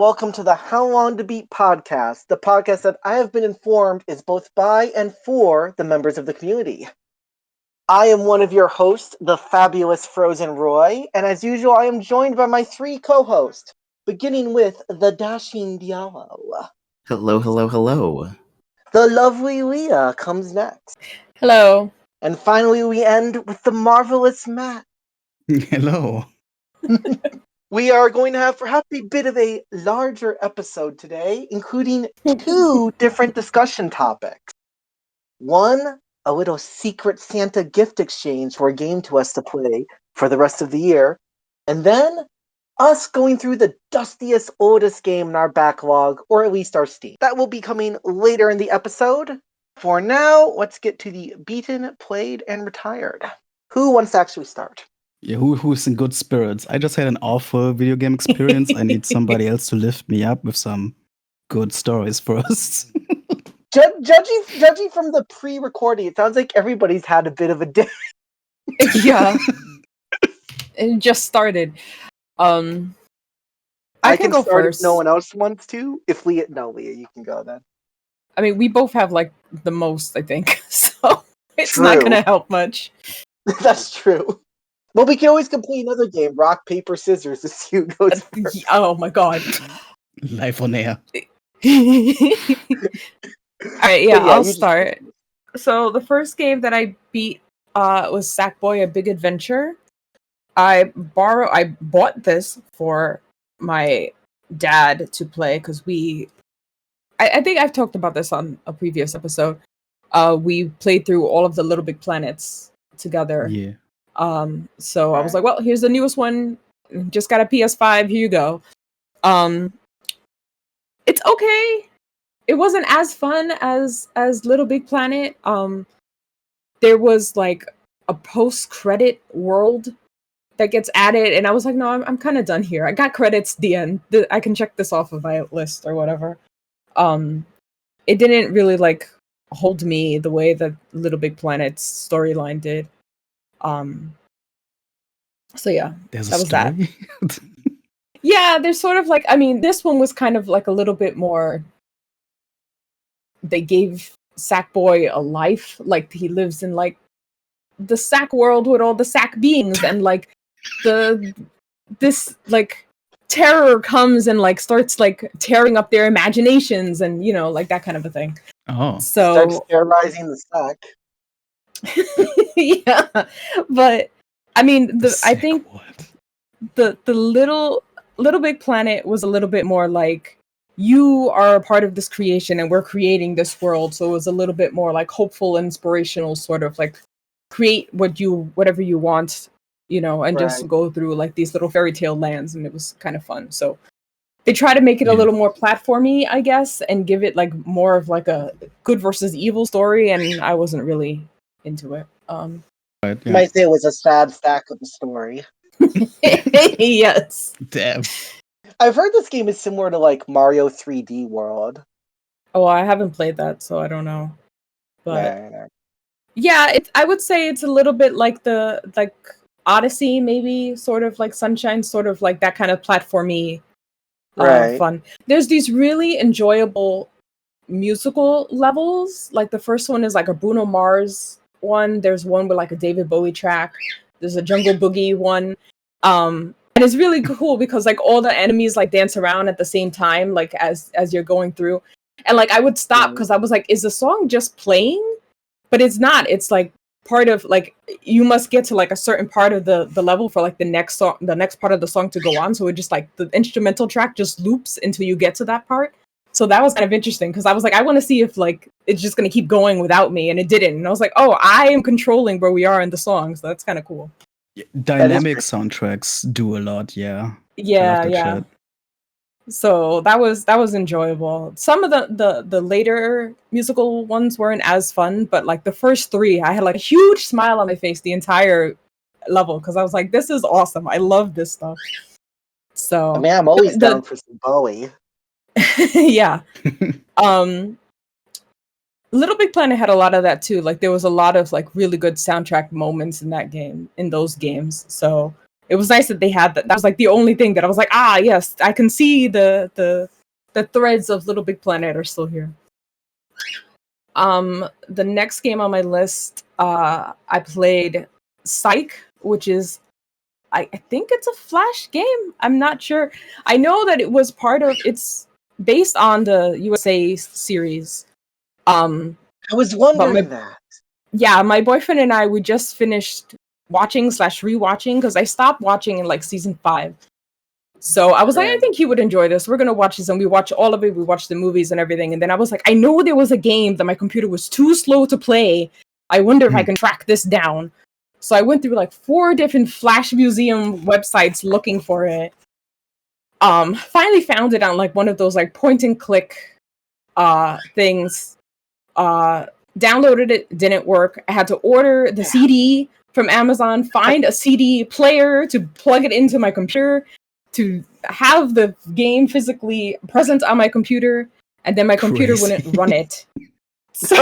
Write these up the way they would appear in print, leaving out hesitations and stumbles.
welcome to the How Long to Beat podcast, the podcast that I have been informed is both by and for the members of the community. I am one of your hosts, the fabulous Frozen Roy, and as usual, I am joined by my three co-hosts, beginning with the dashing Diallo. Hello, hello, hello. The lovely Leah comes next. Hello. And finally, we end with the marvelous Matt. Hello. We are going to have perhaps a bit of a larger episode today, including two different discussion topics. One, a little secret Santa gift exchange for a game to us to play for the rest of the year. And then, us going through the dustiest, oldest game in our backlog, or at least our Steam. That will be coming later in the episode. For now, let's get to the beaten, played, and retired. Who wants to actually start? Yeah, who's in good spirits? I just had an awful video game experience. I need somebody else to lift me up with some good stories for us. Judging from the pre-recording, it sounds like everybody's had a bit of a day. Yeah. It just started. I can go start first. If no one else wants to. If Leah, you can go then. I mean, we both have like the most, I think, so it's True. not gonna help much. That's true. Well, we can always complete another game, rock, paper, scissors, to see who goes first. Oh my god. Live on air. Alright, yeah, I'll just start. So the first game that I beat was Sackboy: A Big Adventure. I bought this for my dad to play because I think I've talked about this on a previous episode. We played through all of the Little Big Planets together. Yeah. So I was like, well, here's the newest one. Just got a PS5. Here you go. It's okay. It wasn't as fun as Little Big Planet. There was like a post-credit world that gets added, and I was like, no, I'm kind of done here. I got credits at the end. I can check this off of my list or whatever. It didn't really like hold me the way that Little Big Planet's storyline did. So yeah, There's that a was that. story. Yeah, there's sort of like, I mean, this one was kind of like a little bit more. They gave Sackboy a life, like he lives in like the Sack world with all the Sack beings, and like this like terror comes and like starts like tearing up their imaginations, and you know, like that kind of a thing. Oh. So Starts terrorizing the Sack. yeah, but I mean, I think What? the Little Big Planet was a little bit more like, you are a part of this creation and we're creating this world, so it was a little bit more like hopeful, inspirational, sort of like create whatever you want, you know, and just go through like these little fairy tale lands, and it was kind of fun. So they try to make it a little more platformy, I guess, and give it like more of like a good versus evil story, and I wasn't really into it. Right, You might say it was a sad stack of a story. Yes. Damn. I've heard this game is similar to like Mario 3D World. Oh, I haven't played that, so I don't know. But Nah. yeah, I would say it's a little bit like the Odyssey, maybe, sort of like Sunshine, sort of like that kind of platformy fun. There's these really enjoyable musical levels. Like the first one is like a Bruno Mars one. There's one with like a David Bowie track. There's a Jungle Boogie one. And it's really cool because like all the enemies like dance around at the same time, like as you're going through. And like I would stop because I was like, is the song just playing? But it's not. It's like part of like, you must get to like a certain part of the level for like the next part of the song to go on. So it just like the instrumental track just loops until you get to that part. So that was kind of interesting because I was like, I want to see if like it's just going to keep going without me, and it didn't. And I was like, oh, I am controlling where we are in the song, so that's kind of cool. Dynamic soundtracks do a lot, yeah. Yeah. So that was enjoyable. Some of the later musical ones weren't as fun, but like the first three, I had like a huge smile on my face the entire level because I was like, this is awesome. I love this stuff. So I mean, I'm always down for some Bowie. yeah. Little Big Planet had a lot of that too. Like there was a lot of like really good soundtrack moments in those games. So it was nice that they had that. That was like the only thing that I was like, ah, yes, I can see the threads of Little Big Planet are still here. The next game on my list, I played Psych, which is, I think it's a Flash game. I'm not sure. I know that it was it's based on the USA series. I was wondering that. Yeah, my boyfriend and I, we just finished watching/rewatching because I stopped watching in like season 5. So I was like, I think he would enjoy this. We're gonna watch this, and we watch all of it. We watched the movies and everything, and then I was like, I know there was a game that my computer was too slow to play. I wonder if I can track this down. So I went through like 4 different Flash Museum websites looking for it. Finally found it on like one of those like point and click things. Downloaded it, didn't work. I had to order the CD from Amazon, find a CD player to plug it into my computer to have the game physically present on my computer, and then my computer wouldn't run it. So,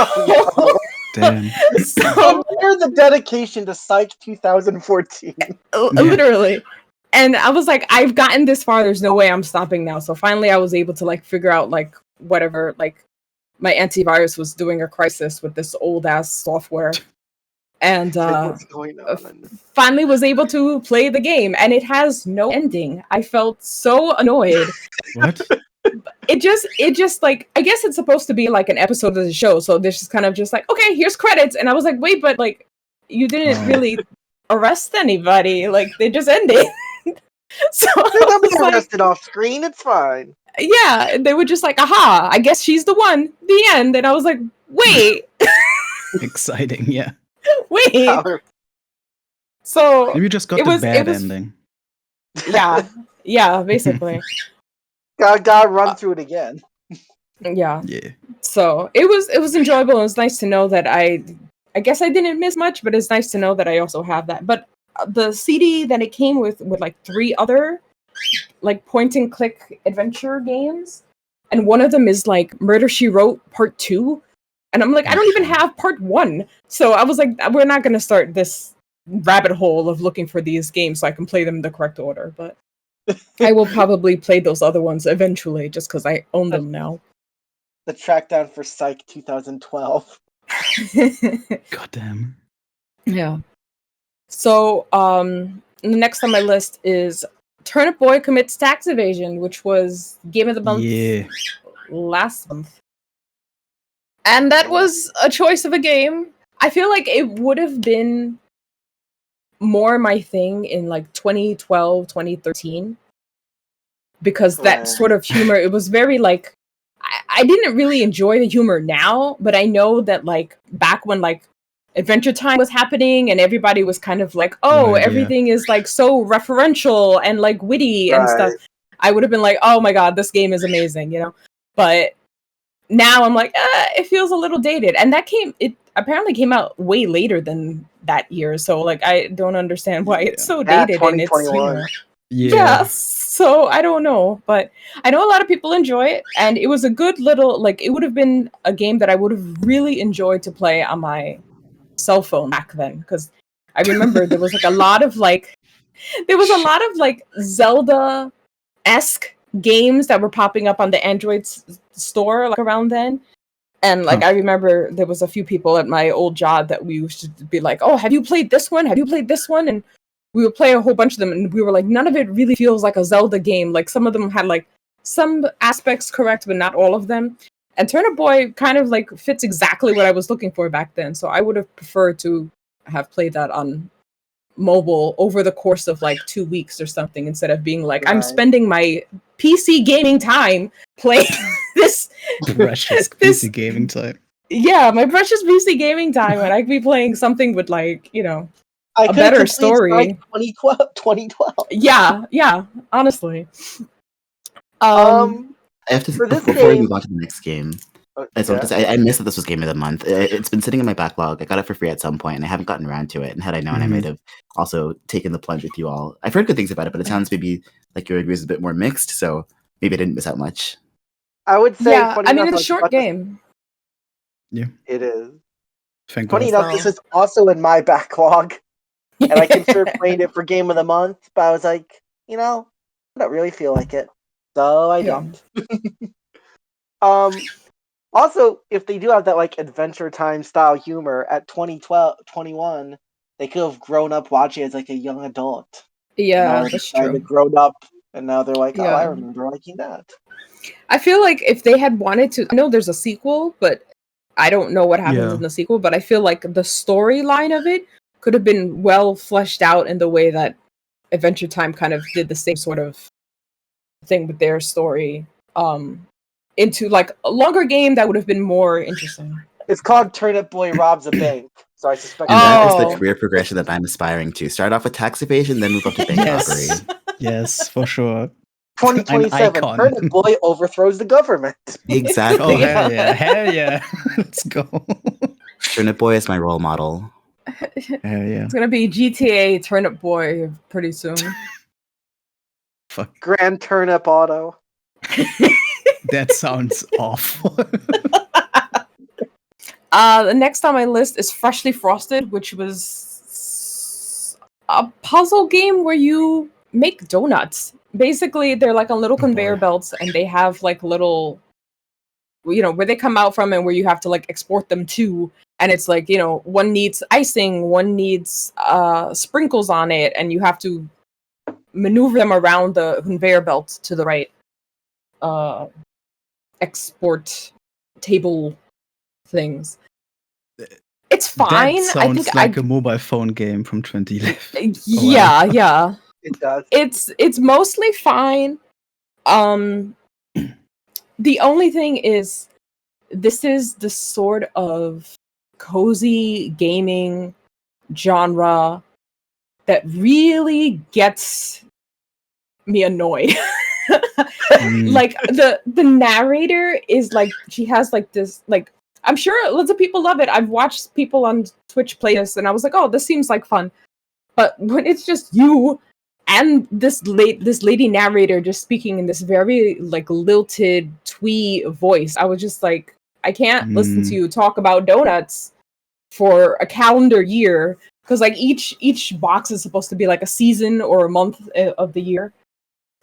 damn. So where's the dedication to Psych 2014? Literally. And I was like, I've gotten this far, there's no way I'm stopping now. So finally I was able to like figure out like whatever, like my antivirus was doing a crisis with this old ass software. And What's going on? Finally was able to play the game, and it has no ending. I felt so annoyed. What? It just like, I guess it's supposed to be like an episode of the show, so this is kind of just like, okay, here's credits, and I was like, wait, but like you didn't really arrest anybody, like they just ended. So they'll be arrested off screen, it's fine. Yeah, they were just like, aha, I guess she's the one, the end. And I was like, wait. Exciting, yeah. Wait. So maybe you just got the bad ending. Yeah, basically. Gotta run through it again. Yeah. Yeah. So it was enjoyable. It was nice to know that I guess I didn't miss much, but it's nice to know that I also have that. But the CD that it came with like 3 other like point and click adventure games, and one of them is like Murder She Wrote Part 2. And I'm like, I don't even have Part 1. So I was like, we're not going to start this rabbit hole of looking for these games so I can play them in the correct order. But I will probably play those other ones eventually just because I own them now. The track down for Psych 2012. Goddamn. Yeah. So, next on my list is Turnip Boy Commits Tax Evasion, which was Game of the Month last month. And that was a choice of a game. I feel like it would have been more my thing in like 2012, 2013. Because that sort of humor, it was very like, I didn't really enjoy the humor now, but I know that like back when like Adventure Time was happening and everybody was kind of like, everything is like so referential and like witty and stuff, I would have been like, oh my god, this game is amazing, you know? But now I'm like, it feels a little dated. And it apparently came out way later than that year, so like I don't understand why it's so dated in its humor. Yeah, so I don't know, but I know a lot of people enjoy it, and it was a good little, like, it would have been a game that I would have really enjoyed to play on my cell phone back then, because I remember there was like a lot of like Zelda-esque games that were popping up on the Android store like around then. And like I remember there was a few people at my old job that we used to be like, oh, have you played this one? Have you played this one? And we would play a whole bunch of them, and we were like, none of it really feels like a Zelda game. Like some of them had like some aspects correct, but not all of them. And Turnip Boy kind of like fits exactly what I was looking for back then. So I would have preferred to have played that on mobile over the course of like 2 weeks or something, instead of being like, I'm spending my PC gaming time playing this precious PC gaming time. Yeah, my precious PC gaming time, and I could be playing something with like, you know, a better story. 2012. Yeah, honestly. I have to before we go on to the next game. I missed that this was Game of the Month. It's been sitting in my backlog. I got it for free at some point, and I haven't gotten around to it. And had I known, I might have also taken the plunge with you all. I've heard good things about it, but it sounds maybe like your review is a bit more mixed, so maybe I didn't miss out much. I would say, it's a short game. Yeah, it is. Funny enough, this is also in my backlog. And I considered playing it for Game of the Month, but I was like, I don't really feel like it. So I didn't. Also, if they do have that like Adventure Time style humor at 21, they could have grown up watching it as like a young adult. Yeah, that's true. Grown up, and now they're like, I remember liking that. I feel like if they had wanted to, I know there's a sequel, but I don't know what happens in the sequel. But I feel like the storyline of it could have been well fleshed out in the way that Adventure Time kind of did the same sort of thing with their story. Into like a longer game that would have been more interesting. It's called Turnip Boy Robs a Bank, so I suspect. And that is the career progression that I'm aspiring to. Start off with tax evasion, then move up to bank robbery. Yes, for sure. 2027, Turnip Boy overthrows the government. Exactly. Oh, hell yeah. Let's go. Turnip Boy is my role model. Hell yeah. It's gonna be GTA Turnip Boy pretty soon. Fuck. Grand Turnip Auto. That sounds awful. The next on my list is Freshly Frosted, which was a puzzle game where you make donuts. Basically, they're like on little conveyor belts, and they have like little, where they come out from and where you have to like export them to. And it's like, one needs icing, one needs sprinkles on it, and you have to maneuver them around the conveyor belt to the right export table things. It's fine. That sounds like a mobile phone game from 2011. Yeah. It does. It's mostly fine. The only thing is, this is the sort of cozy gaming genre that really gets me annoyed. Like the narrator is like, she has like this, like, I'm sure lots of people love it. I've watched people on Twitch play this, and I was like, oh, this seems like fun. But when it's just you and this lady narrator just speaking in this very like lilted twee voice, I was just like, I can't listen to you talk about donuts for a calendar year, because like each box is supposed to be like a season or a month of the year.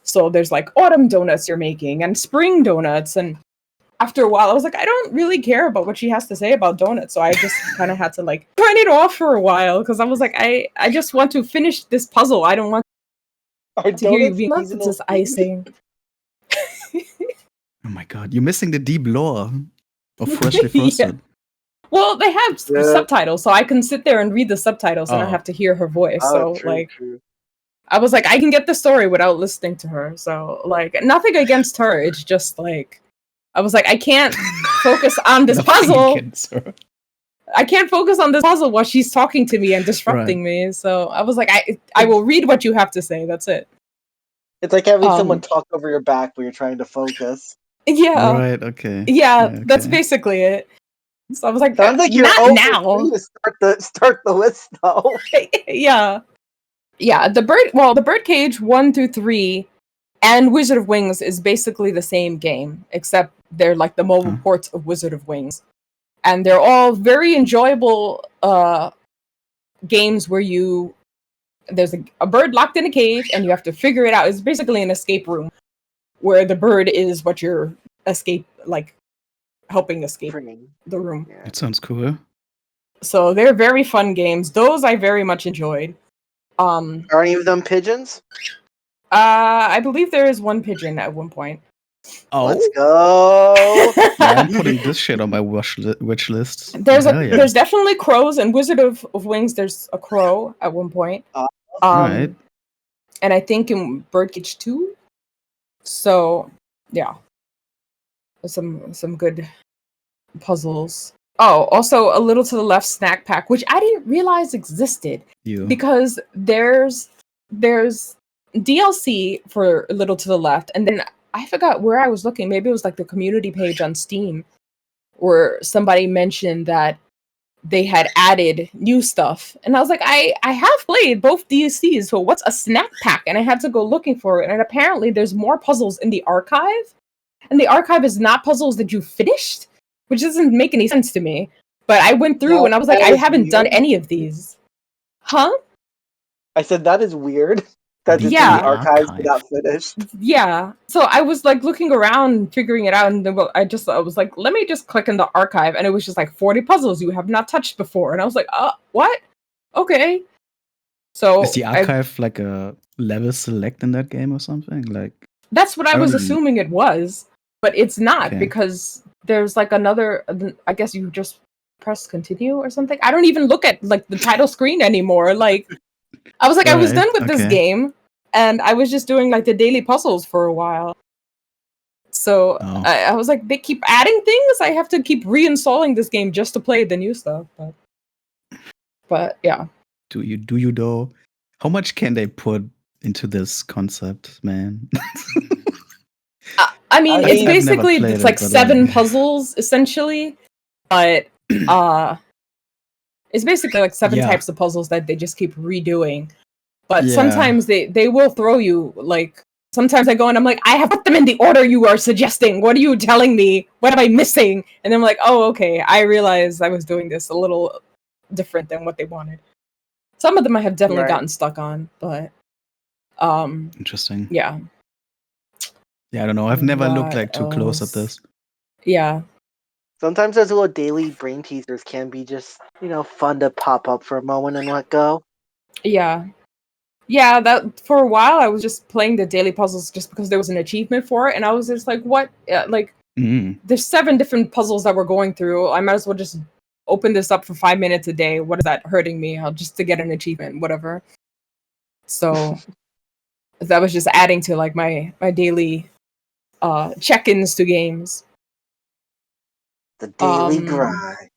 So there's like autumn donuts you're making and spring donuts, and after a while I was like, I don't really care about what she has to say about donuts, so I just kind of had to like turn it off for a while, because I was like, I just want to finish this puzzle. I don't want to hear you being like, it's just icing. Oh my god, you're missing the deep lore of Freshly Frosted. Well, they have subtitles, so I can sit there and read the subtitles and I have to hear her voice. True. I was like, I can get the story without listening to her. So, like, nothing against her. It's just like, I was like, I can't focus on this puzzle. I can't focus on this puzzle while she's talking to me and disrupting me. So I was like, I will read what you have to say. That's it. It's like having someone talk over your back when you're trying to focus. Yeah. Right. Okay. Yeah, that's basically it. So I was like, sounds like you're not now. To start the list though. Yeah. The Birdcage 1 through 3 and Wizard of Wings is basically the same game, except they're like the mobile ports of Wizard of Wings. And they're all very enjoyable games where there's a bird locked in a cage and you have to figure it out. It's basically an escape room where the bird is what you're helping escape the room. Yeah. It sounds cool. So they're very fun games. Those I very much enjoyed. Are any of them pigeons? I believe there is one pigeon at one point. Oh, let's go! Yeah, I'm putting this shit on my wish list. There's definitely crows. In Wizard of Wings, there's a crow at one point. Right. And I think in Birdcage 2. So yeah, some good puzzles. Oh, also A Little to the Left snack pack, which I didn't realize existed because there's DLC for A Little to the Left, and then I forgot where I was looking. Maybe it was like the community page on Steam where somebody mentioned that they had added new stuff, and I was like, I have played both DLCs, so what's a snack pack? And I had to go looking for it, and apparently there's more puzzles in the archive, and the archive is not puzzles that you finished, which doesn't make any sense to me. But I went through and I was like, I haven't done any of these. Huh? I said that is weird. That it's in the archives but not finished. Yeah. So I was like looking around, figuring it out, and then I was like, let me just click in the archive, and it was just like 40 puzzles you have not touched before, and I was like, what? Okay. So is the archive like a level select in that game or something? Like that's what I was assuming it was, but it's not because there's like another. I guess you just press continue or something. I don't even look at like the title screen anymore. Like I was like, I was done with this game, and I was just doing like the daily puzzles for a while. So I was like, they keep adding things. I have to keep reinstalling this game just to play the new stuff. But yeah. Do you though? How much can they put into this concept, man? I mean, it's basically it's like 7 puzzles essentially, but it's basically like 7 types of puzzles that they just keep redoing. But sometimes they will throw you like. Sometimes I go and I'm like, I have put them in the order you are suggesting. What are you telling me? What am I missing? And I'm like, oh, okay. I realized I was doing this a little different than what they wanted. Some of them I have definitely gotten stuck on, but interesting. Yeah. Yeah, I don't know. I've never looked like too close at this. Yeah. Sometimes those little daily brain teasers can be just, fun to pop up for a moment and let go. Yeah. Yeah, that for a while I was just playing the daily puzzles just because there was an achievement for it, and I was just like, what? There's 7 different puzzles that we're going through. I might as well just open this up for 5 minutes a day. What is that hurting me? Just to get an achievement, whatever. So that was just adding to like my daily check-ins to games. The daily grind.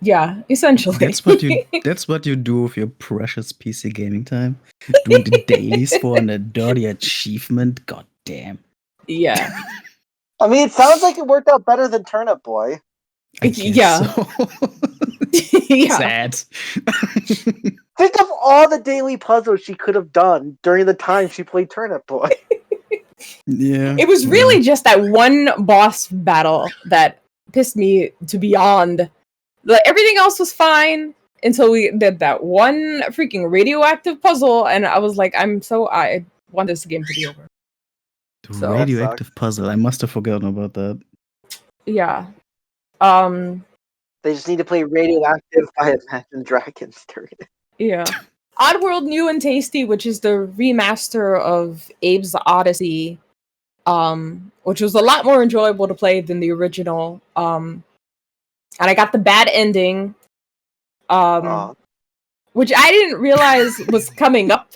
Yeah, essentially. That's what you do with your precious PC gaming time. Doing the dailies for a dirty achievement. God damn. Yeah. I mean, it sounds like it worked out better than Turnip Boy. Yeah. So. Sad. Think of all the daily puzzles she could have done during the time she played Turnip Boy. Yeah. It was really just that one boss battle that pissed me to beyond. Like everything else was fine until we did that one freaking radioactive puzzle, and I was like, I want this game to be over. The radioactive puzzle. I must have forgotten about that. Yeah. They just need to play Radioactive by Imagine Dragons during it. Yeah. Oddworld New and Tasty, which is the remaster of Abe's Odyssey, which was a lot more enjoyable to play than the original. And I got the bad ending, which I didn't realize was coming up.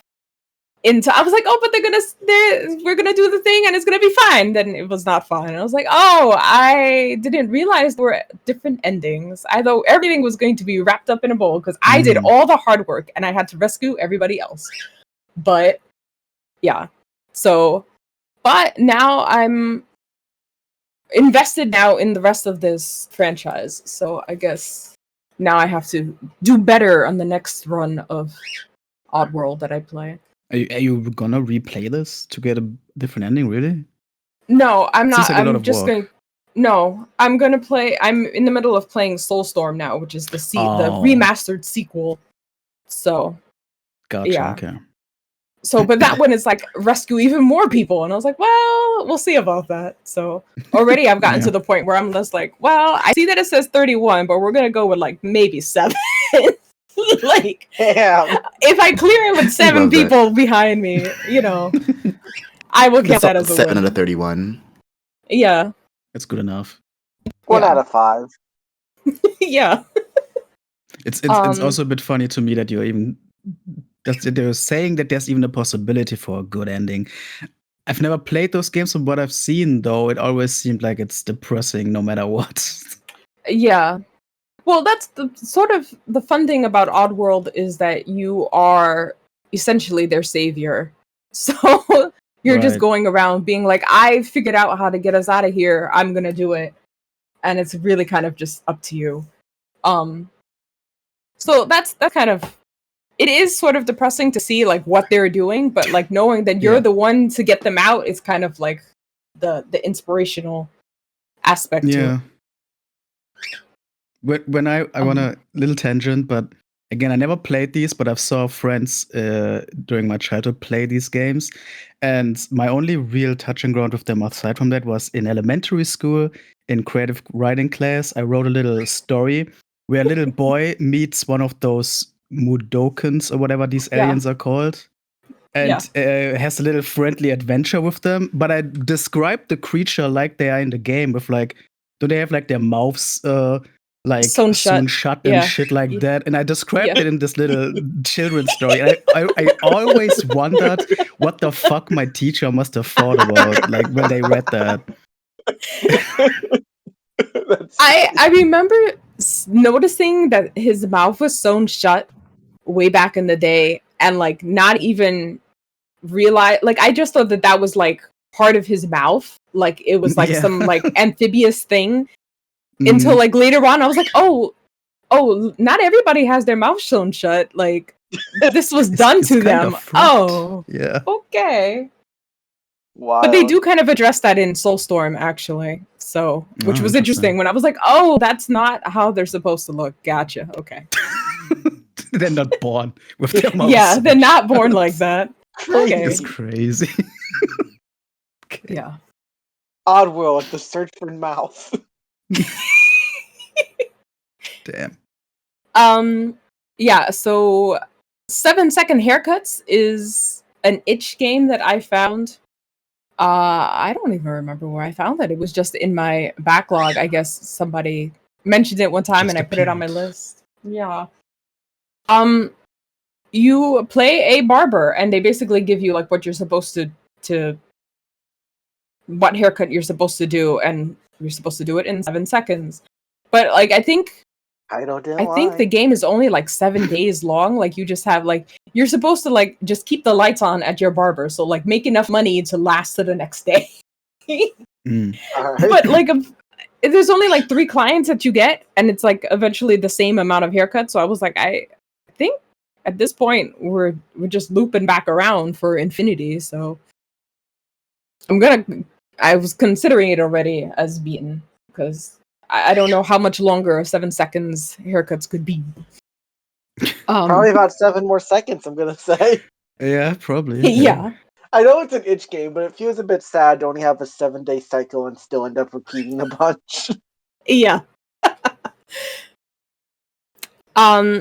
I was like, oh, but we're gonna do the thing and it's gonna be fine. Then it was not fine. And I was like, oh, I didn't realize there were different endings. I thought everything was going to be wrapped up in a bowl because I did all the hard work and I had to rescue everybody else. But yeah, but now I'm invested now in the rest of this franchise. So I guess now I have to do better on the next run of Oddworld that I play. Are you gonna replay this to get a different ending, really? No, I'm not. I'm just going to... No, I'm going to play... I'm in the middle of playing Soulstorm now, which is the remastered sequel. So, gotcha, yeah. Okay. So, but that one is like rescue even more people. And I was like, well, we'll see about that. So already I've gotten to the point where I'm just like, well, I see that it says 31, but we're going to go with like maybe 7. Like, if I clear it with 7 people behind me, I will count that as a 7 win. out of 31. Yeah. That's good enough. 1 out of 5. Yeah. It's also a bit funny to me that they're saying that there's even a possibility for a good ending. I've never played those games, from what I've seen, though, it always seemed like it's depressing no matter what. Yeah. Well, that's the fun thing about Oddworld is that you are essentially their savior. So you're just going around being like, I figured out how to get us out of here. I'm going to do it. And it's really kind of just up to you. So that's kind of... It is sort of depressing to see like what they're doing, but like knowing that you're the one to get them out is kind of like the inspirational aspect to it. When I want a little tangent, but again, I never played these, but I've saw friends during my childhood play these games. And my only real touching ground with them aside from that was in elementary school, in creative writing class, I wrote a little story where a little boy meets one of those Mudokons or whatever these aliens are called. And has a little friendly adventure with them. But I described the creature like they are in the game with like, do they have like their mouths like sewn shut and shit like that? And I described it in this little children's story. And I always wondered what the fuck my teacher must have thought about like when they read that. I remember noticing that his mouth was sewn shut way back in the day, and like not even realize, like I just thought that was like part of his mouth, like it was like some like amphibious thing, until like later on I was like, oh, not everybody has their mouth sewn shut, like this was done to them. Oh, yeah, okay. Wow. But they do kind of address that in Soulstorm, actually. So, which was interesting when I was like, oh, that's not how they're supposed to look. Gotcha. Okay. They're not born with their mouths. Yeah, they're not born like that. Okay. It's crazy. Okay. Yeah. Oddworld, the search for mouth. Damn. Yeah, so 7-second haircuts is an itch game that I found. I don't even remember where I found it. It was just in my backlog. I guess somebody mentioned it one time and I put it on my list. Yeah. You play a barber and they basically give you like what you're supposed to what haircut you're supposed to do, and you're supposed to do it in 7 seconds. But like I think the game is only like 7 days long. Like you just have like, you're supposed to like just keep the lights on at your barber, so like make enough money to last to the next day. But like there's only like 3 clients that you get, and it's like eventually the same amount of haircuts. So I was like, I think at this point we're just looping back around for infinity. So I was considering it already as beaten, because I don't know how much longer 7 seconds haircuts could be. Probably about 7 more seconds, I'm gonna say. Yeah, probably. Yeah. I know it's an itch game, but it feels a bit sad to only have a 7-day cycle and still end up repeating a bunch. Yeah.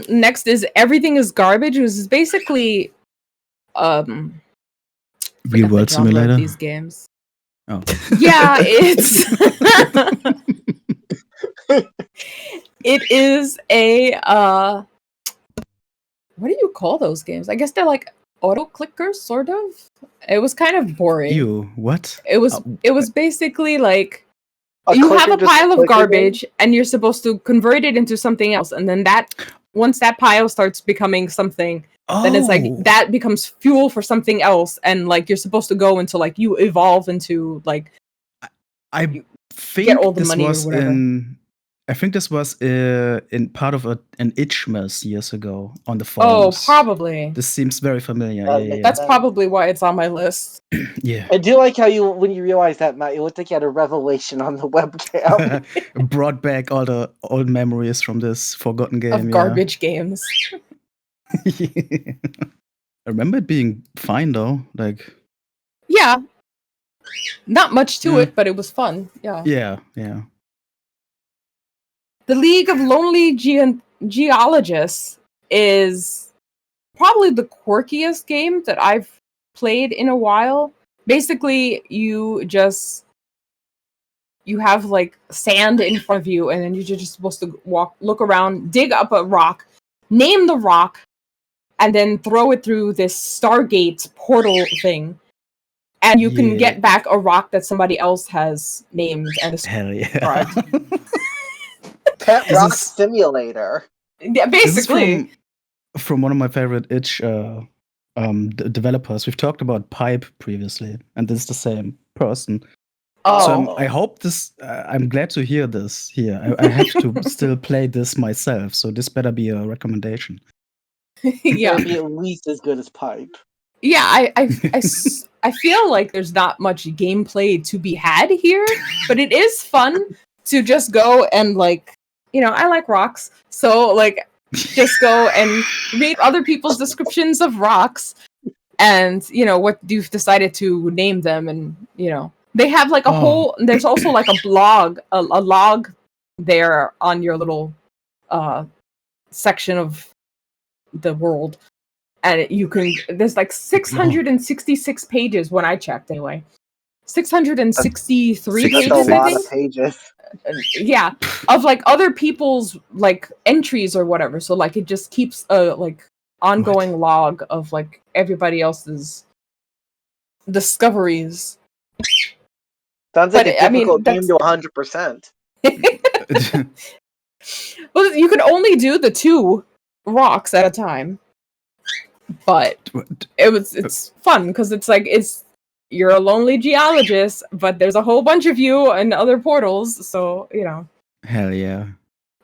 Next is Everything is Garbage, which is basically Real World Simulator. These games. Oh. Yeah, it's it is a what do you call those games? I guess they're like auto clickers, sort of. It was kind of boring. Ew, what? It was basically like you have a pile of garbage and you're supposed to convert it into something else, and then once that pile starts becoming something, then it's like that becomes fuel for something else, and like you're supposed to go into like you evolve into like I think get all the this money was or whatever. I think this was in part of an itchmas years ago on the forums. Oh, probably. This seems very familiar. Yeah. That's probably why it's on my list. Yeah. I do like how when you realize that, Matt, it looked like you had a revelation on the webcam. Brought back all the old memories from this forgotten game. Of garbage games. I remember it being fine though. Like, yeah. Not much to it, but it was fun. Yeah. Yeah. The League of Lonely Geologists is probably the quirkiest game that I've played in a while. Basically, you have like sand in front of you, and then you're just supposed to look around, dig up a rock, name the rock, and then throw it through this Stargate portal thing. And you can get back a rock that somebody else has named. And hell yeah. Pet Rock Simulator. Yeah, basically. From one of my favorite itch developers. We've talked about Pipe previously, and this is the same person. Oh. So I hope this. I'm glad to hear this here. I have to still play this myself, so this better be a recommendation. Yeah, it'll be at least as good as Pipe. Yeah, I feel like there's not much gameplay to be had here, but it is fun to just go and like, I like rocks, so like just go and read other people's descriptions of rocks, and what you've decided to name them, and they have like a whole. There's also like a blog, a log there on your little section of the world, and there's like 666 pages when I checked anyway. 663 pages. That's a I lot think. of pages. Yeah, of like other people's like entries or whatever. So like it just keeps a like ongoing log of like everybody else's discoveries. Sounds like a difficult game to 100%. Well, you can only do the 2 rocks at a time, but it's fun because it's like you're a lonely geologist, but there's a whole bunch of you and other portals, so Hell yeah.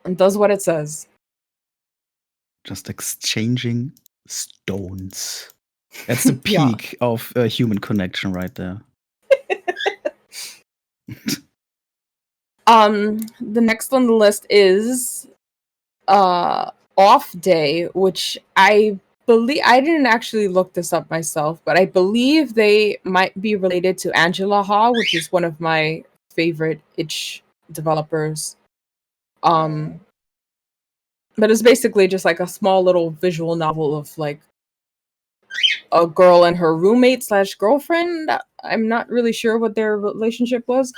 It does what it says. Just exchanging stones. That's the peak of human connection right there. The next on the list is Off Day, which I believe I didn't actually look this up myself, but I believe they might be related to Angela Ha, which is one of my favorite itch developers. But it's basically just like a small little visual novel of like a girl and her roommate / girlfriend. I'm not really sure what their relationship was.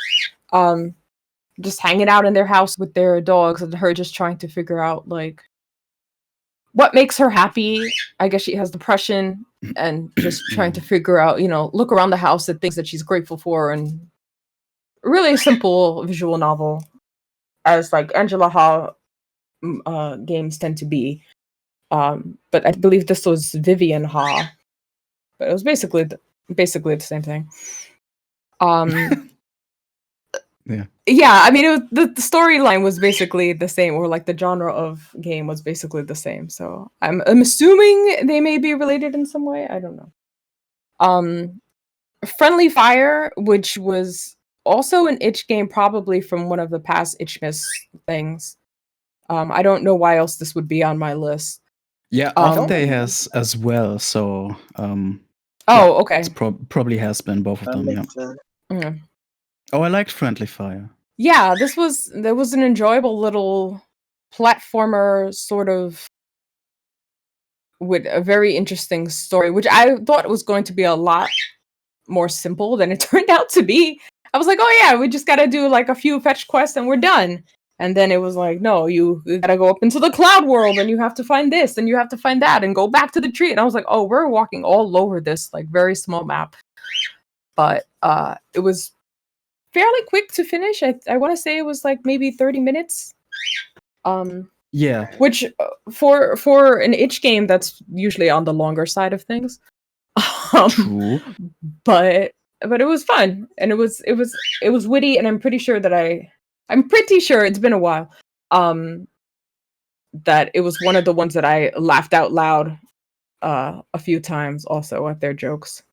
Just hanging out in their house with their dogs, and her just trying to figure out like what makes her happy. I guess she has depression, and just trying to figure out, look around the house at things that she's grateful for, and really simple visual novel, as like Angela Ha games tend to be. But I believe this was Vivian Ha, but it was basically the same thing. Yeah, I mean, it was, the storyline was basically the same, or like the genre of game was basically the same. So I'm assuming they may be related in some way. I don't know. Friendly Fire, which was also an itch game, probably from one of the past Itchmas things. I don't know why else this would be on my list. Yeah, Off Day has as well. So okay. It's probably has been both of them. Yeah. Oh, I liked Friendly Fire. Yeah, there was an enjoyable little platformer sort of with a very interesting story, which I thought was going to be a lot more simple than it turned out to be. I was like, oh yeah, we just gotta do like a few fetch quests and we're done. And then it was like, no, you gotta go up into the cloud world and you have to find this and you have to find that and go back to the tree. And I was like, oh, we're walking all over this like very small map. But it was fairly quick to finish. I want to say it was like maybe 30 minutes. Yeah. Which for an itch game, that's usually on the longer side of things. True. But it was fun, and it was witty, and I'm pretty sure it's been a while. That it was one of the ones that I laughed out loud a few times also at their jokes.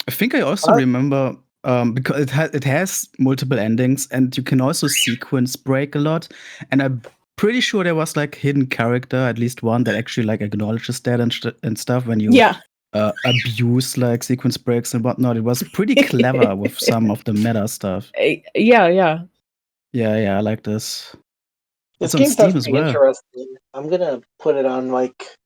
I think I also remember because it has multiple endings, and you can also sequence break a lot. And I'm pretty sure there was like hidden character, at least one that actually like acknowledges that and stuff when you abuse like sequence breaks and whatnot. It was pretty clever with some of the meta stuff. Yeah. I like this. This game sounds pretty interesting. I'm gonna put it on like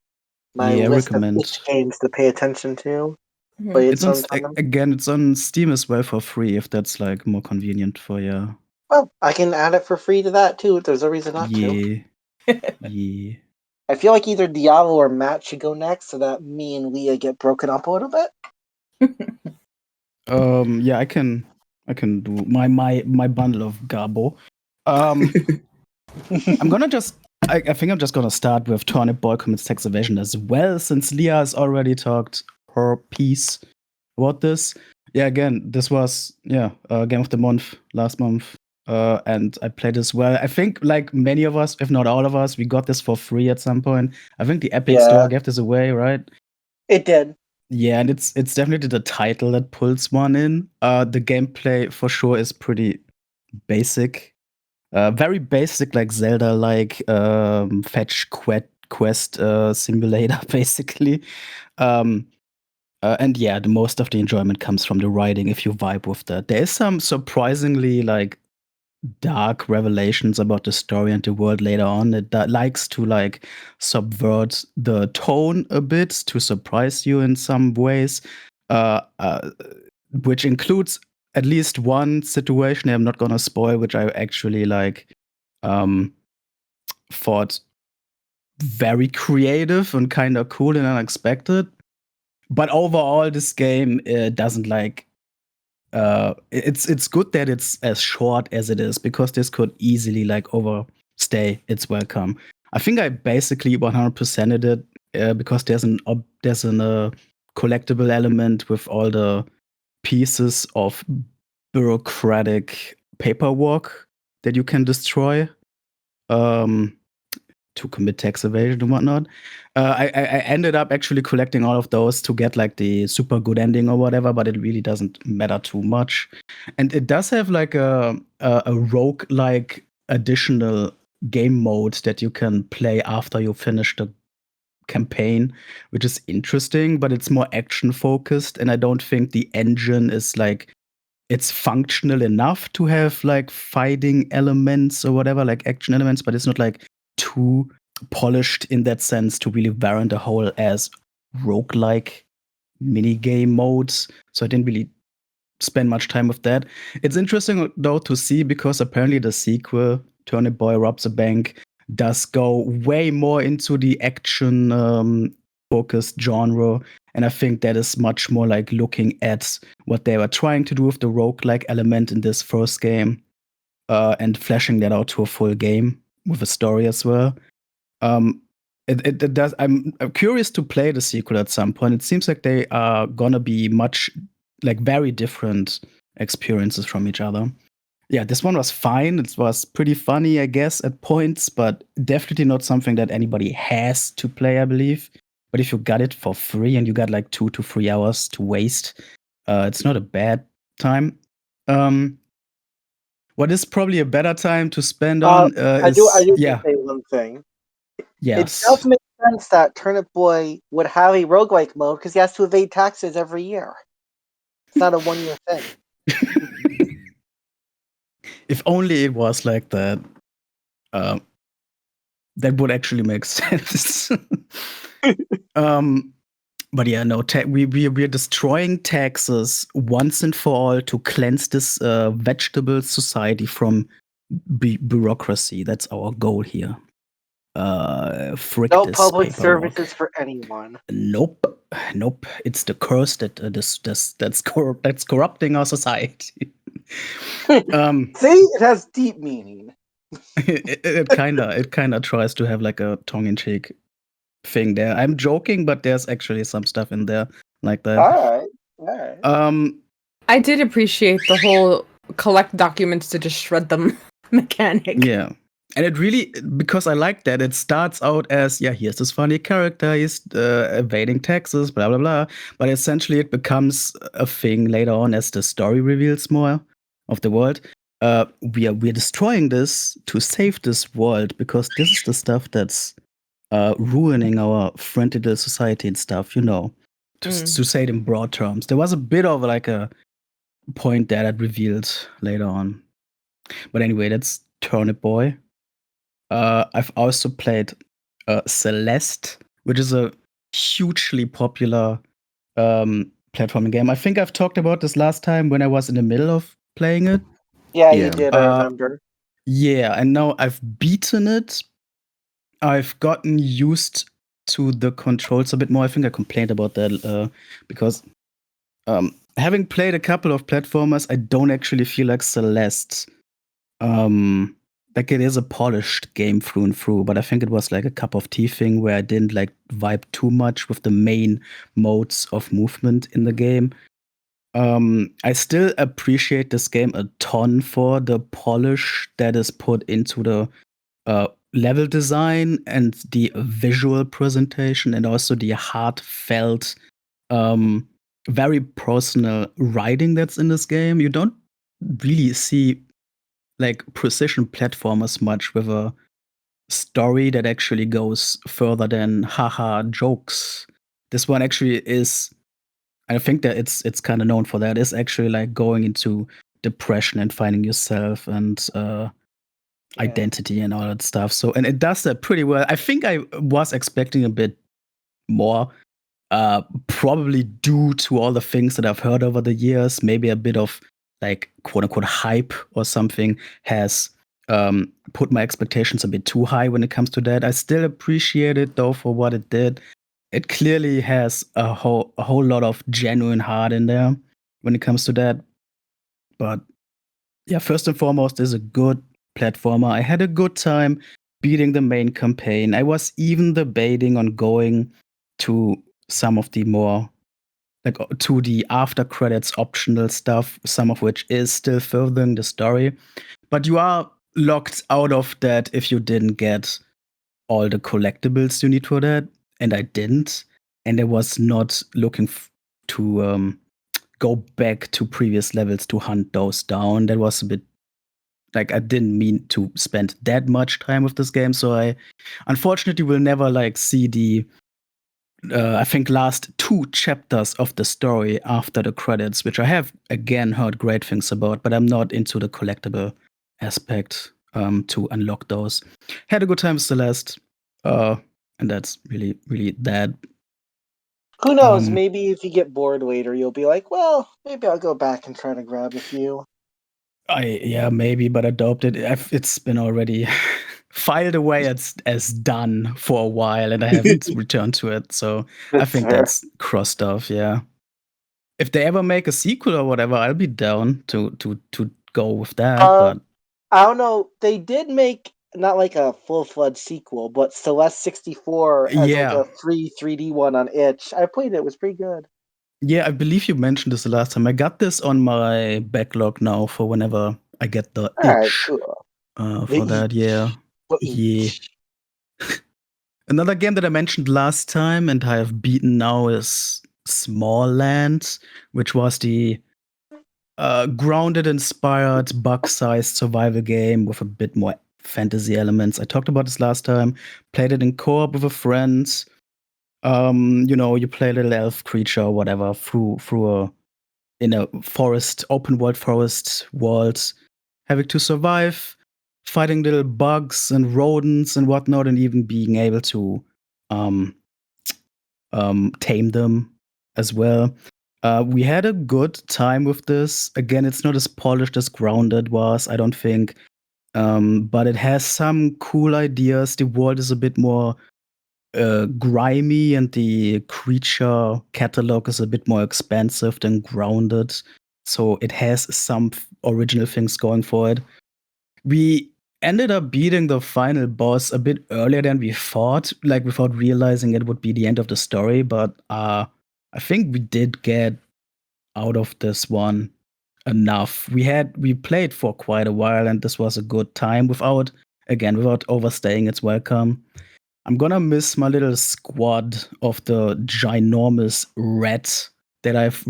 my list of itch games to pay attention to. It's on Steam as well for free if that's like more convenient for you. Well, I can add it for free to that too. If there's a reason not to. Yeah. I feel like either Diallo or Matt should go next, so that me and Leah get broken up a little bit. Yeah, I can do my bundle of Garbo. I'm gonna I think I'm just gonna start with Turnip Boy commits tax evasion as well, since Leah has already talked her piece about this. Yeah, again, this was game of the month last month. And I played as well. I think like many of us, if not all of us, we got this for free at some point. I think the Epic Store gave this away, right? It did. Yeah, and it's definitely the title that pulls one in. The gameplay for sure is pretty basic. Very basic, like Zelda-like fetch quest simulator, basically. And yeah, the most of the enjoyment comes from the writing if you vibe with that. There is some surprisingly like dark revelations about the story and the world later on that likes to like subvert the tone a bit to surprise you in some ways, which includes at least one situation I'm not gonna spoil, which I actually like thought very creative and kind of cool and unexpected. But overall, this game doesn't like. It's good that it's as short as it is, because this could easily like overstay its welcome. I think I basically 100%ed it because there's a collectible element with all the pieces of bureaucratic paperwork that you can destroy to commit tax evasion and whatnot. I ended up actually collecting all of those to get like the super good ending or whatever, but it really doesn't matter too much. And it does have like a rogue-like additional game mode that you can play after you finish the campaign, which is interesting, but it's more action focused. And I don't think the engine is like, it's functional enough to have like fighting elements or whatever, like action elements, but it's not like too polished in that sense to really warrant a whole as roguelike minigame modes. So I didn't really spend much time with that. It's interesting though to see, because apparently the sequel, Turnip Boy Robs a Bank, does go way more into the action focused genre. And I think that is much more like looking at what they were trying to do with the roguelike element in this first game, and fleshing that out to a full game with a story as well. It does. I'm curious to play the sequel at some point. It seems like they are gonna be much like very different experiences from each other. Yeah, this one was fine. It was pretty funny, I guess, at points, but definitely not something that anybody has to play, I believe. But if you got it for free and you got like 2 to 3 hours to waste, it's not a bad time. What is probably a better time to spend on I do say one thing. Yes. It does make sense that Turnip Boy would have a roguelike mode because he has to evade taxes every year. It's not a one-year thing. If only it was like that. That would actually make sense. But yeah, no, we're destroying taxes once and for all to cleanse this vegetable society from bureaucracy. That's our goal here. No public services for anyone. Nope. It's the curse that's corrupting our society. See, it has deep meaning. It kind of tries to have like a tongue-in-cheek thing there. I'm joking, but there's actually some stuff in there like that. All right. I did appreciate the whole collect documents to just shred them mechanic. Yeah. And it really, because I like that, it starts out as, yeah, here's this funny character, he's evading taxes, blah, blah, blah. But essentially it becomes a thing later on as the story reveals more of the world. We're destroying this to save this world, because this is the stuff that's ruining our friendly little society and stuff, to say it in broad terms. There was a bit of like a point there that revealed later on. But anyway, that's Turnip Boy. I've also played Celeste, which is a hugely popular platforming game. I think I've talked about this last time when I was in the middle of playing it. Yeah, you did, I remember. Yeah, and now I've beaten it. I've gotten used to the controls a bit more. I think I complained about that because having played a couple of platformers, I don't actually feel like Celeste. Like it is a polished game through and through, but I think it was like a cup of tea thing where I didn't like vibe too much with the main modes of movement in the game. I still appreciate this game a ton for the polish that is put into the level design and the visual presentation, and also the heartfelt, very personal writing that's in this game. You don't really see like precision platformers much with a story that actually goes further than haha jokes. This one actually is, I think that it's kind of known for that. It's actually like going into depression and finding yourself and identity and all that stuff. So, and it does that pretty well. I think I was expecting a bit more, probably due to all the things that I've heard over the years. Maybe a bit of like quote unquote hype or something has put my expectations a bit too high when it comes to that. I still appreciate it though for what it did. It clearly has a whole lot of genuine heart in there when it comes to that. But yeah, first and foremost, is a good platformer. I had a good time beating the main campaign. I was even debating on going to some of the more like to the after credits optional stuff, some of which is still furthering the story. But you are locked out of that if you didn't get all the collectibles you need for that. And I didn't. And I was not looking to go back to previous levels to hunt those down. That was a bit like I didn't mean to spend that much time with this game. So I unfortunately will never like see the I think last 2 chapters of the story after the credits, which I have again heard great things about, but I'm not into the collectible aspect to unlock those. Had a good time, Celeste, and that's really, really that. Who knows? Maybe if you get bored later, you'll be like, well, maybe I'll go back and try to grab a few. Yeah, maybe, but I doubt it. It's been already filed away as done for a while, and I haven't returned to it. So I think that's crossed off. Yeah, if they ever make a sequel or whatever, I'll be down to go with that. But I don't know. They did make not like a full-fledged sequel, but Celeste 64 as like a free 3D one on itch. I played it. It was pretty good. Yeah, I believe you mentioned this the last time. I got this on my backlog now for whenever I get the itch. Cool. For that, yeah. Yeah. Another game that I mentioned last time and I have beaten now is Small Land, which was the grounded-inspired, bug-sized survival game with a bit more fantasy elements. I talked about this last time. Played it in co-op with a friend. You play a little elf creature or whatever in a forest, open world forest world, having to survive, fighting little bugs and rodents and whatnot, and even being able to tame them as well. We had a good time with this. Again, it's not as polished as Grounded was, I don't think. But it has some cool ideas. The world is a bit more grimy, and the creature catalog is a bit more expansive than Grounded. So it has some original things going for it. We ended up beating the final boss a bit earlier than we thought, like without realizing it would be the end of the story. But I think we did get out of this one enough. We played for quite a while, and this was a good time without overstaying its welcome. I'm gonna miss my little squad of the ginormous rat that I've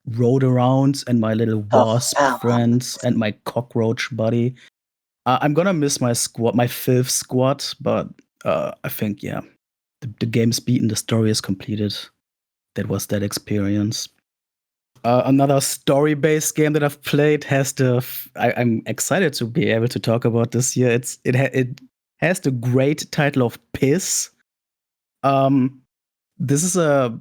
rode around, and my little wasp friends, and my cockroach buddy. I'm gonna miss my squad, my 5th squad, but I think, the game's beaten, the story is completed. That was that experience. Another story-based game that I've played has I'm excited to be able to talk about this here. It has the great title of Piss. This is a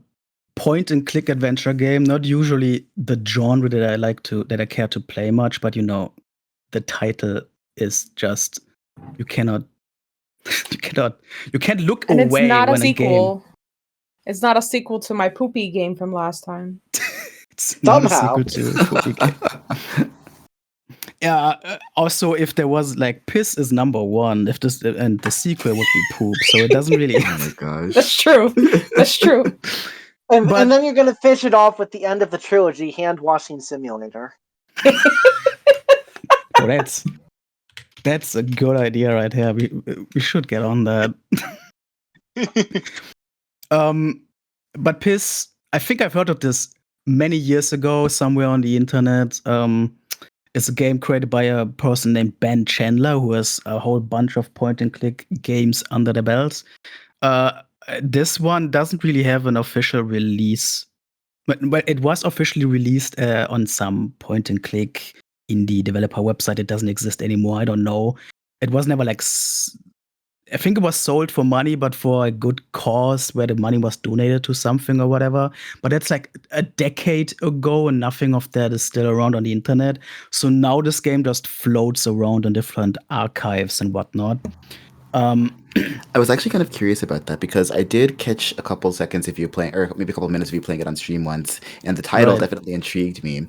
point-and-click adventure game, not usually the genre that I care to play much, but the title is just you can't look and away it's not when a sequel. game. It's not a sequel to my poopy game from last time. It's not a sequel to a poopy game. Yeah. Also, if there was like Piss is number 1, and the sequel would be Poop, so it doesn't really. Oh my gosh, that's true. That's true. And then you're gonna finish it off with the end of the trilogy, Hand Washing Simulator. Oh, that's a good idea right here. We should get on that. But Piss, I think I've heard of this many years ago somewhere on the internet. It's a game created by a person named Ben Chandler, who has a whole bunch of point-and-click games under the belt. This one doesn't really have an official release, but it was officially released on some point-and-click indie developer website. It doesn't exist anymore. I don't know. It was never like I think it was sold for money, but for a good cause where the money was donated to something or whatever. But that's like a decade ago, and nothing of that is still around on the internet. So now this game just floats around in different archives and whatnot. I was actually kind of curious about that because I did catch a couple seconds of you playing, or maybe a couple minutes of you playing it on stream once, and the title definitely intrigued me.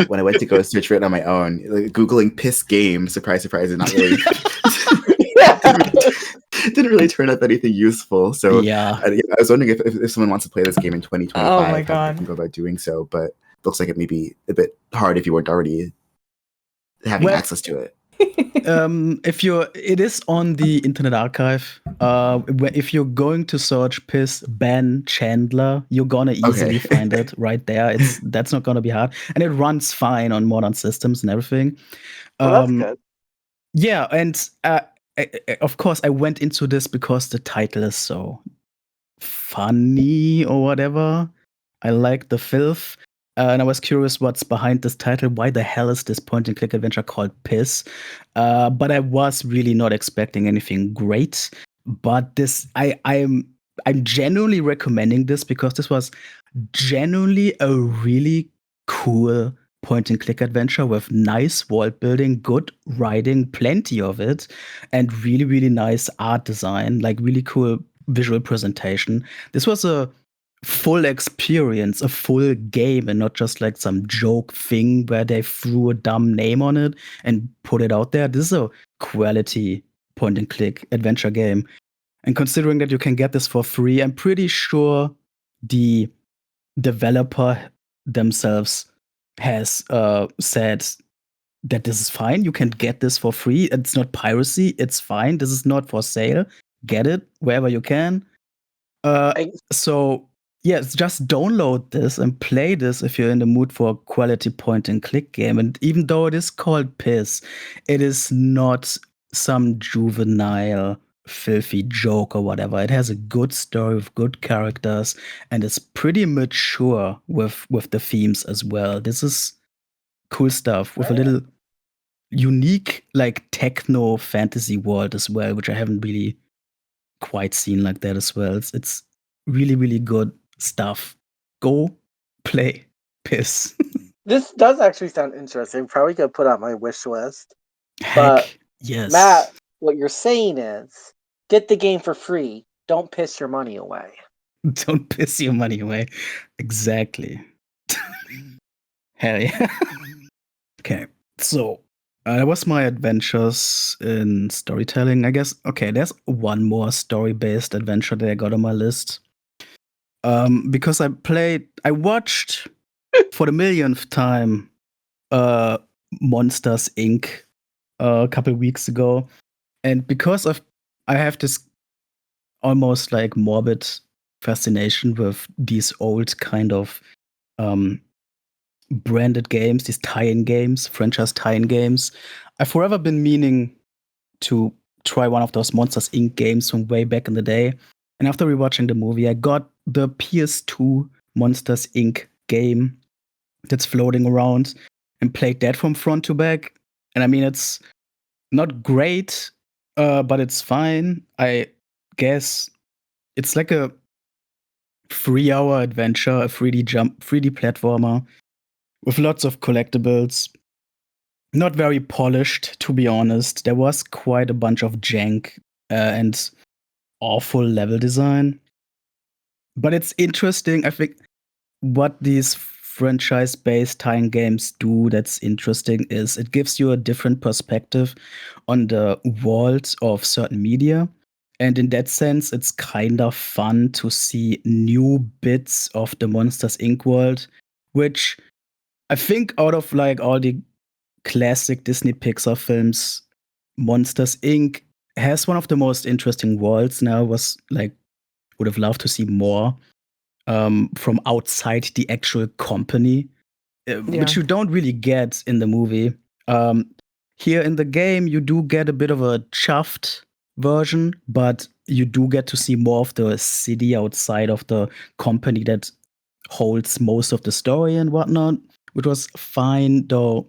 When I went to go search for it on my own, like, Googling "piss game," surprise, surprise, is not really. Didn't really turn up anything useful. So yeah, I was wondering if someone wants to play this game in 2025, oh my God, how they can go about doing so. But looks like it may be a bit hard if you weren't already having access to it. It is on the Internet Archive. If you're going to search "piss Ben Chandler," you're gonna easily find it right there. That's not gonna be hard, and it runs fine on modern systems and everything. Well, that's good. Yeah, and of course, I went into this because the title is so funny or whatever. I like the filth. And I was curious what's behind this title. Why the hell is this point-and-click adventure called Piss? But I was really not expecting anything great. But I'm genuinely recommending this because this was genuinely a really cool point-and-click adventure with nice world building, good writing, plenty of it, and really, really nice art design, like really cool visual presentation. This was a full experience, a full game, and not just like some joke thing where they threw a dumb name on it and put it out there. This is a quality point-and-click adventure game. And considering that you can get this for free, I'm pretty sure the developer themselves has said that this is fine. You can get this for free. It's not piracy. It's fine. This is not for sale. Get it wherever you can. So yes, just download this and play this if you're in the mood for a quality point-and-click game. And even though it is called Piss, it is not some juvenile filthy joke or whatever. It has a good story with good characters and it's pretty mature with the themes as well. This is cool stuff with a little unique like techno fantasy world as well, which I haven't really quite seen like that as well. It's really, really good stuff. Go play Piss. This does actually sound interesting. Probably gonna put on my wish list. Heck, yes. Matt, what you're saying is get the game for free. Don't piss your money away. Don't piss your money away. Exactly. Hell yeah. Okay, so that was my adventures in storytelling. I guess, okay, there's one more story-based adventure that I got on my list. Because I watched for the millionth time Monsters, Inc. A couple weeks ago. And because I have this almost like morbid fascination with these old kind of branded games, these tie-in games, franchise tie-in games. I've forever been meaning to try one of those Monsters, Inc. games from way back in the day. And after rewatching the movie, I got the PS2 Monsters, Inc. game that's floating around and played that from front to back. And I mean, it's not great, but it's fine. I guess it's like a 3-hour adventure, a 3D platformer with lots of collectibles. Not very polished, to be honest. There was quite a bunch of jank and awful level design. But it's interesting. I think what these franchise-based tie-in games do that's interesting is it gives you a different perspective on the world of certain media. And in that sense, it's kind of fun to see new bits of the Monsters, Inc. world, which I think out of like all the classic Disney Pixar films, Monsters, Inc. has one of the most interesting worlds now. Would have loved to see more from outside the actual company, which you don't really get in the movie. Here in the game, you do get a bit of a chuffed version, but you do get to see more of the city outside of the company that holds most of the story and whatnot, which was fine, though.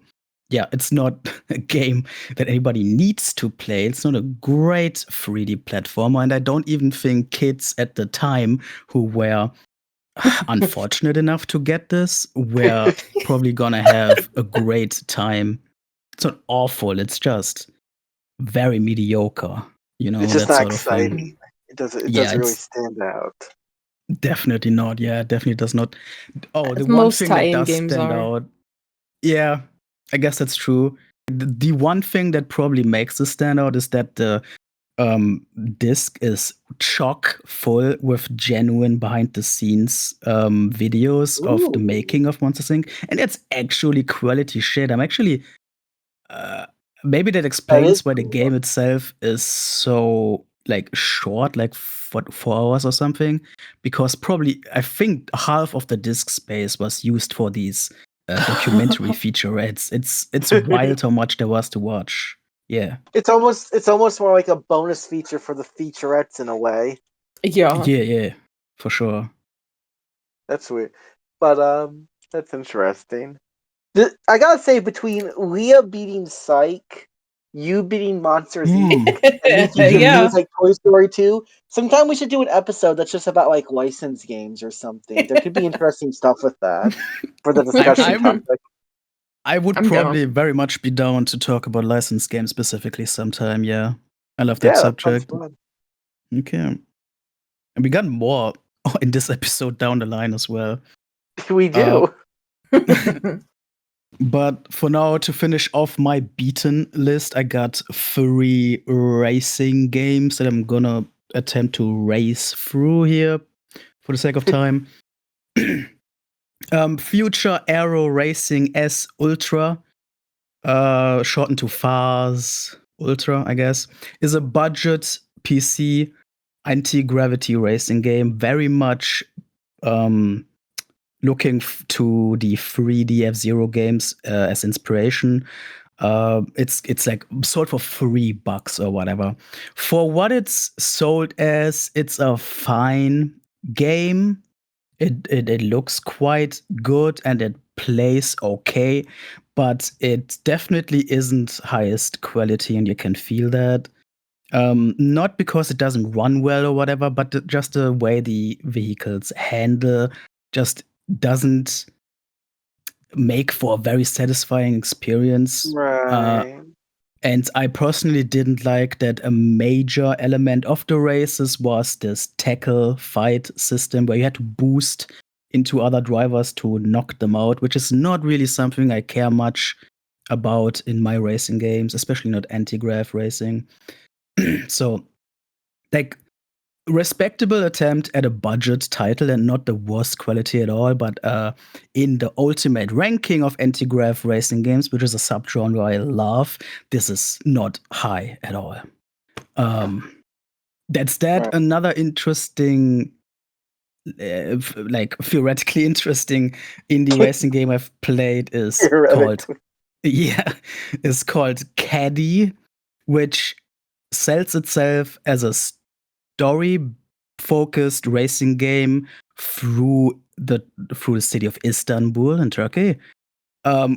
Yeah, it's not a game that anybody needs to play. It's not a great 3D platformer, and I don't even think kids at the time who were unfortunate enough to get this were probably gonna have a great time. It's not awful, it's just very mediocre, It's just that not sort of thing. exciting. It doesn't really stand out. Definitely not. Yeah, it definitely does not. Oh, As the one most thing that tie-in does games stand are. out. Yeah, I guess that's true. The one thing that probably makes this stand out is that the disc is chock full with genuine behind the scenes videos of the making of Monsters Inc. And it's actually quality shit. I'm actually maybe that explains why the game itself is so like short, like 4 hours or something, because probably I think half of the disk space was used for these documentary featurettes. It's wild how much there was to watch. Yeah. It's almost more like a bonus feature for the featurettes in a way. Yeah, for sure. That's weird, but that's interesting. I gotta say, between Leah beating Psych, you beating Monsters Inc., and me giving you like Toy Story 2, sometime we should do an episode that's just about like licensed games or something. There could be interesting stuff with that for the discussion topic. I would probably very much be down to talk about licensed games specifically sometime. Yeah, I love that subject. Okay, and we got more in this episode down the line as well. We do. But for now, to finish off my beaten list, I got 3 racing games that I'm gonna attempt to race through here for the sake of time. Future Aero Racing S Ultra, shortened to FARS Ultra, I guess, is a budget PC anti-gravity racing game, very much looking to the 3D F-Zero games as inspiration. It's like sold for $3 or whatever. For what it's sold as, it's a fine game. It looks quite good and it plays okay, but it definitely isn't highest quality, and you can feel that. Not because it doesn't run well or whatever, but just the way the vehicles handle just doesn't make for a very satisfying experience. Right. And I personally didn't like that a major element of the races was this tackle fight system where you had to boost into other drivers to knock them out, which is not really something I care much about in my racing games, especially not anti-grav racing. So, like, respectable attempt at a budget title and not the worst quality at all, but in the ultimate ranking of anti-grav racing games, which is a subgenre I love, this is not high at all. That's that. Right. Another interesting, like theoretically interesting indie racing game I've played is called Caddy, which sells itself as a story-focused racing game through the city of Istanbul in Turkey,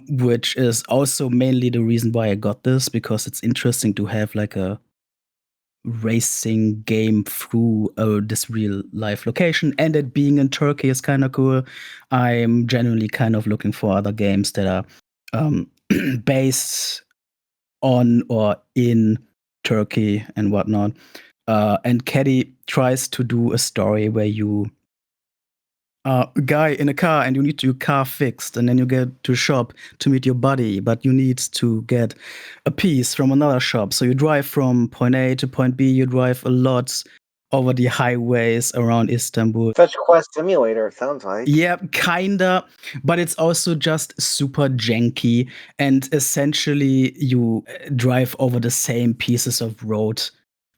which is also mainly the reason why I got this, because it's interesting to have like a racing game through this real life location, and it being in Turkey is kind of cool. I'm genuinely kind of looking for other games that are based on or in Turkey and whatnot. And Caddy tries to do a story where you are a guy in a car and you need your car fixed, and then you get to a shop to meet your buddy, but you need to get a piece from another shop. So you drive from point A to point B, you drive a lot over the highways around Istanbul. Fetch Quest Simulator, it sounds like. Yeah, kinda, but it's also just super janky, and essentially you drive over the same pieces of road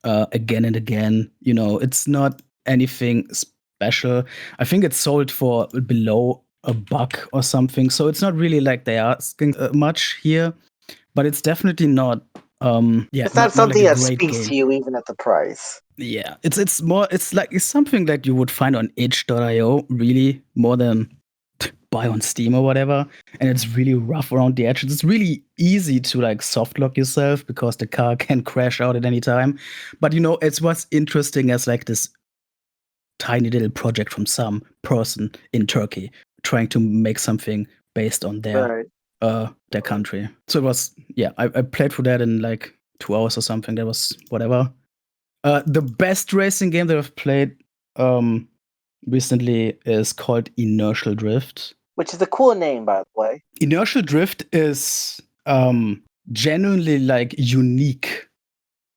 again and again. It's not anything special. I think it's sold for below $1 or something, so it's not really like they are asking much here. but it's definitely not. It's not something like that speaks to you even at the price. Yeah, it's more. It's something that you would find on itch.io really more than buy on Steam or whatever. And it's really rough around the edges. It's really easy to like soft lock yourself because the car can crash out at any time. But it's what's interesting as like this tiny little project from some person in Turkey trying to make something based on their country. So it was, I played through that in like 2 hours or something. That was whatever. The best racing game that I've played recently is called Inertial Drift. Which is a cool name, by the way. Inertial Drift is genuinely like unique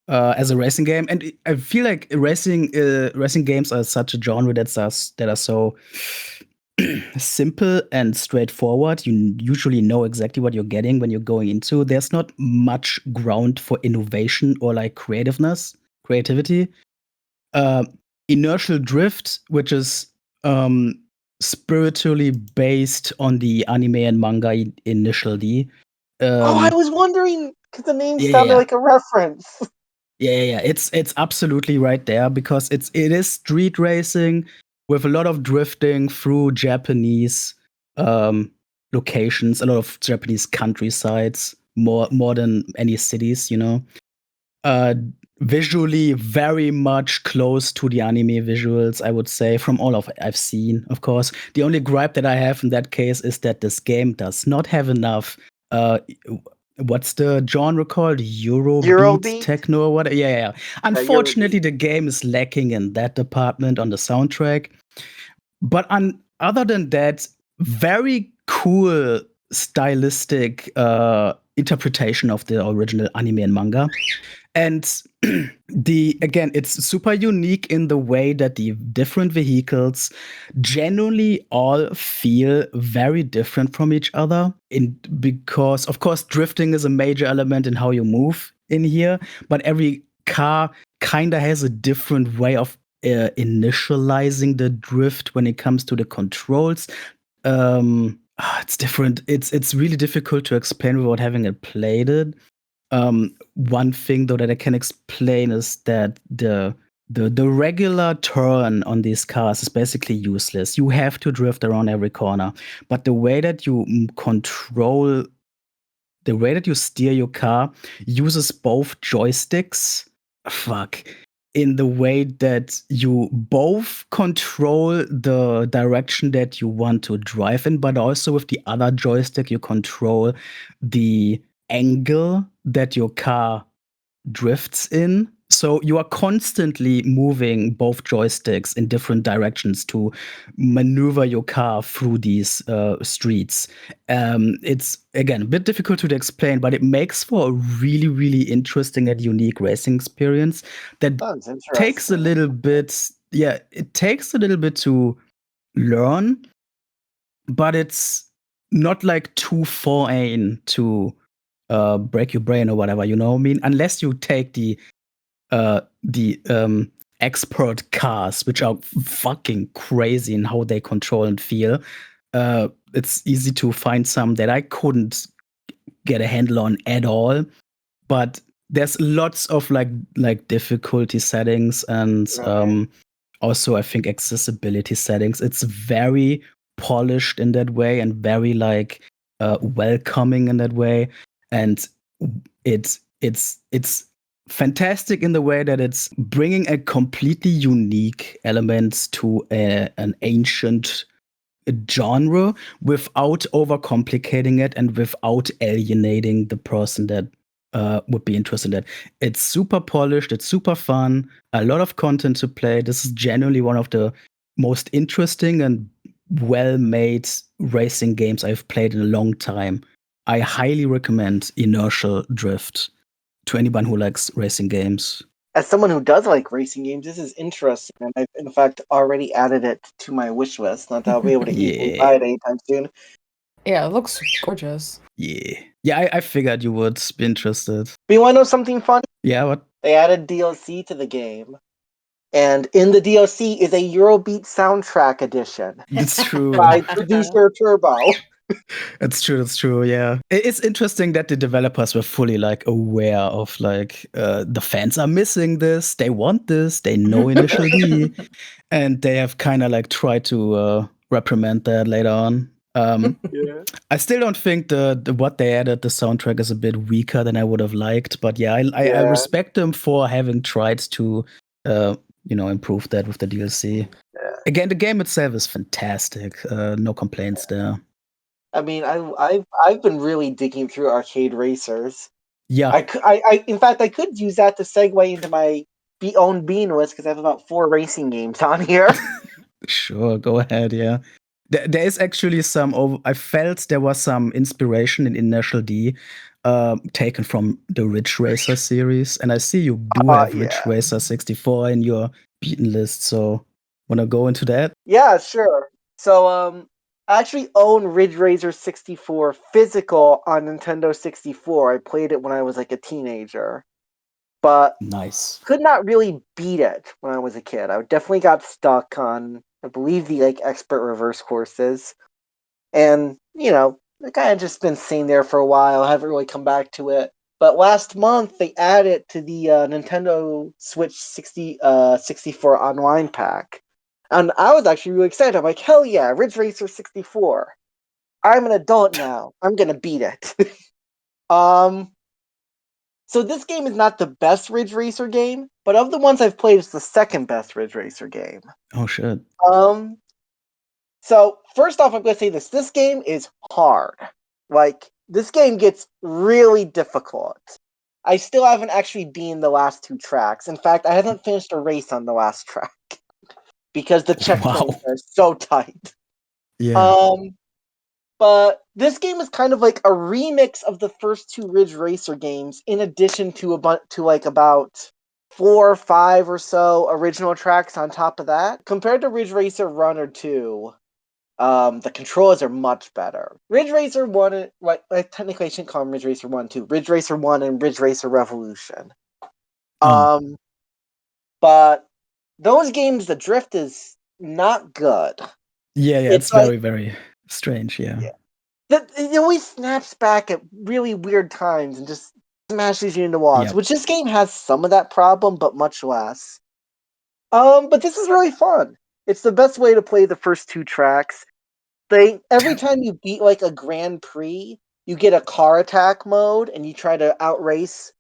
as a racing game, and I feel like racing games are such a genre that are so simple and straightforward. You usually know exactly what you're getting when you're going into. There's not much ground for innovation or like creativity. Inertial Drift, which is spiritually based on the anime and manga Initial D. I was wondering because the name sounded like a reference. Yeah. It's absolutely right there because it is street racing with a lot of drifting through Japanese locations, a lot of Japanese countrysides, more than any cities, visually very much close to the anime visuals, I would say, from all of I've seen, of course. The only gripe that I have in that case is that this game does not have enough what's the genre called? Eurobeat techno or what? Yeah. Unfortunately, the game is lacking in that department on the soundtrack. But other than that, very cool stylistic interpretation of the original anime and manga. And it's super unique in the way that the different vehicles genuinely all feel very different from each other. Because, of course, drifting is a major element in how you move in here, but every car kind of has a different way of initializing the drift when it comes to the controls. It's different. It's really difficult to explain without having it played it. One thing though that I can explain is that the regular turn on these cars is basically useless. You have to drift around every corner, but the way that you steer your car uses both joysticks. In the way that you both control the direction that you want to drive in, but also with the other joystick you control the angle that your car drifts in. So you are constantly moving both joysticks in different directions to maneuver your car through these streets. It's, again, a bit difficult to explain, but it makes for a really, really interesting and unique racing experience that takes a little bit. Yeah, it takes a little bit to learn, but it's not like too foreign to break your brain or whatever, I mean, unless you take the expert cars, which are fucking crazy in how they control and feel. It's easy to find some that I couldn't get a handle on at all, but there's lots of like difficulty settings and also I think accessibility settings. It's very polished in that way and very like welcoming in that way. And it's fantastic in the way that it's bringing a completely unique element to an ancient genre without overcomplicating it and without alienating the person that would be interested in it. It's super polished, it's super fun, a lot of content to play. This is genuinely one of the most interesting and well-made racing games I've played in a long time. I highly recommend Inertial Drift to anyone who likes racing games. As someone who does like racing games, this is interesting, and I've in fact already added it to my wish list. Not that I'll be able to easily buy it anytime soon. Yeah, it looks gorgeous. Yeah, I figured you would be interested. But you want to know something funny? Yeah, what? They added DLC to the game. And in the DLC is a Eurobeat soundtrack edition. It's true. By Producer Turbo. That's true, yeah. It's interesting that the developers were fully like aware of like the fans are missing this, they want this, they know Initial D, and they have kind of like tried to reprimand that later on. Yeah. I still don't think the what they added, the soundtrack, is a bit weaker than I would have liked, but yeah, I respect them for having tried to improve that with the DLC. Yeah. Again, the game itself is fantastic. No complaints there. I mean, I've been really digging through arcade racers. Yeah. In fact, I could use that to segue into my own bean list because I have about 4 racing games on here. Sure, go ahead. Yeah, there is actually some. I felt there was some inspiration in Initial D, taken from the Ridge Racer series, and I see you do have Ridge Racer 64 in your beaten list. So, wanna go into that? Yeah, sure. So, I actually own Ridge Racer 64 physical on Nintendo 64. I played it when I was like a teenager, but nice. Could not really beat it when I was a kid. I definitely got stuck on, I believe, the like expert reverse courses, and I kind of just been sitting there for a while. I haven't really come back to it. But last month they added it to the Nintendo Switch 64 online pack. And I was actually really excited. I'm like, hell yeah, Ridge Racer 64. I'm an adult now. I'm going to beat it. So this game is not the best Ridge Racer game, but of the ones I've played, it's the second best Ridge Racer game. Oh, shit. So first off, I'm going to say this. This game is hard. Like, this game gets really difficult. I still haven't actually beaten the last 2 tracks. In fact, I haven't finished a race on the last track. Because the checkpoints are so tight. Yeah. But this game is kind of like a remix of the first 2 Ridge Racer games, in addition to about 4 or 5 or so original tracks on top of that. Compared to Ridge Racer 1 or 2, the controls are much better. Ridge Racer 1, technically I shouldn't call them Ridge Racer 1 2. Ridge Racer 1 and Ridge Racer Revolution. But those games, the drift is not good. Yeah, it's very, very strange, yeah. It always snaps back at really weird times and just smashes you into walls, which this game has some of that problem, but much less. But this is really fun. It's the best way to play the first 2 tracks. Every time you beat like a Grand Prix, you get a car attack mode, and you try to outrace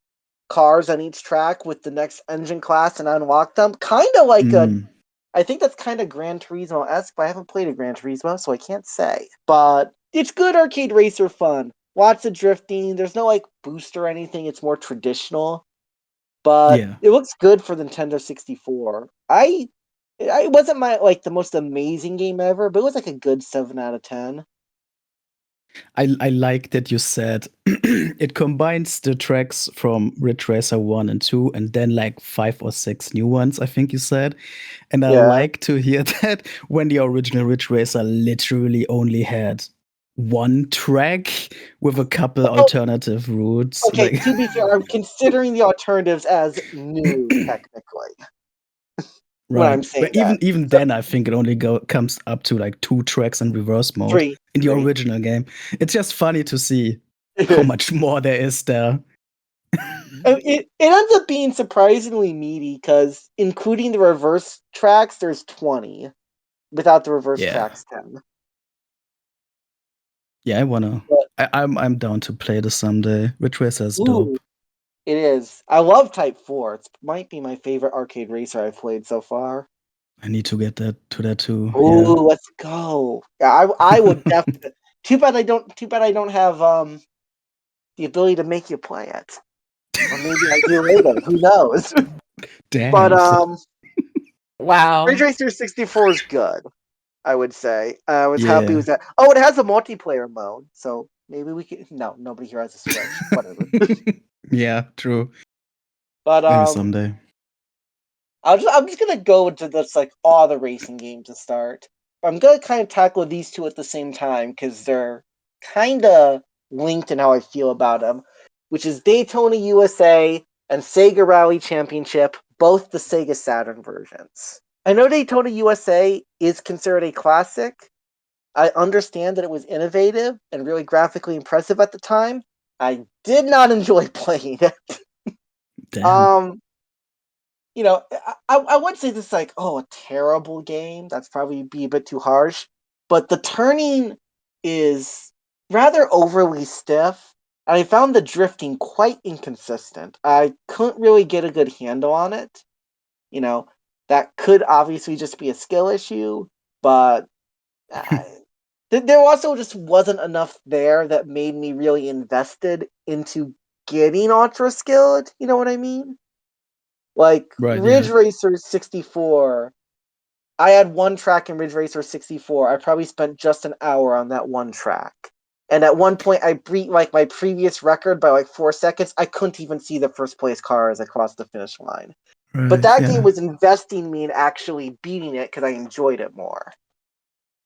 cars on each track with the next engine class and unlock them. Kind of like I think that's kind of Gran Turismo-esque, but I haven't played a Gran Turismo, so I can't say. But it's good arcade racer fun. Lots of drifting. There's no like boost or anything. It's more traditional. But it looks good for the Nintendo 64. It wasn't the most amazing game ever, but it was like a good 7 out of 10. I like that you said it combines the tracks from Ridge Racer 1 and 2 and then like 5 or 6 new ones, I think you said. And I like to hear that when the original Ridge Racer literally only had 1 track with a couple alternative routes. Okay, to be fair, I'm considering the alternatives as new, technically. Right, I'm saying but even then, I think it only comes up to like 2 tracks in reverse mode 3 in the original game. It's just funny to see how much more there is there. It ends up being surprisingly meaty because, including the reverse tracks, there's 20. Without the reverse tracks, 10. Yeah, I wanna. I'm down to play this someday. Ridge Racer is dope. It is. I love Type 4. It might be my favorite arcade racer I've played so far. I need to get to that too. Ooh, let's go. Yeah, I would definitely. Too bad I don't have the ability to make you play it. Or maybe I do later. Who knows? Damn. But wow. Ridge Racer 64 is good, I would say. I was happy with that. Oh, it has a multiplayer mode, so maybe we can. No, nobody here has a Switch. Whatever. Yeah, true. But maybe someday. I'm just gonna go into this like all the racing games to start. I'm gonna kind of tackle these 2 at the same time because they're kind of linked in how I feel about them, which is Daytona USA and Sega Rally Championship, both the Sega Saturn versions. I know Daytona USA is considered a classic. I understand that it was innovative and really graphically impressive at the time. I did not enjoy playing it. Damn. You know, I wouldn't say this is like, oh, a terrible game. That's probably be a bit too harsh. But the turning is rather overly stiff. And I found the drifting quite inconsistent. I couldn't really get a good handle on it. You know, that could obviously just be a skill issue, but there also just wasn't enough there that made me really invested into getting ultra skilled. You know what I mean? Like Right, Ridge yeah. Racer 64, I had one track in Ridge Racer 64. I probably spent just an hour on that one track. And at one point, I beat like my previous record by like 4 seconds. I couldn't even see the first place car as I crossed the finish line. Right, But that yeah. game was investing me in actually beating it because I enjoyed it more.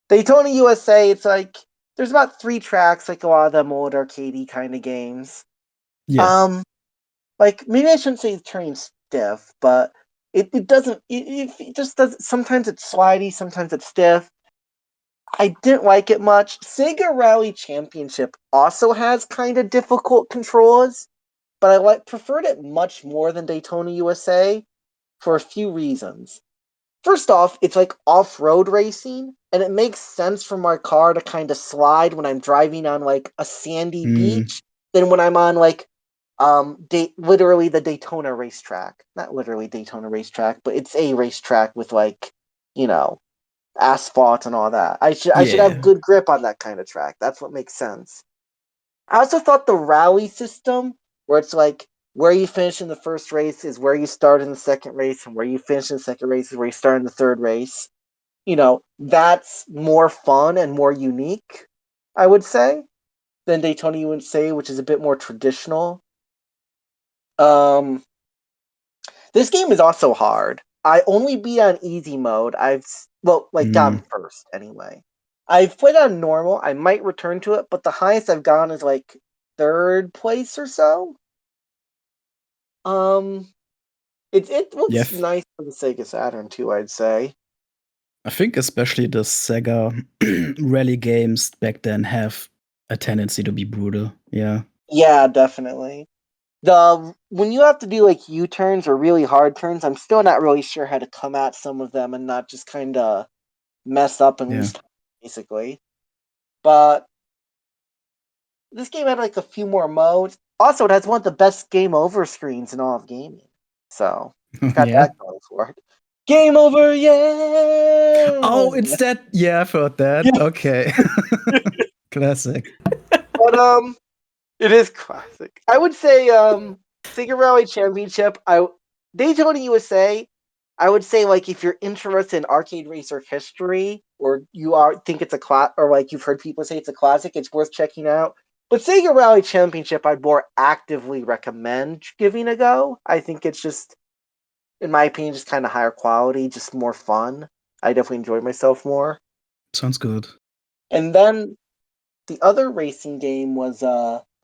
Daytona USA, it's like there's about 3 tracks, like a lot of them old arcadey kind of games. Yeah. Like maybe I shouldn't say it's turning stiff, but it doesn't. It just does. Sometimes it's slidey, sometimes it's stiff. I didn't like it much. Sega Rally Championship also has kind of difficult controls, but I preferred it much more than Daytona USA for a few reasons. First off, it's like off-road racing, and it makes sense for my car to kind of slide when I'm driving on like a sandy beach than when I'm on like literally the Daytona racetrack. Not literally Daytona racetrack, but it's a racetrack with like, you know, asphalt and all that. I should have good grip on that kind of track. That's what makes sense. I also thought the rally system, where it's like where you finish in the first race is where you start in the second race, and where you finish in the second race is where you start in the third race. You know, that's more fun and more unique, I would say, than Daytona USA, which is a bit more traditional. This game is also hard. I only beat on easy mode. Gotten first anyway. I've played on normal. I might return to it, but the highest I've gone is like 3rd place or so. It looks nice for the Sega Saturn too, I'd say. I think especially the Sega rally games back then have a tendency to be brutal. Yeah. Yeah, definitely. When you have to do like U-turns or really hard turns, I'm still not really sure how to come at some of them and not just kind of mess up and lose time, basically. But this game had like a few more modes. Also, it has one of the best game over screens in all of gaming. So, got that going for it. Game over, yeah! Oh, it's that. Yeah, I've heard that. Yeah. Okay. Classic. But, it is classic. I would say, Sega Rally Championship, Daytona USA, I would say, like, if you're interested in arcade racer history, or think it's or like you've heard people say it's a classic, it's worth checking out. But Sega Rally Championship, I'd more actively recommend giving a go. I think it's just, in my opinion, just kind of higher quality, just more fun. I definitely enjoyed myself more. Sounds good. And then the other racing game was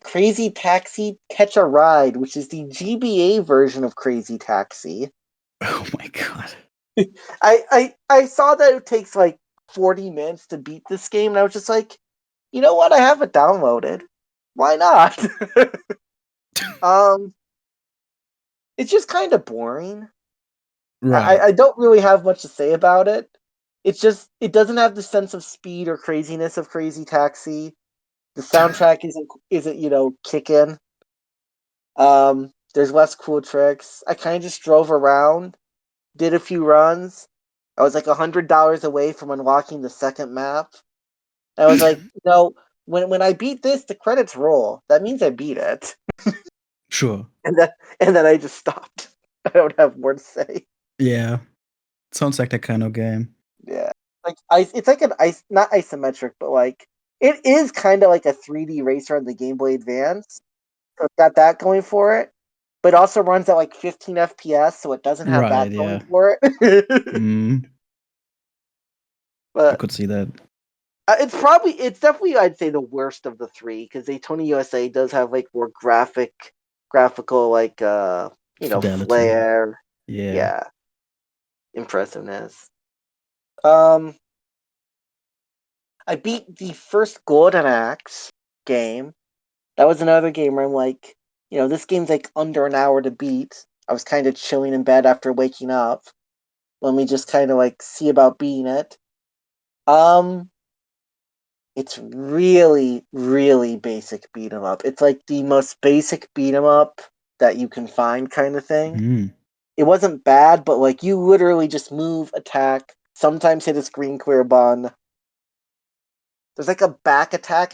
Crazy Taxi Catch a Ride, which is the GBA version of Crazy Taxi. Oh my god. I saw that it takes like 40 minutes to beat this game, and I was just like, you know what? I have it downloaded. Why not? It's just kind of boring. Right. I don't really have much to say about it. It's just, it doesn't have the sense of speed or craziness of Crazy Taxi. The soundtrack isn't kicking. There's less cool tricks. I kind of just drove around, did a few runs. I was like $100 away from unlocking the second map. I was like, when I beat this, the credits roll. That means I beat it. Sure. And then I just stopped. I don't have more to say. Yeah. Sounds like that kind of game. Yeah. It's like not isometric, but like it is kind of like a 3D racer on the Game Boy Advance. So it's got that going for it. But it also runs at like 15 FPS, so it doesn't have that going for it. But I could see that. It's definitely, I'd say, the worst of the 3, because Daytona USA does have like more graphical, like Fidelity. flair. Yeah. Impressiveness. I beat the first Golden Axe game. That was another game where I'm like, this game's like under an hour to beat. I was kind of chilling in bed after waking up. Let me just kind of like see about beating it. It's really, really basic beat 'em up. It's like the most basic beat 'em up that you can find, kind of thing. Mm. It wasn't bad, but like you literally just move, attack, sometimes hit a screen clear button. There's like a back attack,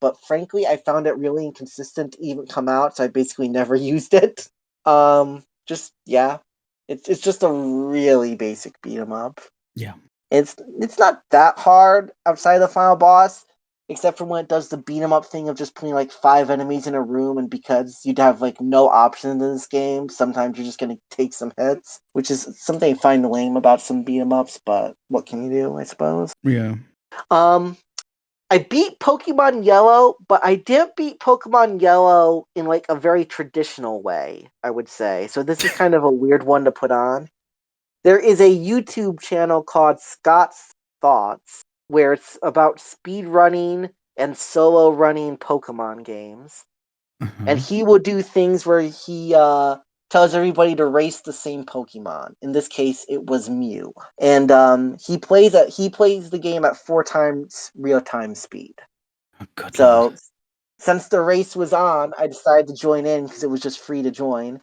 but frankly, I found it really inconsistent to even come out, so I basically never used it. It's just a really basic beat 'em up. Yeah. It's not that hard outside of the final boss, except for when it does the beat 'em up thing of just putting like 5 enemies in a room, and because you'd have like no options in this game, sometimes you're just gonna take some hits, which is something I find lame about some beat 'em ups, but what can you do, I suppose? Yeah. I beat Pokemon Yellow, but I didn't beat Pokemon Yellow in like a very traditional way, I would say. So this is kind of a weird one to put on. There is a YouTube channel called Scott's Thoughts, where it's about speed running and solo running Pokemon games. And he will do things where he tells everybody to race the same Pokemon. In this case, it was Mew. And he plays the game at 4 times real time speed. Oh, good So Lord. since the race was on, I decided to join in because it was just free to join.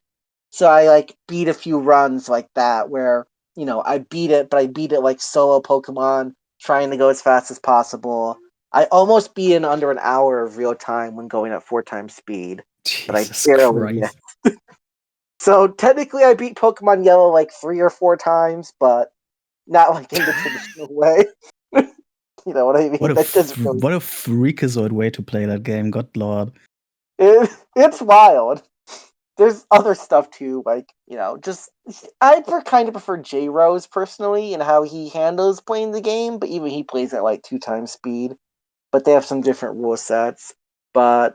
So I like beat a few runs like that where, I beat it, but I beat it like solo Pokemon, trying to go as fast as possible. I almost beat in under an hour of real time when going at 4 times speed, but I Jesus barely Christ. did. So technically I beat Pokemon Yellow like 3 or 4 times, but not like in the traditional way. You know what I mean? What a really... what a freakazoid way to play that game, God Lord. It's wild. There's other stuff too, like, I kind of prefer J Rose personally and how he handles playing the game, but even he plays at like 2 times speed. But they have some different rule sets. But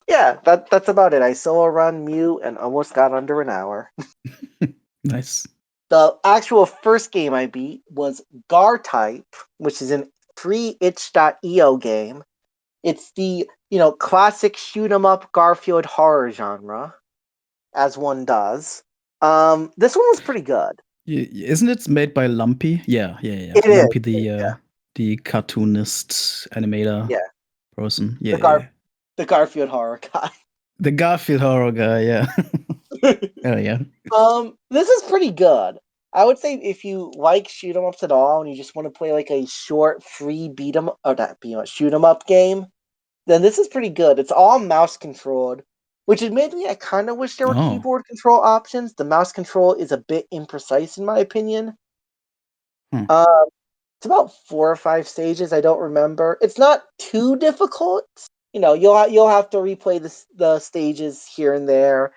yeah, that's about it. I solo run Mew and almost got under an hour. Nice. The actual first game I beat was Gar-type, which is an free itch.io game. It's the, classic shoot 'em up Garfield horror genre, as one does. This one was pretty good. Isn't it made by Lumpy? Yeah. It Lumpy, is. the cartoonist animator person. Yeah. The Garfield horror guy. The Garfield horror guy, yeah. Oh yeah. This is pretty good. I would say if you like shoot 'em ups at all and you just want to play like a short free shoot 'em up game, then this is pretty good. It's all mouse controlled, which admittedly I kind of wish there were keyboard control options. The mouse control is a bit imprecise in my opinion. It's about 4 or 5 stages. I don't remember. It's not too difficult. You'll have to replay the stages here and there.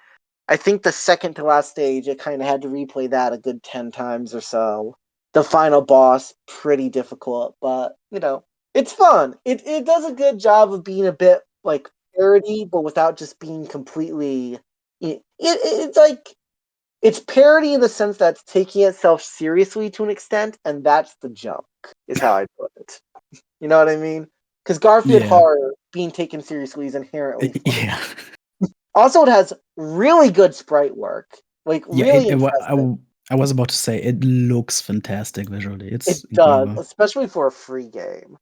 I think the second to last stage, I kind of had to replay that a good 10 times or so. The final boss, pretty difficult, but it's fun. It does a good job of being a bit like parody, but without just being completely. It's like it's parody in the sense that it's taking itself seriously to an extent, and that's the joke, is how I put it. You know what I mean? Because Garfield horror being taken seriously is inherently fun. Yeah. Also, it has really good sprite work. Like, really impressive. I was about to say, it looks fantastic visually. It incredible. does, especially for a free game.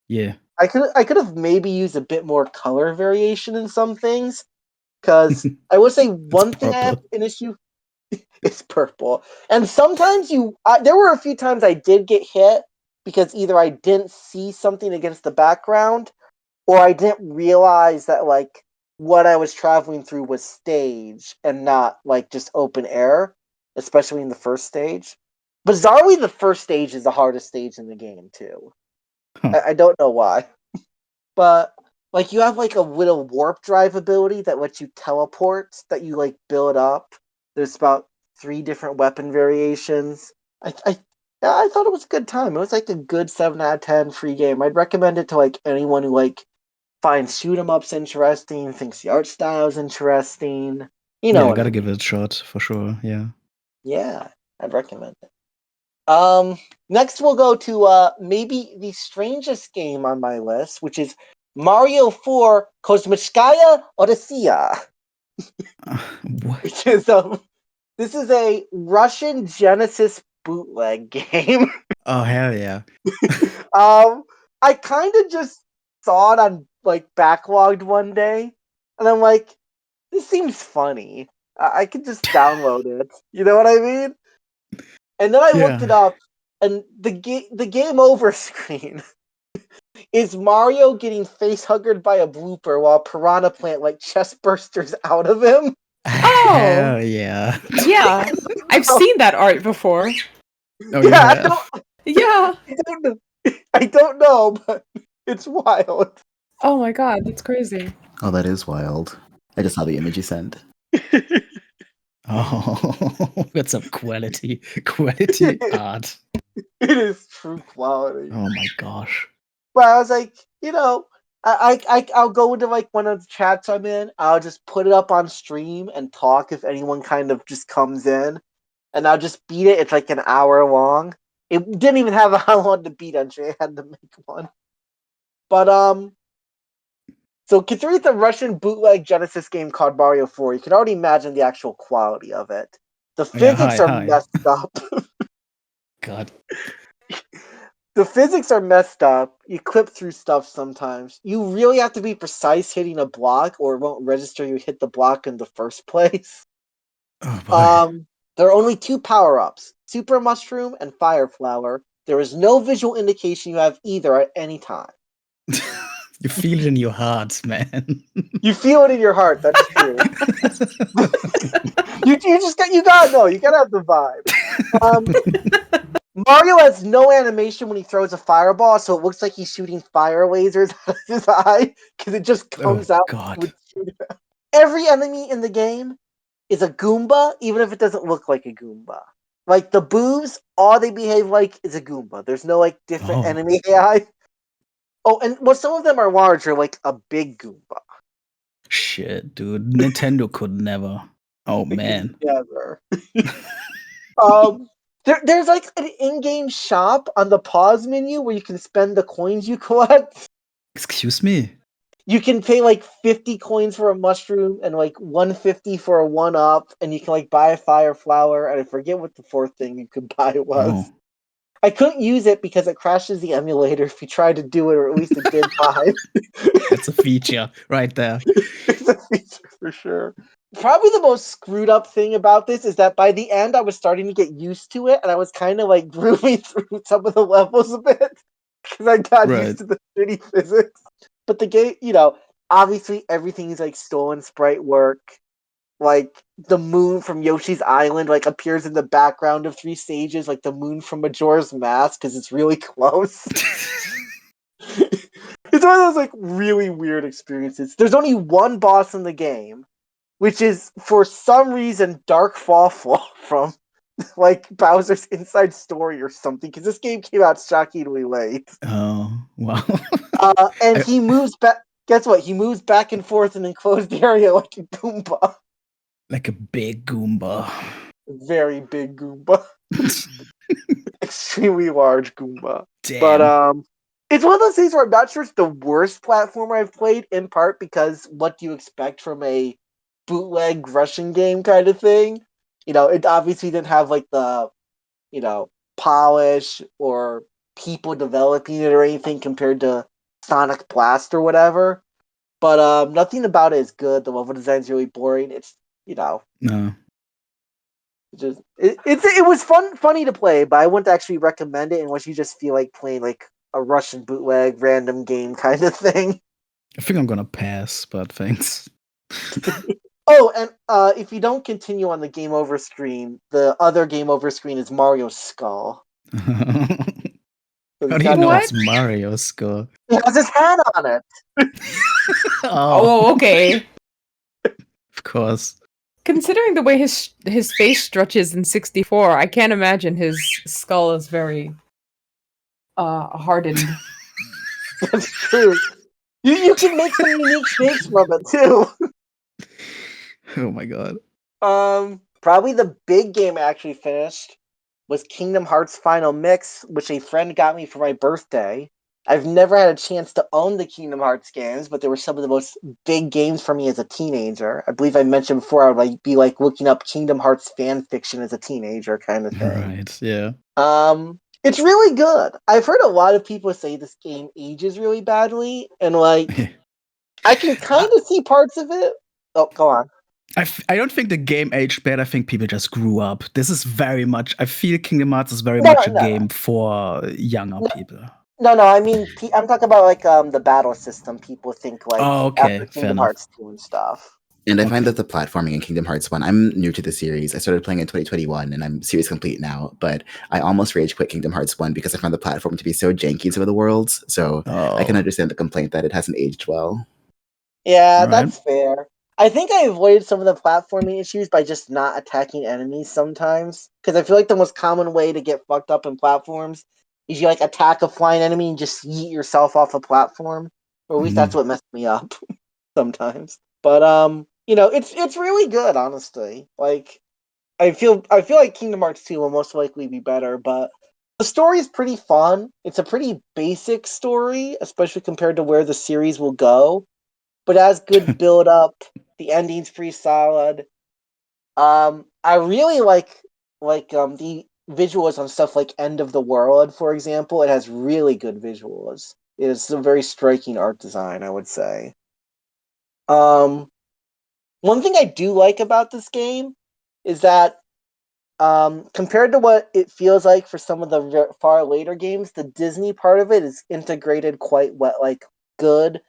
Yeah. I could have maybe used a bit more color variation in some things, because I would say one thing I have an issue. It's purple, and sometimes there were a few times I did get hit because either I didn't see something against the background, or I didn't realize that like what I was traveling through was stage and not like just open air, especially in the first stage. Bizarrely, the first stage is the hardest stage in the game too. I don't know why, but like you have like a little warp drive ability that lets you teleport that you like build up. There's about 3 different weapon variations. I thought it was a good time. It was like a good 7 out of 10 free game. I'd recommend it to like anyone who like finds shoot 'em ups interesting, thinks the art style is interesting. I gotta give it a shot for sure. Yeah. Yeah, I'd recommend it. Next we'll go to maybe the strangest game on my list, which is Mario 4 Kosmichkaya Odyssea. What? Which is this is a Russian Genesis bootleg game. Oh hell yeah! I kind of just saw it on like Backlogged one day, and I'm like, this seems funny. I could just download it. You know what I mean? And then I looked it up, and the game over screen is Mario getting face huggered by a blooper while Piranha Plant like chest bursters out of him. Oh hell yeah! Yeah, I've seen that art before. Oh yeah, Yeah. I don't know, but it's wild. Oh my god, that's crazy. Oh, that is wild. I just saw the image you sent. Oh, that's some quality art. It is true quality. Oh my gosh. But I was like, I'll go into like one of the chats I'm in. I'll just put it up on stream and talk if anyone kind of just comes in, and I'll just beat it. It's like an hour long. It didn't even have how long to beat. Actually, I had to make one. But so considering it's a Russian bootleg Genesis game called Mario 4, you can already imagine the actual quality of it. The physics are messed up. God. The physics are messed up. You clip through stuff sometimes. You really have to be precise hitting a block, or it won't register you hit the block in the first place. Oh boy. There are only 2 power-ups, Super Mushroom and Fire Flower. There is no visual indication you have either at any time. You feel it in your heart, man. You feel it in your heart, that's true. you gotta know, you gotta have the vibe. Mario has no animation when he throws a fireball, so it looks like he's shooting fire lasers out of his eye, because it just comes out. God. Every enemy in the game is a Goomba, even if it doesn't look like a Goomba. Like, the boos, all they behave like is a Goomba. There's no, like, different enemy AI. Oh, and some of them are larger, like a big Goomba. Shit, dude. Nintendo could never. Oh, man. Never. There's like an in-game shop on the pause menu where you can spend the coins you collect. Excuse me? You can pay like 50 coins for a mushroom and like 150 for a 1-up, and you can like buy a fire flower, and I forget what the 4th thing you could buy was. Oh. I couldn't use it because it crashes the emulator if you try to do it, or at least it did live. That's a feature right there. It's a feature for sure. Probably the most screwed up thing about this is that by the end I was starting to get used to it, and I was kind of like grooving through some of the levels a bit because I got used to the shitty physics. But the game, obviously everything is like stolen sprite work. Like the moon from Yoshi's Island like appears in the background of 3 stages, like the moon from Majora's Mask, because it's really close. It's one of those like really weird experiences. There's only one boss in the game, which is for some reason Dark Fall from like Bowser's Inside Story or something, because this game came out shockingly late. Oh, wow. And he moves back. Guess what? He moves back and forth in an enclosed area like a Goomba. Like a big Goomba. Very big Goomba. Extremely large Goomba. Damn. But it's one of those things where I'm not sure it's the worst platformer I've played, in part because what do you expect from a bootleg Russian game kind of thing? It obviously didn't have like the, polish or people developing it or anything compared to Sonic Blast or whatever. But nothing about it is good. The level design's really boring. It's No. It was funny to play, but I wouldn't actually recommend it unless you just feel like playing like a Russian bootleg random game kind of thing. I think I'm gonna pass, but thanks. Oh, and if you don't continue on the game over screen, the other game over screen is Mario's skull. How do you know it's Mario's skull? He has his hand on it. Oh, okay. Of course. Considering the way his face stretches in 64, I can't imagine his skull is very hardened. That's true. You can make some unique shapes from it too. Oh my god. Probably the big game I actually finished was Kingdom Hearts Final Mix, which a friend got me for my birthday. I've never had a chance to own the Kingdom Hearts games, but they were some of the most big games for me as a teenager. I believe I mentioned before I would be looking up Kingdom Hearts fan fiction as a teenager kind of thing. Right, yeah. It's really good. I've heard a lot of people say this game ages really badly, and I can kind of see parts of it. Oh, go on. I don't think the game aged bad. I think people just grew up. This is very much. I feel Kingdom Hearts is very much a game for younger people. No. I mean, I'm talking about the battle system. People think after Kingdom Hearts 2 and stuff. And I find that the platforming in Kingdom Hearts 1, I'm new to the series. I started playing in 2021 and I'm series complete now, but I almost rage quit Kingdom Hearts 1 because I found the platform to be so janky in some of the worlds. So I can understand the complaint that it hasn't aged well. Yeah, that's fair. I think I avoided some of the platforming issues by just not attacking enemies sometimes. Because I feel like the most common way to get fucked up in platforms is you attack a flying enemy and just yeet yourself off a platform. Or at least that's what messed me up sometimes. But it's really good, honestly. I feel like Kingdom Hearts 2 will most likely be better, but the story is pretty fun. It's a pretty basic story, especially compared to where the series will go. But it has good build up. The ending's pretty solid. I really like the visuals on stuff like End of the World, for example. It has really good visuals. It is a very striking art design, I would say. One thing I do like about this game is that compared to what it feels like for some of the far later games, the Disney part of it is integrated quite good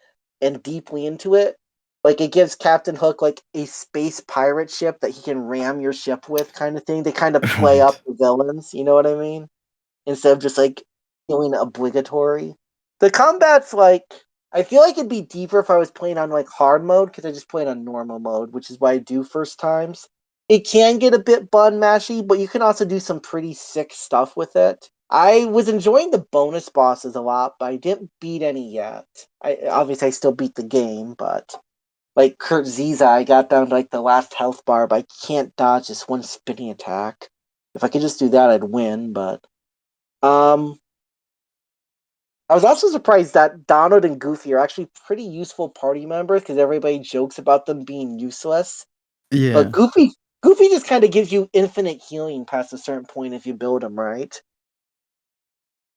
and deeply into it. It gives Captain Hook a space pirate ship that he can ram your ship with, kind of thing. They kind of play up the villains, you know what I mean? Instead of just feeling obligatory. The combat's I feel like it'd be deeper if I was playing on hard mode, because I just played on normal mode, which is what I do first times. It can get a bit button mashy, but you can also do some pretty sick stuff with it. I was enjoying the bonus bosses a lot, but I didn't beat any yet. Obviously I still beat the game, but Kurt Ziza, I got down to the last health bar, but I can't dodge this one spinning attack. If I could just do that, I'd win, but I was also surprised that Donald and Goofy are actually pretty useful party members, because everybody jokes about them being useless. Yeah. But Goofy just kind of gives you infinite healing past a certain point if you build him right,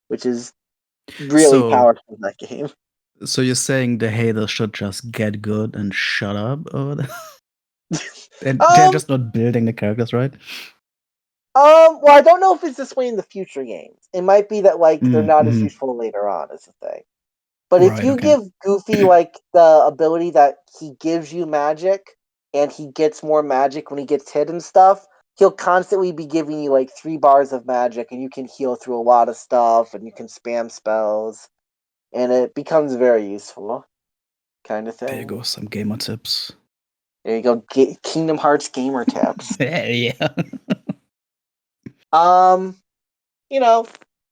which is really powerful in that game. So you're saying the haters should just get good and shut up? Or they're just not building the characters, right? Well, I don't know if it's this way in the future games. It might be that they're not as useful later on, is the thing. But if you give Goofy the ability that he gives you magic, and he gets more magic when he gets hit and stuff, he'll constantly be giving you 3 bars of magic, and you can heal through a lot of stuff, and you can spam spells, and it becomes very useful, kind of thing. There you go, some gamer tips. There you go, Kingdom Hearts gamer tips. Yeah.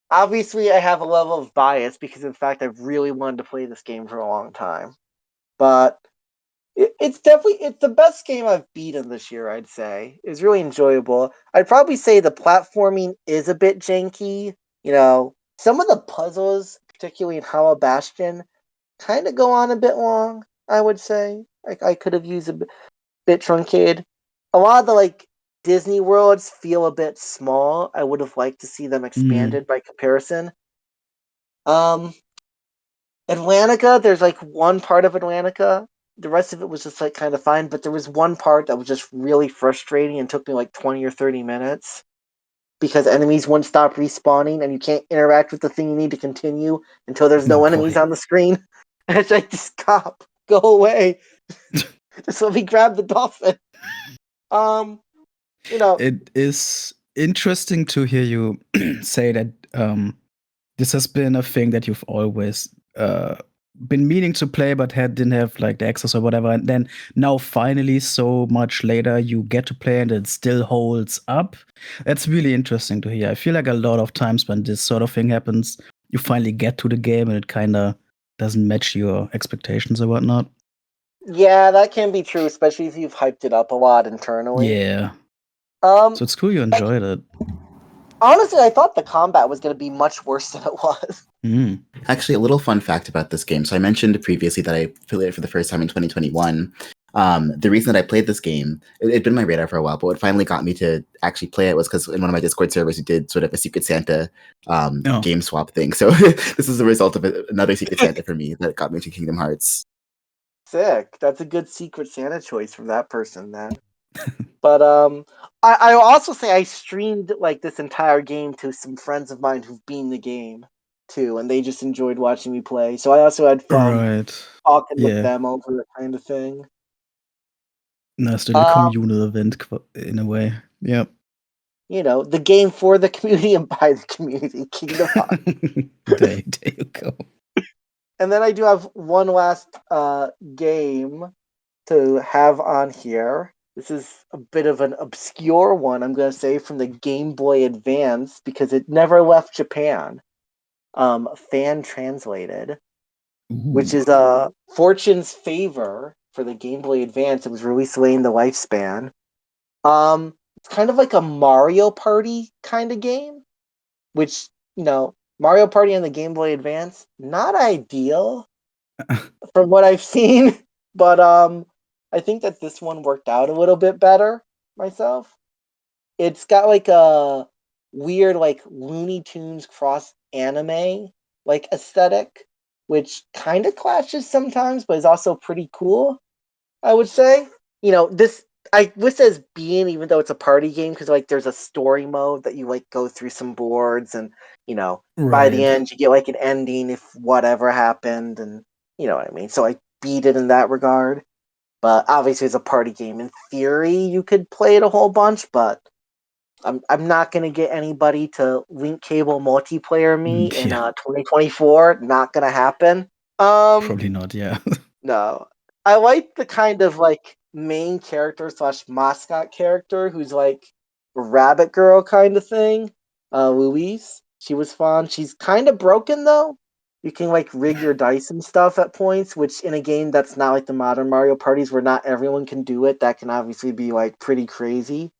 Obviously I have a level of bias because, in fact, I've really wanted to play this game for a long time. But it's the best game I've beaten this year, I'd say. It's really enjoyable. I'd probably say the platforming is a bit janky. Some of the puzzles, particularly in Hollow Bastion, kind of go on a bit long, I would say. I could have used a bit truncated. A lot of the Disney worlds feel a bit small. I would have liked to see them expanded by comparison. Atlantica, there's one part of Atlantica. The rest of it was just kind of fine, but there was one part that was just really frustrating and took me 20 or 30 minutes because enemies wouldn't stop respawning, and you can't interact with the thing you need to continue until there's no enemies on the screen. And it's just stop, go away. Just let me grab the dolphin. It is interesting to hear you say that this has been a thing that you've always been meaning to play, but didn't have the access or whatever. And then now finally, so much later, you get to play and it still holds up. That's really interesting to hear. I feel like a lot of times when this sort of thing happens, you finally get to the game and it kind of doesn't match your expectations or whatnot. Yeah, that can be true, especially if you've hyped it up a lot internally. Yeah. So it's cool you enjoyed it. Honestly, I thought the combat was going to be much worse than it was. Actually, a little fun fact about this game. So I mentioned previously that I played it for the first time in 2021. The reason that I played this game, it'd been on my radar for a while, but what finally got me to actually play it was because in one of my Discord servers, we did sort of a Secret Santa game swap thing. So this is the result of another Secret Santa for me that got me to Kingdom Hearts. Sick. That's a good Secret Santa choice from that person then. But I also say I streamed like this entire game to some friends of mine who've beaten the game too, and they just enjoyed watching me play. So I also had fun talking with them over that kind of thing. Nice little communal event in a way. Yep. You know, the game for the community and by the community. Kingdom Hearts. There you go. And then I do have one last game to have on here. This is a bit of an obscure one, I'm going to say, from the Game Boy Advance, because it never left Japan. Fan translated, which is Fortune's Favor for the Game Boy Advance. It was released late in the lifespan. It's kind of like a Mario Party kind of game, which, you know, Mario Party on the Game Boy Advance, not ideal from what I've seen, but I think that this one worked out a little bit better myself. It's got like a weird like Looney Tunes cross anime like aesthetic, which kind of clashes sometimes, but is also pretty cool, I would say. You know, I list it as being, even though it's a party game, because like there's a story mode that you like go through some boards, and you know, by the end you get like an ending if whatever happened, and you know what I mean. So I beat it in that regard. But obviously, it's a party game. In theory, you could play it a whole bunch, but I'm not gonna get anybody to link cable multiplayer me in 2024. Not gonna happen. Probably not. Yeah. No, I like the kind of like main character / mascot character who's like a rabbit girl kind of thing. Louise, she was fun. She's kind of broken though. You can like rig your dice and stuff at points, which in a game that's not like the modern Mario parties where not everyone can do it, that can obviously be like pretty crazy.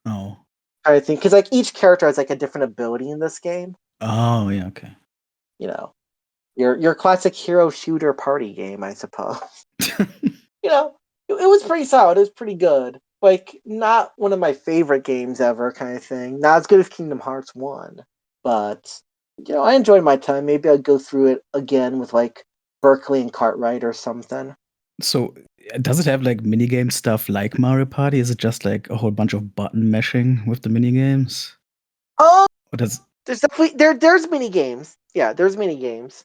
Oh. I think because like each character has like a different ability in this game. Oh yeah, okay. You know, your classic hero shooter party game, I suppose. You know, it was pretty solid. It was pretty good. Like, not one of my favorite games ever, kind of thing. Not as good as Kingdom Hearts 1, but you know, I enjoyed my time. Maybe I'd go through it again with like Berkeley and Cartwright or something. So, does it have like minigame stuff like Mario Party? Is it just like a whole bunch of button mashing with the minigames? There's definitely there's minigames. Yeah, there's minigames.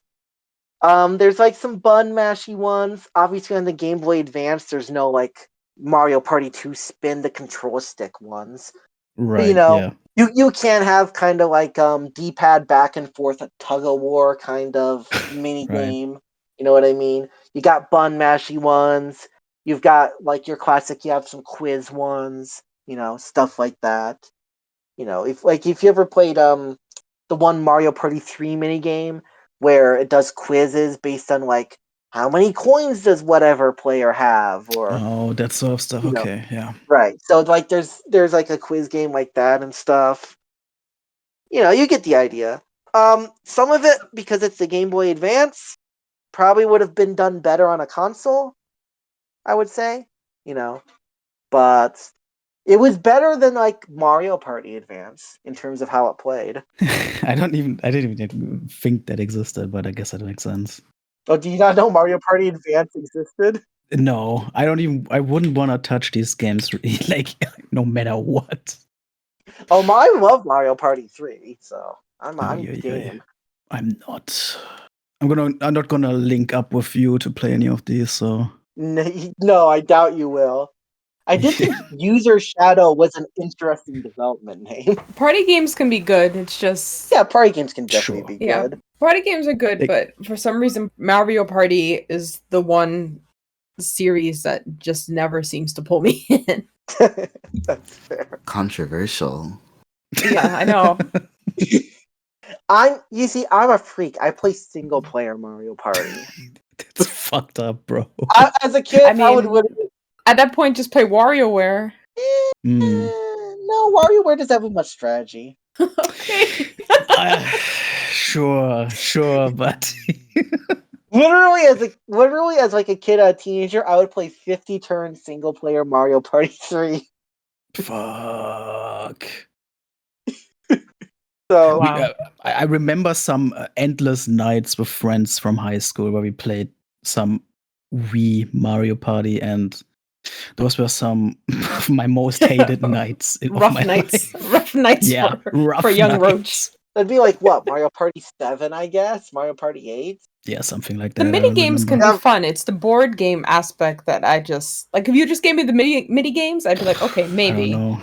There's like some button mashy ones. Obviously, on the Game Boy Advance, there's no like Mario Party 2 spin the control stick ones. Right. But, you know, you can have kind of like D-pad back and forth, a tug of war kind of mini game. You know what I mean? You got button mashy ones. You've got like your classic. You have some quiz ones. You know, stuff like that. You know, if you ever played the one Mario Party 3 mini game where it does quizzes based on like how many coins does whatever player have, or that sort of stuff. Okay, yeah. Right. So like there's like a quiz game like that and stuff. You know, you get the idea. Some of it, because it's the Game Boy Advance, probably would have been done better on a console, I would say. You know. But it was better than like Mario Party Advance in terms of how it played. I didn't even think that existed, but I guess that makes sense. Oh, do you not know Mario Party Advance existed? No, I wouldn't want to touch these games like no matter what. Oh, I love Mario Party 3, so I'm game. I'm not. I'm not gonna link up with you to play any of these, so No, I doubt you will. I did think User Shadow was an interesting development name. Party games can be good. It's just party games can definitely be good. Party games are good, but for some reason, Mario Party is the one series that just never seems to pull me in. That's fair. Controversial. Yeah, I know. I'm a freak. I play single player Mario Party. That's fucked up, bro. As a kid, I would literally... At that point, just play WarioWare. No, WarioWare doesn't have much strategy. Okay. Sure, but literally as like a kid, a teenager, I would play 50-turn single player Mario Party 3. fuck. So Wow. I remember some endless nights with friends from high school where we played some Wii Mario Party, and those were some of my most hated nights of Rough my nights. life. Rough nights Yeah, rough for young nights. Roach. that'd be like what, Mario Party 7, I guess? Mario Party 8? Yeah, something like The that. mini games can remember. be fun. It's the board game aspect that I just like. If you just gave me the mini games, I'd be like, okay, I don't maybe. know.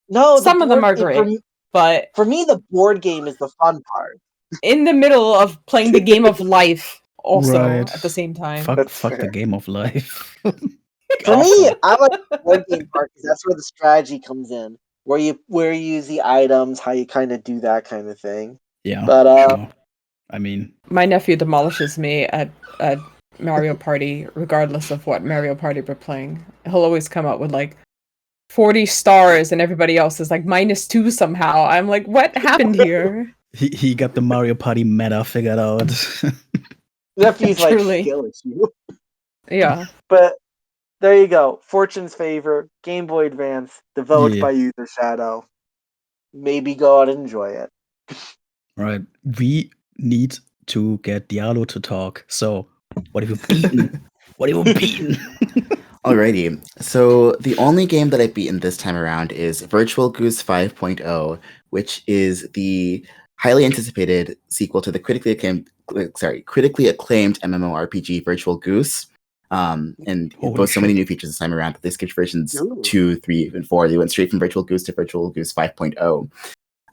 No, Some of them are great, but for me, the board game is the fun part. in the middle of playing the game of life, also Right. at the same time. Fuck That's the fair. game of life. For me, I like the board game part because that's where the strategy comes in, where you use the items, how you kind of do that kind of thing. Yeah, But sure. I mean, My nephew demolishes me at Mario Party, regardless of what Mario Party we're playing. He'll always come out with like 40 stars, and everybody else is like -2 somehow. I'm like, what happened here? he got the Mario Party meta figured out. nephew's like Truly. skill issue. Yeah. But there you go. Fortune's Favor, Game Boy Advance, developed Yeah. by User Shadow. Maybe go out and enjoy it. Right. We need to get Diallo to talk. So, what have you beaten? What have you beaten? Alrighty. So the only game that I've beaten this time around is Virtual Goose 5.0, which is the highly anticipated sequel to the critically acclaimed MMORPG Virtual Goose. And it boasts so many new features this time around that they skipped versions 2, 3, and 4. They went straight from Virtual Goose to Virtual Goose 5.0.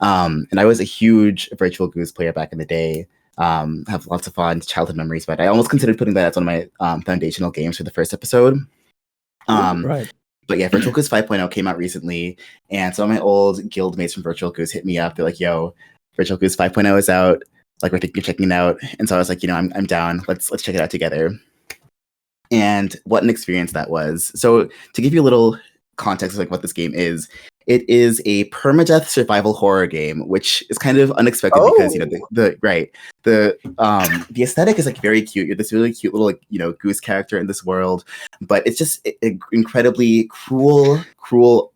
And I was a huge Virtual Goose player back in the day. Have lots of fond childhood memories, but I almost considered putting that as one of my foundational games for the first episode. Right. But yeah, Virtual Goose 5.0 came out recently, and some of my old guild mates from Virtual Goose hit me up. They're like, "Yo, Virtual Goose 5.0 is out. Like, we're thinking of checking it out." And so I was like, I'm down. Let's check it out together. And what an experience that was. So to give you a little context of like what this game is, it is a permadeath survival horror game, which is kind of unexpected because the aesthetic is like very cute. You're this really cute little goose character in this world, but it's just an incredibly cruel,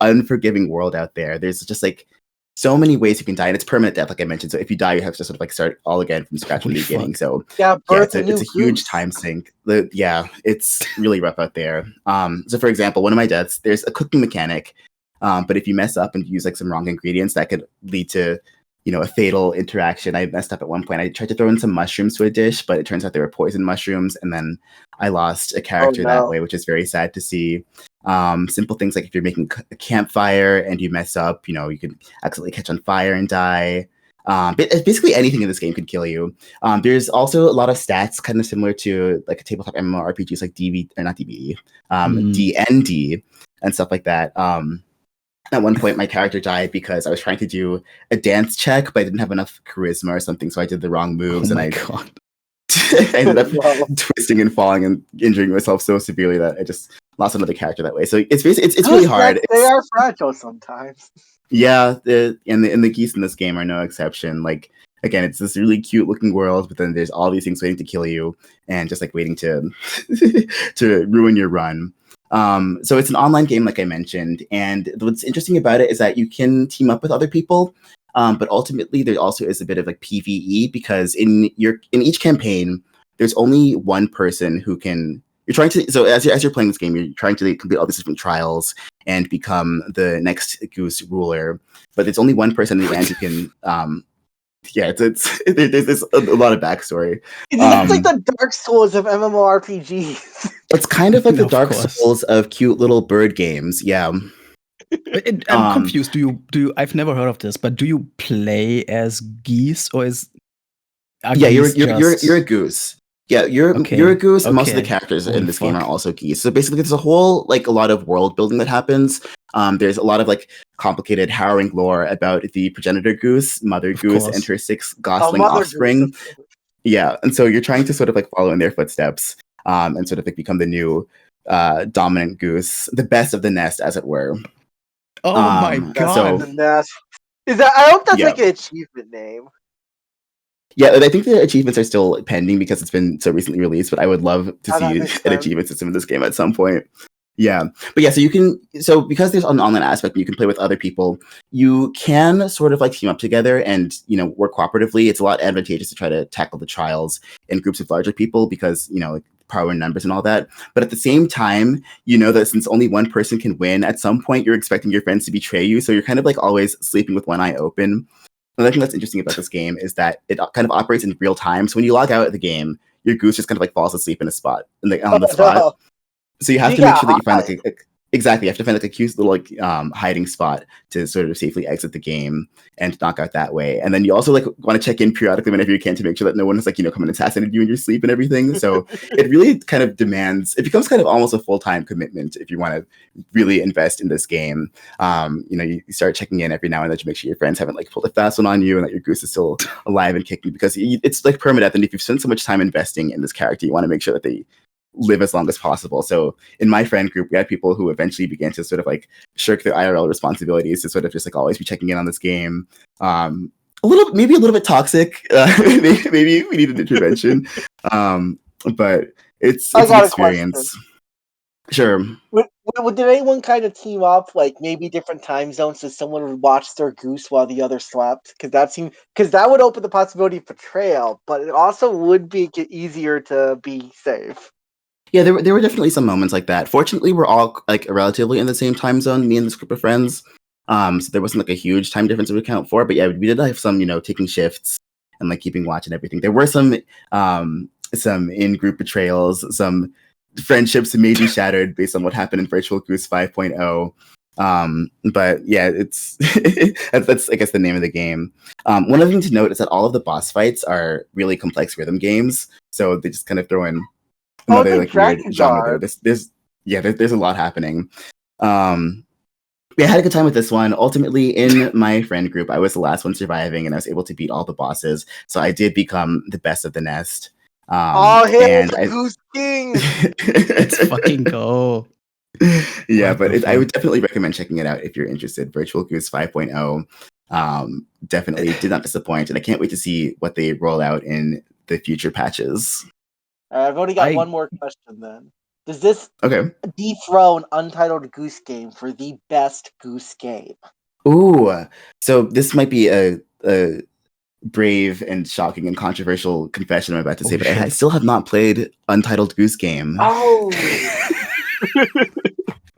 unforgiving world out there. There's just like so many ways you can die, and it's permanent death, like I mentioned. So if you die, you have to sort of like start all again from scratch from the beginning. So it's a huge time sink. It's really rough out there. So for example, one of my deaths, there's a cooking mechanic, but if you mess up and use like some wrong ingredients, that could lead to a fatal interaction. I messed up at one point. I tried to throw in some mushrooms to a dish, but it turns out they were poison mushrooms, and then I lost a character that way, which is very sad to see. Simple things like if you're making a campfire and you mess up, you could accidentally catch on fire and die. Basically anything in this game could kill you. There's also a lot of stats kind of similar to like a tabletop MMORPGs like DND and stuff like that. At one point, my character died because I was trying to do a dance check, but I didn't have enough charisma or something, so I did the wrong moves, and I ended up twisting and falling and injuring myself so severely that I just lost another character that way. So it's really hard. They are fragile sometimes. Yeah, the geese in this game are no exception. Like, again, it's this really cute looking world, but then there's all these things waiting to kill you and just like waiting to to ruin your run. So it's an online game, like I mentioned, and what's interesting about it is that you can team up with other people, but ultimately there also is a bit of like PvE, because in each campaign there's only one person who can. You're trying to as you're playing this game, you're trying to complete all these different trials and become the next Goose ruler, but there's only one person in the end who can. There's a lot of backstory. It's like the Dark Souls of MMORPGs. It's kind of like the Dark Souls of cute little bird games. Yeah. I'm confused. Do you? I've never heard of this, but do you play as geese or is? You're a goose. Yeah, you're a goose. Okay. Most of the characters in this game are also geese. So basically, there's a lot of world building that happens. There's a lot of like complicated, harrowing lore about the progenitor goose, mother goose, and her 6 gosling offspring. Goose. Yeah, and so you're trying to sort of like follow in their footsteps, and sort of like become the new dominant goose, the best of the nest, as it were. Oh my god! So, I hope that's like an achievement name. Yeah, I think the achievements are still pending because it's been so recently released, but I would love to see an achievement system in this game at some point. Yeah. But yeah, so because there's an online aspect, you can play with other people, you can sort of like team up together and, work cooperatively. It's a lot advantageous to try to tackle the trials in groups of larger people because, like power in numbers and all that. But at the same time, that since only one person can win, at some point you're expecting your friends to betray you. So you're kind of like always sleeping with one eye open. Another thing that's interesting about this game is that it kind of operates in real time. So when you log out of the game, your goose just kind of like falls asleep on the spot. No. So you have to make sure that you find exactly. You have to find like a cute little hiding spot to sort of safely exit the game and knock out that way. And then you also like want to check in periodically whenever you can to make sure that no one has come and assassinated you in your sleep and everything. So it really kind of it becomes kind of almost a full-time commitment if you want to really invest in this game. You start checking in every now and then to make sure your friends haven't like pulled a fast one on you and that your goose is still alive and kicking, because it's like permadeath. And if you've spent so much time investing in this character, you want to make sure that they live as long as possible. So in my friend group, we had people who eventually began to sort of like shirk their IRL responsibilities to sort of just like always be checking in on this game. Maybe a little bit toxic. Maybe we need an intervention. But it's an experience. Sure. Did anyone kind of team up, like maybe different time zones, so someone would watch their goose while the other slept? Because that would open the possibility of betrayal, but it also would be easier to be safe. Yeah, there were definitely some moments like that. Fortunately, we're all like relatively in the same time zone, me and this group of friends. So there wasn't like a huge time difference to account for. But yeah, we did have some, taking shifts and like keeping watch and everything. There were some in-group betrayals, some friendships maybe shattered based on what happened in Virtual Goose 5.0. But yeah, it's that's I guess the name of the game. One other thing to note is that all of the boss fights are really complex rhythm games. So they just kind of throw in another like weird genre there. There's a lot happening. I had a good time with this one. Ultimately, in my friend group, I was the last one surviving, and I was able to beat all the bosses. So I did become the best of the nest. Goose King! Let's fucking go. Yeah, but I would definitely recommend checking it out if you're interested. Virtual Goose 5.0 definitely did not disappoint, and I can't wait to see what they roll out in the future patches. I've only got one more question then. Does this dethrone Untitled Goose Game for the best Goose game? Ooh, so this might be a brave and shocking and controversial confession I'm about to say, but I still have not played Untitled Goose Game. Oh!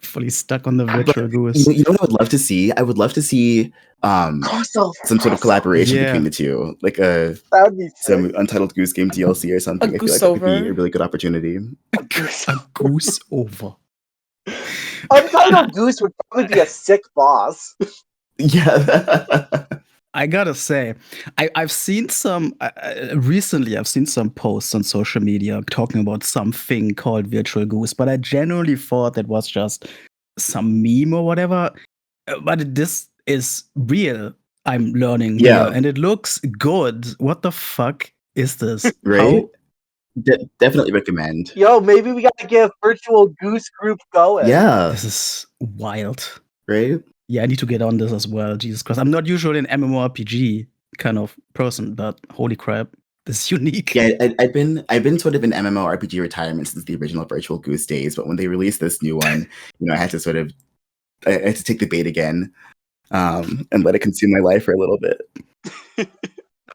Fully stuck on the Virtual Goose. You know what I would love to see? I would love to see some sort of collaboration between the two, like some Untitled Goose Game DLC or something. I feel like that could be a really good opportunity. A goose over. Untitled Goose would probably be a sick boss. Yeah. I gotta say, I've seen some recently. I've seen some posts on social media talking about something called Virtual Goose, but I genuinely thought that was just some meme or whatever. But this is real. I'm learning here, and it looks good. What the fuck is this? Right? Definitely recommend. Yo, maybe we gotta get a Virtual Goose group going. Yeah, this is wild, right? Yeah, I need to get on this as well. Jesus Christ, I'm not usually an MMORPG kind of person, but holy crap, this is unique. Yeah, I've been sort of in MMORPG retirement since the original Virtual Goose days, but when they released this new one, I had to take the bait again, and let it consume my life for a little bit.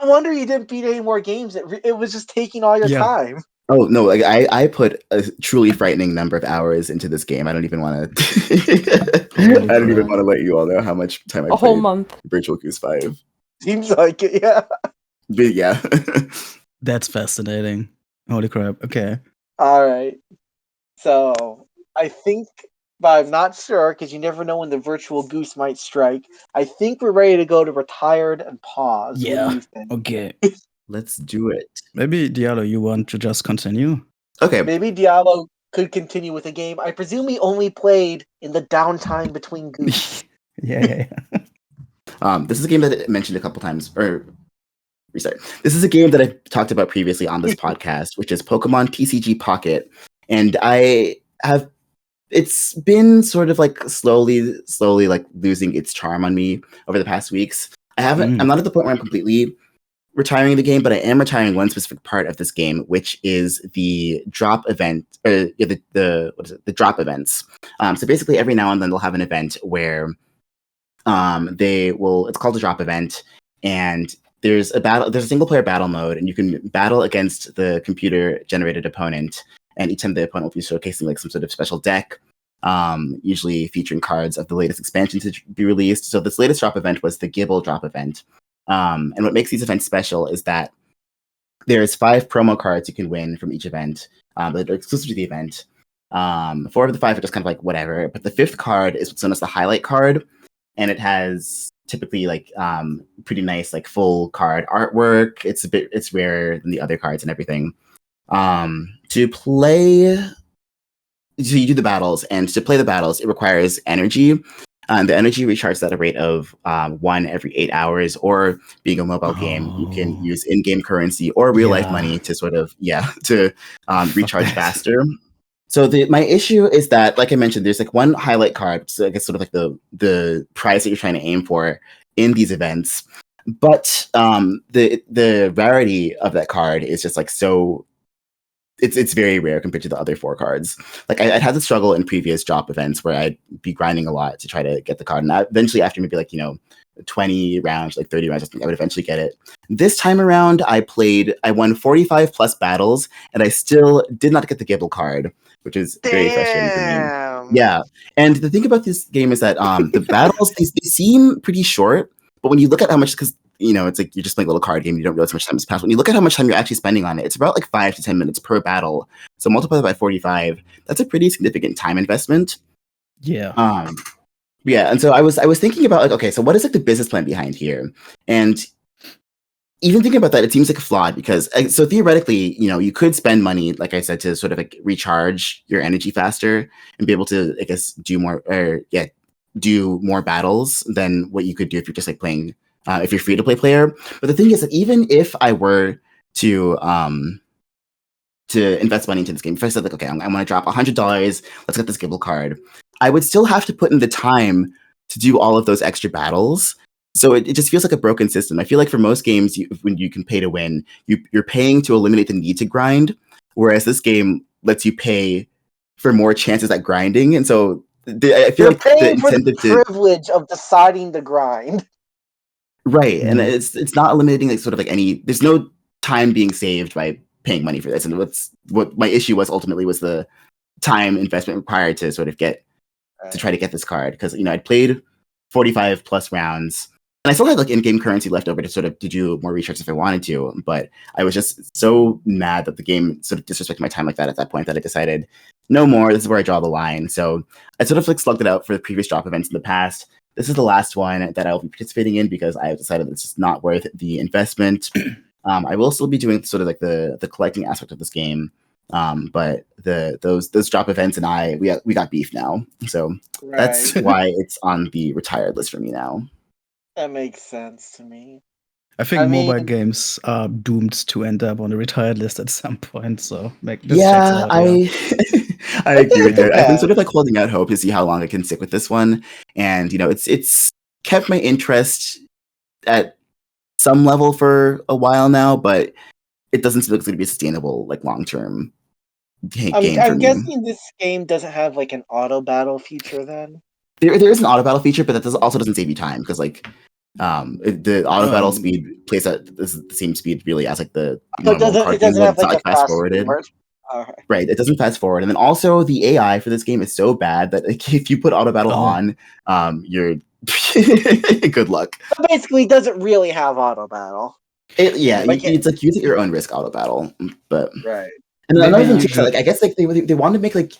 No wonder you didn't beat any more games. It was just taking all your time. Oh no! Like I put a truly frightening number of hours into this game. I don't even want to. I don't even want to let you all know how much time I played. A whole month. Virtual Goose 5. Seems like it, yeah. But yeah. That's fascinating. Holy crap! Okay. All right. So I think, but I'm not sure because you never know when the Virtual Goose might strike. I think we're ready to go to retired and pause. Yeah. What do you think? Okay. Let's do it. Maybe Diallo, you want to just continue? Okay. Maybe Diallo could continue with the game. I presume he only played in the downtime between Goose. Yeah. This is a game that I mentioned a couple times. This is a game that I've talked about previously on this podcast, which is Pokemon TCG Pocket. And it's been sort of like slowly like losing its charm on me over the past weeks. I'm not at the point where I'm completely retiring the game, but I am retiring one specific part of this game, which is the drop event, or the drop events. So basically, every now and then they'll have an event where it's called a drop event, and there's a single player battle mode, and you can battle against the computer generated opponent, and each time the opponent will be showcasing like some sort of special deck, usually featuring cards of the latest expansion to be released. So this latest drop event was the Gibble drop event. And what makes these events special is that there's 5 promo cards you can win from each event that are exclusive to the event. 4 of the 5 are just kind of like whatever, but the 5th card is what's known as the highlight card, and it has typically like pretty nice like full card artwork. It's rarer than the other cards and everything. To play, so you do the battles, and to play the battles, it requires energy. The energy recharges at a rate of 1 every 8 hours, or being a mobile game, you can use in-game currency or real-life money to sort of, recharge faster. So my issue is that, like I mentioned, there's like one highlight card, so I guess sort of like the prize that you're trying to aim for in these events. But the rarity of that card is just like so... It's very rare compared to the other 4 cards. Like I'd had the struggle in previous drop events where I'd be grinding a lot to try to get the card, and eventually after maybe like 20 rounds, like 30 rounds, I think I would eventually get it. This time around, I won 45 plus battles, and I still did not get the Gibble card, which is very frustrating for me. Yeah, and the thing about this game is that the battles they seem pretty short, but when you look at how much, because it's like you're just playing a little card game, you don't realize how much time has passed. When you look at how much time you're actually spending on it, it's about like 5 to 10 minutes per battle. So multiply that by 45, that's a pretty significant time investment. Yeah. Yeah, and so I was thinking about like, okay, so what is like the business plan behind here? And even thinking about that, it seems like flawed because so theoretically, you could spend money, like I said, to sort of like recharge your energy faster and be able to, I guess, do more battles than what you could do if you're just like playing. If you're free to play player. But the thing is that even if I were to invest money into this game, if I said like, okay, I'm going to drop $100, let's get this Gibble card, I would still have to put in the time to do all of those extra battles. So it just feels like a broken system. I feel like for most games, when you can pay to win, you're paying to eliminate the need to grind, whereas this game lets you pay for more chances at grinding. And so I feel like the incentive for the privilege of deciding to grind. Right, and it's not eliminating like sort of like there's no time being saved by paying money for this. And what my issue was ultimately was the time investment required to sort of to try to get this card, because I'd played 45 plus rounds, and I still had like in-game currency left over to sort of to do more research if I wanted to, but I was just so mad that the game sort of disrespected my time like that at that point that I decided no more. This is where I draw the line. So I sort of like slugged it out for the previous drop events in the past. This is the last one that I'll be participating in because I have decided it's just not worth the investment. I will still be doing sort of like the collecting aspect of this game, but those drop events and we got beef now, so that's why it's on the retired list for me now. That makes sense to me. I think mobile games are doomed to end up on the retired list at some point. So I agree with you. I've been sort of like holding out hope to see how long I can stick with this one, and it's kept my interest at some level for a while now, but it doesn't seem like it's going to be a sustainable like long term game. I'm guessing this game doesn't have like an auto battle feature. Then there is an auto battle feature, but that also doesn't save you time because like. The auto battle speed plays at the same speed really as like the normal card game. It's not like fast forwarded. Right, it doesn't fast forward, and then also the AI for this game is so bad that like, if you put auto battle on, you're good luck. So basically, it doesn't really have auto battle. It's like use at your own risk auto battle, but right. And another thing too, like I guess like they want to make like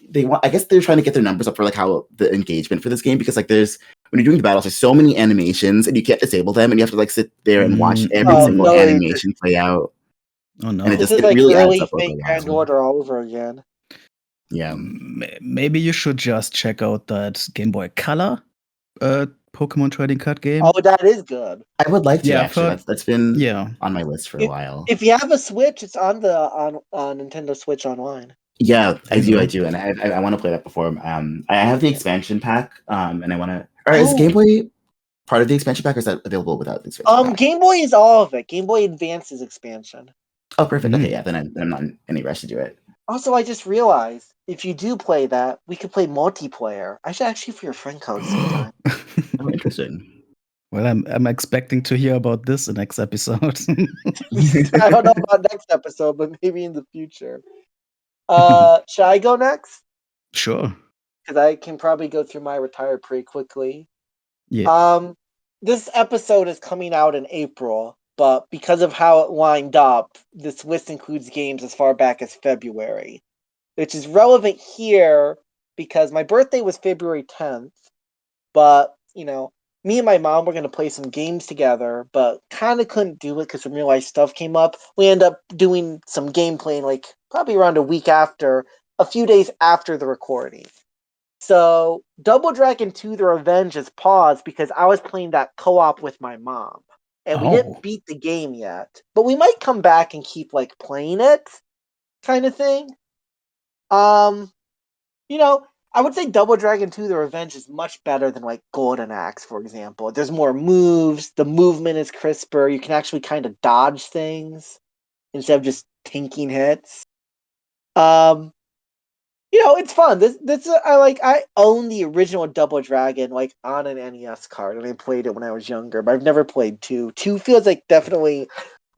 I guess they're trying to get their numbers up for like how the engagement for this game, because like when you're doing the battles, there's so many animations and you can't disable them, and you have to like sit there and watch every single animation play out. Oh no! And it like really early adds up fake Grand Order all over again. Yeah, maybe you should just check out that Game Boy Color Pokemon trading card game. Oh, that is good. I would like to actually. That's been on my list for a while. If you have a Switch, it's on Nintendo Switch Online. Yeah, I do, and I want to play that before. I have the expansion pack, and I want to. All right, is Game Boy? part of the expansion pack, or is that available without the expansion pack? Game Boy is all of it. Game Boy Advance's expansion. Oh, perfect. Okay, yeah, then I'm not in any rush to do it. Also, I just realized, if you do play that, we could play multiplayer. I should ask you for your friend code sometime. Oh, interesting. Well, I'm expecting to hear about this in next episode. I don't know about next episode, but maybe in the future. Should I go next? Sure. Because I can probably go through my retired pretty quickly. Yeah. This episode is coming out in April, but because of how it lined up, this list includes games as far back as February, which is relevant here because my birthday was February 10th, but, me and my mom were going to play some games together, but kind of couldn't do it because some real life stuff came up. We ended up doing some gameplay probably around a few days after the recording. So, Double Dragon 2 The Revenge is paused because I was playing that co-op with my mom. And we didn't beat the game yet. But we might come back and keep, playing it, kind of thing. I would say Double Dragon 2 The Revenge is much better than, Golden Axe, for example. There's more moves, the movement is crisper, you can actually kind of dodge things instead of just tanking hits. It's fun. I own the original Double Dragon on an NES card, and I played it when I was younger, but I've never played 2. 2 feels like definitely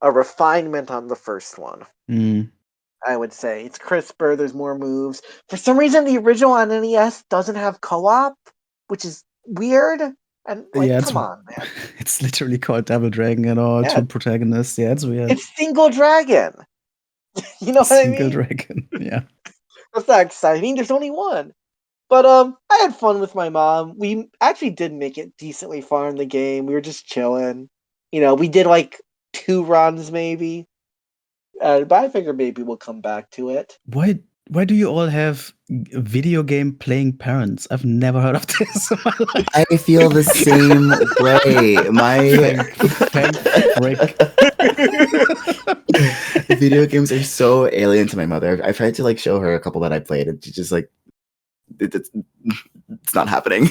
a refinement on the first one. I would say it's crisper. There's more moves. For some reason, the original on NES doesn't have co-op, which is weird. And come on, man! It's literally called Double Dragon and all 2 protagonists. Yeah, it's weird. It's single dragon. You know what I mean? Single dragon. Yeah. That's not exciting. There's only one. But I had fun with my mom. We actually did make it decently far in the game. We were just chilling. We did 2 runs maybe. But I figure maybe we'll come back to it. Why do you all have video game playing parents? I've never heard of this in my life. I feel the same way. Video games are so alien to my mother. I tried to show her a couple that I played, and she just it's not happening.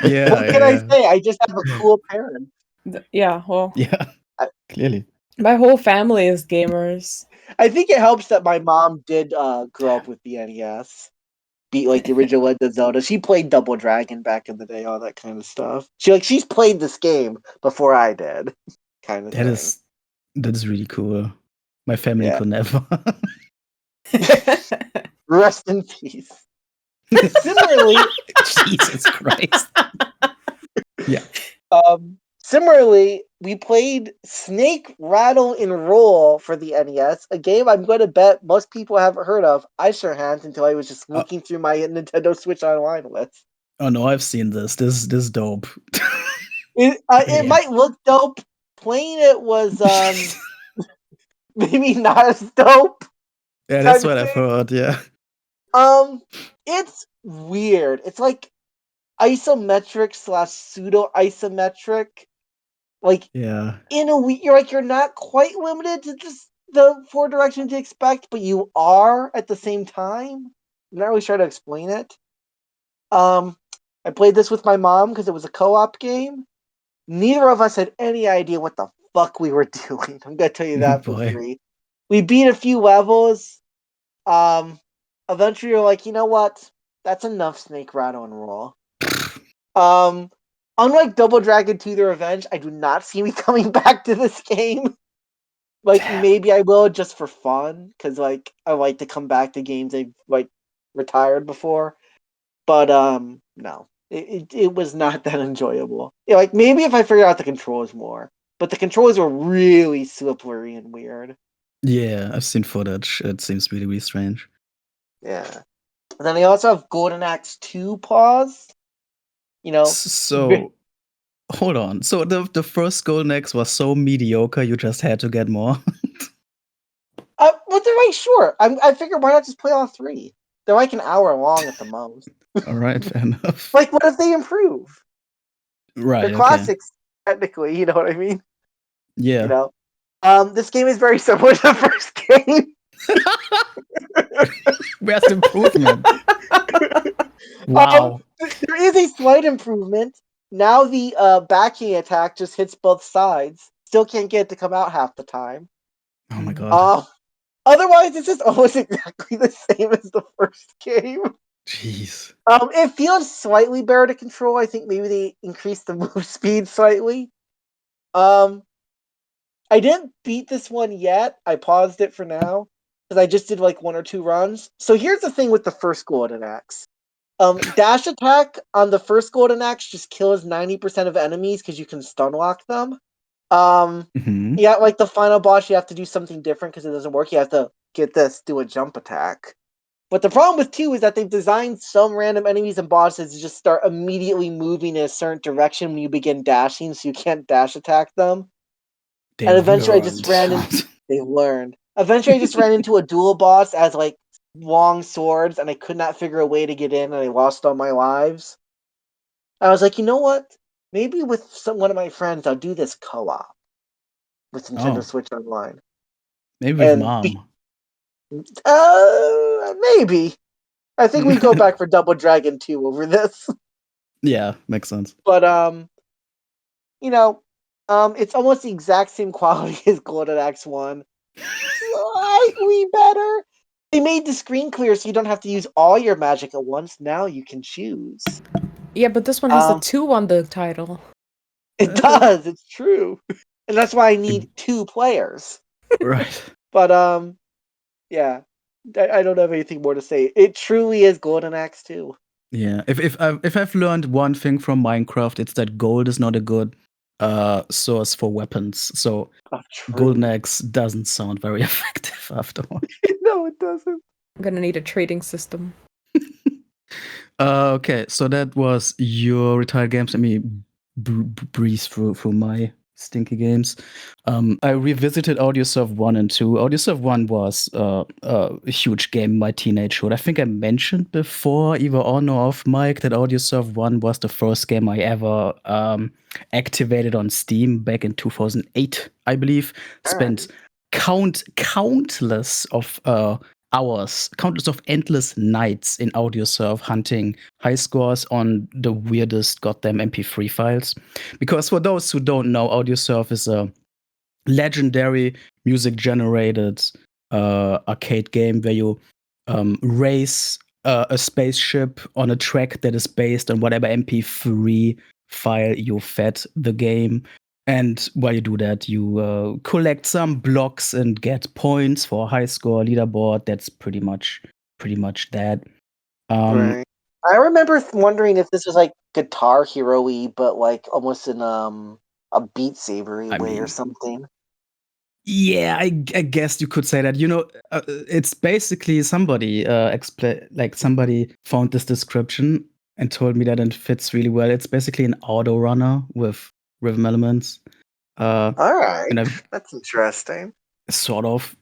Yeah. What can I say? I just have a cool parent. Yeah. Well. Yeah. Clearly. My whole family is gamers. I think it helps that my mom did grow up with the NES. Beat the original Legend of Zelda. She played Double Dragon back in the day, all that kind of stuff. She's played this game before I did. Kind of thing. That is really cool. My family could never. Rest in peace. Similarly, Jesus Christ. Yeah. Similarly, we played Snake, Rattle, and Roll for the NES, a game I'm going to bet most people haven't heard of. I sure hadn't until I was just looking through my Nintendo Switch Online list. Oh no, I've seen this. This is dope. It might look dope. Playing it was maybe not as dope. Yeah, that's what I've heard. Yeah. It's weird. It's isometric / pseudo isometric. In a way, you're not quite limited to just the 4 directions you expect, but you are at the same time. I'm not really sure to explain it. I played this with my mom because it was a co-op game. Neither of us had any idea what the fuck we were doing. I'm gonna tell you that for free. We beat a few levels. Eventually, you're like, you know what? That's enough Snake, Rattle, and Roll. Unlike Double Dragon 2 The Revenge, I do not see me coming back to this game. Maybe I will just for fun, because I like to come back to games I've retired before. But no. It was not that enjoyable. Maybe if I figured out the controls more. But the controls were really slippery and weird. Yeah, I've seen footage. It seems really, really strange. Yeah. And then I also have Golden Axe 2 pause. So, hold on. So the first Golden Axe was so mediocre, you just had to get more? They're right short. I figured why not just play all 3? They're an hour long at the most. All right, fair enough. What if they improve? Right. They're classics, technically, you know what I mean? Yeah. This game is very similar to the first game. Where's the improvement? Wow. There is a slight improvement. Now the backing attack just hits both sides. Still can't get it to come out half the time. Oh my god. Otherwise, it's just almost exactly the same as the first game. Jeez. It feels slightly better to control. I think maybe they increased the move speed slightly. I didn't beat this one yet. I paused it for now because I just did like 1 or 2 runs. So here's the thing with the first Golden Axe. Dash attack on the first Golden Axe just kills 90% of enemies because you can stun lock them. Yeah, like the final boss, you have to do something different because it doesn't work. You have to do a jump attack. But the problem with 2 is that they've designed some random enemies and bosses to just start immediately moving in a certain direction when you begin dashing, so you can't dash attack them. And eventually they've learned. Eventually I just ran into a dual boss as like long swords, and I could not figure a way to get in, and I lost all my lives. I was like, you know what? Maybe with one of my friends, I'll do this co-op with Nintendo Switch Online. Maybe with Mom. Maybe. I think we go back for Double Dragon 2 over this. Yeah, makes sense. But it's almost the exact same quality as Golden Axe 1. Slightly better. They made the screen clear so you don't have to use all your magic at once. Now you can choose. Yeah, but this one has a 2 on the title. It does. It's true. And that's why I need 2 players. Right. But yeah. I don't have anything more to say. It truly is Golden Axe 2. Yeah. If I've learned one thing from Minecraft, it's that gold is not a good source for weapons. So Golden Axe doesn't sound very effective after all. No, it doesn't. I'm gonna need a trading system. Okay, so that was your retired games. Let me breeze through my stinky games. I revisited Audiosurf 1 and 2. Audiosurf 1 was a huge game in my teenagehood. I think I mentioned before, either on or off mic, that Audiosurf 1 was the first game I ever activated on Steam back in 2008, I believe. Spent countless of hours, countless of endless nights in Audiosurf hunting high scores on the weirdest goddamn MP3 files. Because for those who don't know, Audiosurf is a legendary music-generated arcade game where you race a spaceship on a track that is based on whatever MP3 file you fed the game. And while you do that, you collect some blocks and get points for a high score leaderboard. That's pretty much that. Right. I remember wondering if this was like Guitar Hero-y, but like almost in a Beat Saber-y way or something. Yeah, I guess you could say that. It's basically somebody somebody found this description and told me that it fits really well. It's basically an auto runner with rhythm elements. All right, that's interesting. Sort of.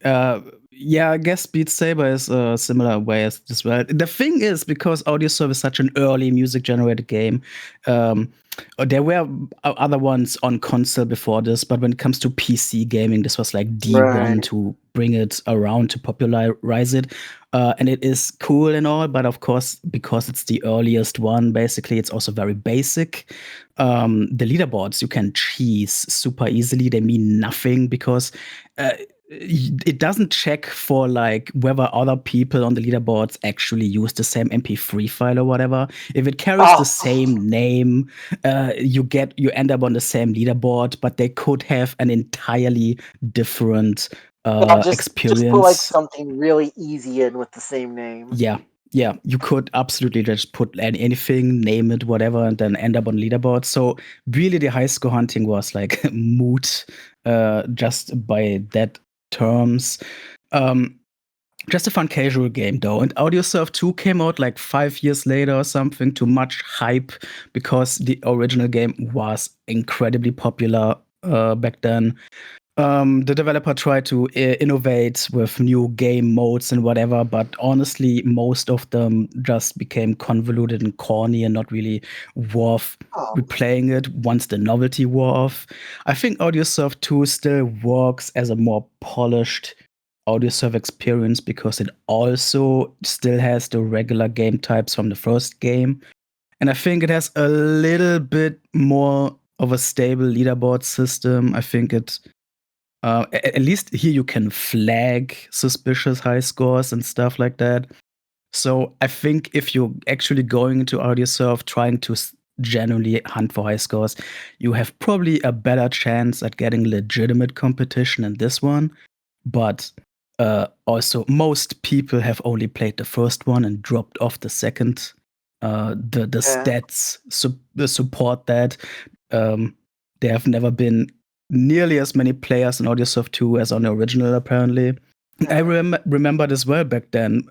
Yeah, I guess Beat Saber is a similar way as well. The thing is, because Audiosurf is such an early music-generated game, there were other ones on console before this, but when it comes to PC gaming, this was like D1 to bring it around to popularize it. And it is cool and all, but of course, because it's the earliest one, basically, it's also very basic. The leaderboards you can cheese super easily. They mean nothing because it doesn't check for like whether other people on the leaderboards actually use the same MP3 file or whatever. If it carries the same name, you end up on the same leaderboard, but they could have an entirely different experience. Just put like something really easy in with the same name. Yeah, you could absolutely just put anything, name it, whatever, and then end up on leaderboard. So really, the high score hunting was like moot, just by that terms. Just a fun casual game though. And Audiosurf 2 came out like 5 years later or something to much hype because the original game was incredibly popular back then. The developer tried to innovate with new game modes and whatever, but honestly, most of them just became convoluted and corny and not really worth replaying it once the novelty wore off. I think Audiosurf 2 still works as a more polished Audiosurf experience because it also still has the regular game types from the first game. And I think it has a little bit more of a stable leaderboard system. I think it, at least here you can flag suspicious high scores and stuff like that. So I think if you're actually going into AudioSurf trying to genuinely hunt for high scores, you have probably a better chance at getting legitimate competition in this one. But also, most people have only played the first one and dropped off the second. The stats support that. There have never been nearly as many players in AudioSurf 2 as on the original, apparently. I remember as well back then,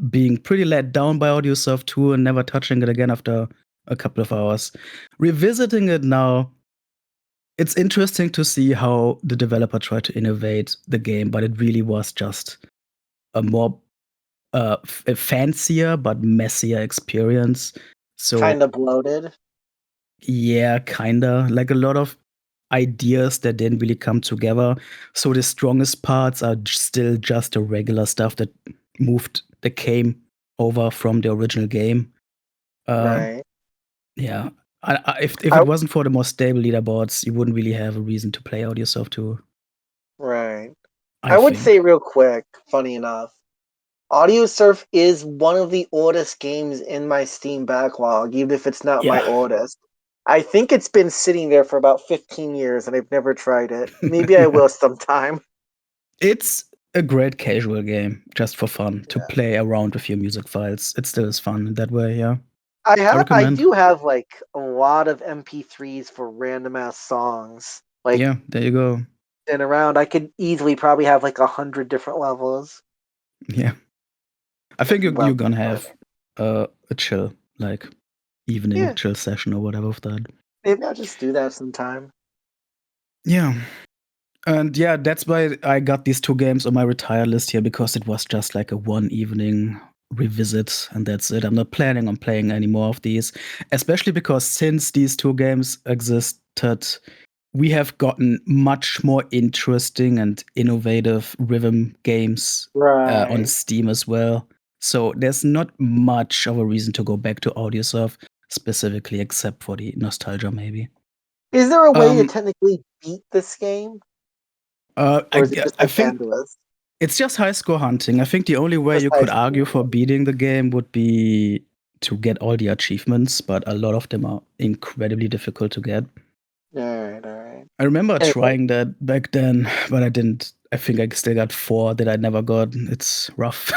being pretty let down by AudioSurf 2 and never touching it again after a couple of hours. Revisiting it now, it's interesting to see how the developer tried to innovate the game, but it really was just a more a fancier but messier experience. So kind of bloated. Yeah, kinda. Like a lot of ideas that didn't really come together. So the strongest parts are still just the regular stuff that came over from the original game. Right. Yeah. If it wasn't for the more stable leaderboards, you wouldn't really have a reason to play AudioSurf 2. Right. I would say real quick, funny enough, AudioSurf is one of the oldest games in my Steam backlog, even if it's not my oldest. I think it's been sitting there for about 15 years and I've never tried it. Maybe I will sometime. It's a great casual game, just for fun, to play around with your music files. It still is fun in that way, yeah. I do have like a lot of MP3s for random ass songs. Like, yeah, there you go. And around, I could easily probably have like 100 different levels. Yeah. I think you're gonna have a chill, like, evening chill session or whatever of that. Maybe I'll just do that sometime. Yeah. And yeah, that's why I got these two games on my retire list here, because it was just like a one evening revisit and that's it. I'm not planning on playing any more of these, especially because since these two games existed, we have gotten much more interesting and innovative rhythm games on Steam as well. So there's not much of a reason to go back to AudioSurf specifically, except for the nostalgia, maybe. Is there a way to technically beat this game? I think it's just high score hunting. I think the only way you could argue for beating the game would be to get all the achievements, but a lot of them are incredibly difficult to get. All right. I remember trying that back then, but I didn't. I think I still got 4 that I never got. It's rough.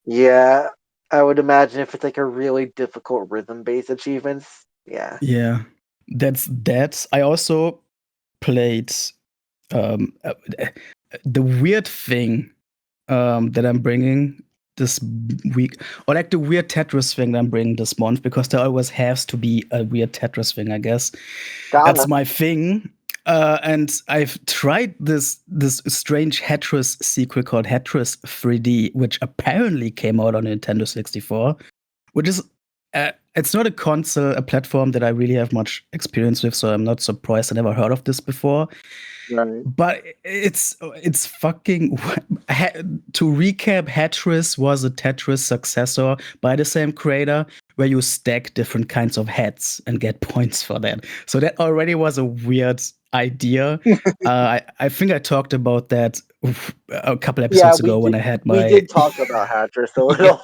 Yeah, I would imagine if it's like a really difficult rhythm-based achievements. Yeah. Yeah, that's that. I also played the weird thing that I'm bringing this week, or like the weird Tetris thing that I'm bringing this month, because there always has to be a weird Tetris thing, I guess. That's my thing. And I've tried this strange Tetris sequel called Tetris 3D, which apparently came out on Nintendo 64, which is it's not a console, a platform that I really have much experience with, so I'm not surprised I never heard of this before. Right. But it's fucking. To recap, Tetris was a Tetris successor by the same creator, where you stack different kinds of heads and get points for that. So that already was a weird idea. I think I talked about that a couple episodes ago when I had my. We did talk about Tetris a little.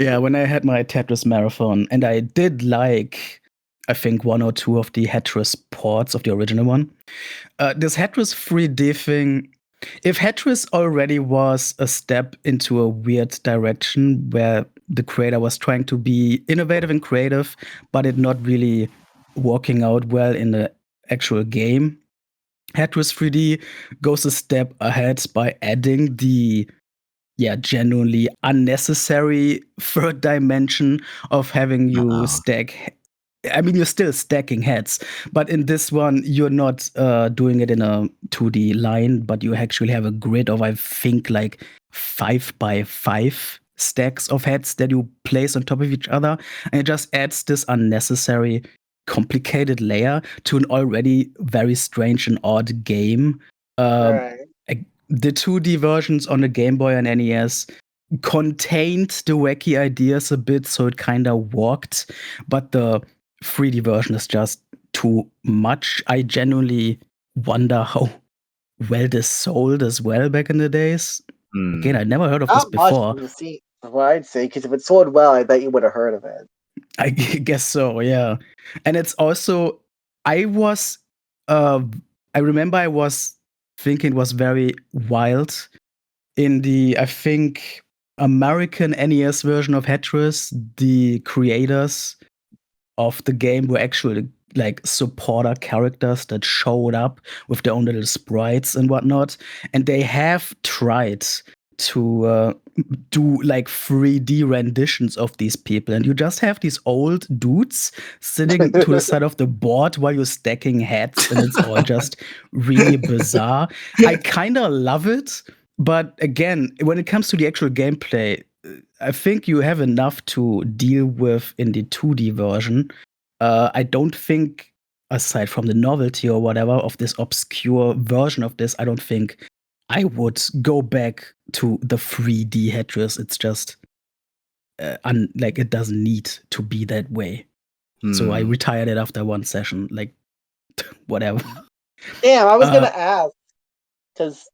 Yeah, when I had my Tetris marathon, and I did like, I think, 1 or 2 of the Tetris ports of the original one. This Tetris 3D thing, if Tetris already was a step into a weird direction where the creator was trying to be innovative and creative, but it not really working out well in the actual game, Tetris 3D goes a step ahead by adding the genuinely unnecessary third dimension of having you stack. I mean, you're still stacking heads, but in this one, you're not doing it in a 2D line, but you actually have a grid of, I think, like 5x5 stacks of heads that you place on top of each other. And it just adds this unnecessary, complicated layer to an already very strange and odd game. Right. The 2D versions on the Game Boy and NES contained the wacky ideas a bit, so it kind of walked. But the 3D version is just too much. I genuinely wonder how well this sold as well back in the days. Again, I never heard of this before. From what I'd say, because if it sold well, I bet you would have heard of it. I guess so, yeah. And it's also, I remember I was thinking it was very wild in the, I think, American NES version of Tetris. The creators of the game were actually like supporter characters that showed up with their own little sprites and whatnot. And they have tried to do like 3D renditions of these people, and you just have these old dudes sitting to the side of the board while you're stacking heads, and it's all just really bizarre. I kind of love it, but again, when it comes to the actual gameplay, I think you have enough to deal with in the 2D version. I don't think, aside from the novelty or whatever of this obscure version of this, I don't think I would go back to the 3D Tetris. It's just like it doesn't need to be that way. So I retired it after one session. Like whatever. Damn, I was gonna ask because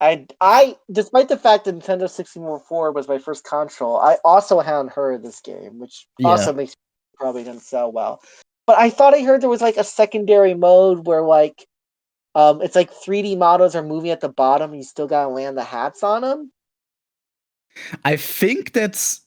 I despite the fact that Nintendo 64 was my first console, I also hadn't heard of this game, which also makes me probably didn't sell well. But I thought I heard there was like a secondary mode where like it's like 3D models are moving at the bottom and you still gotta land the hats on them. I think that's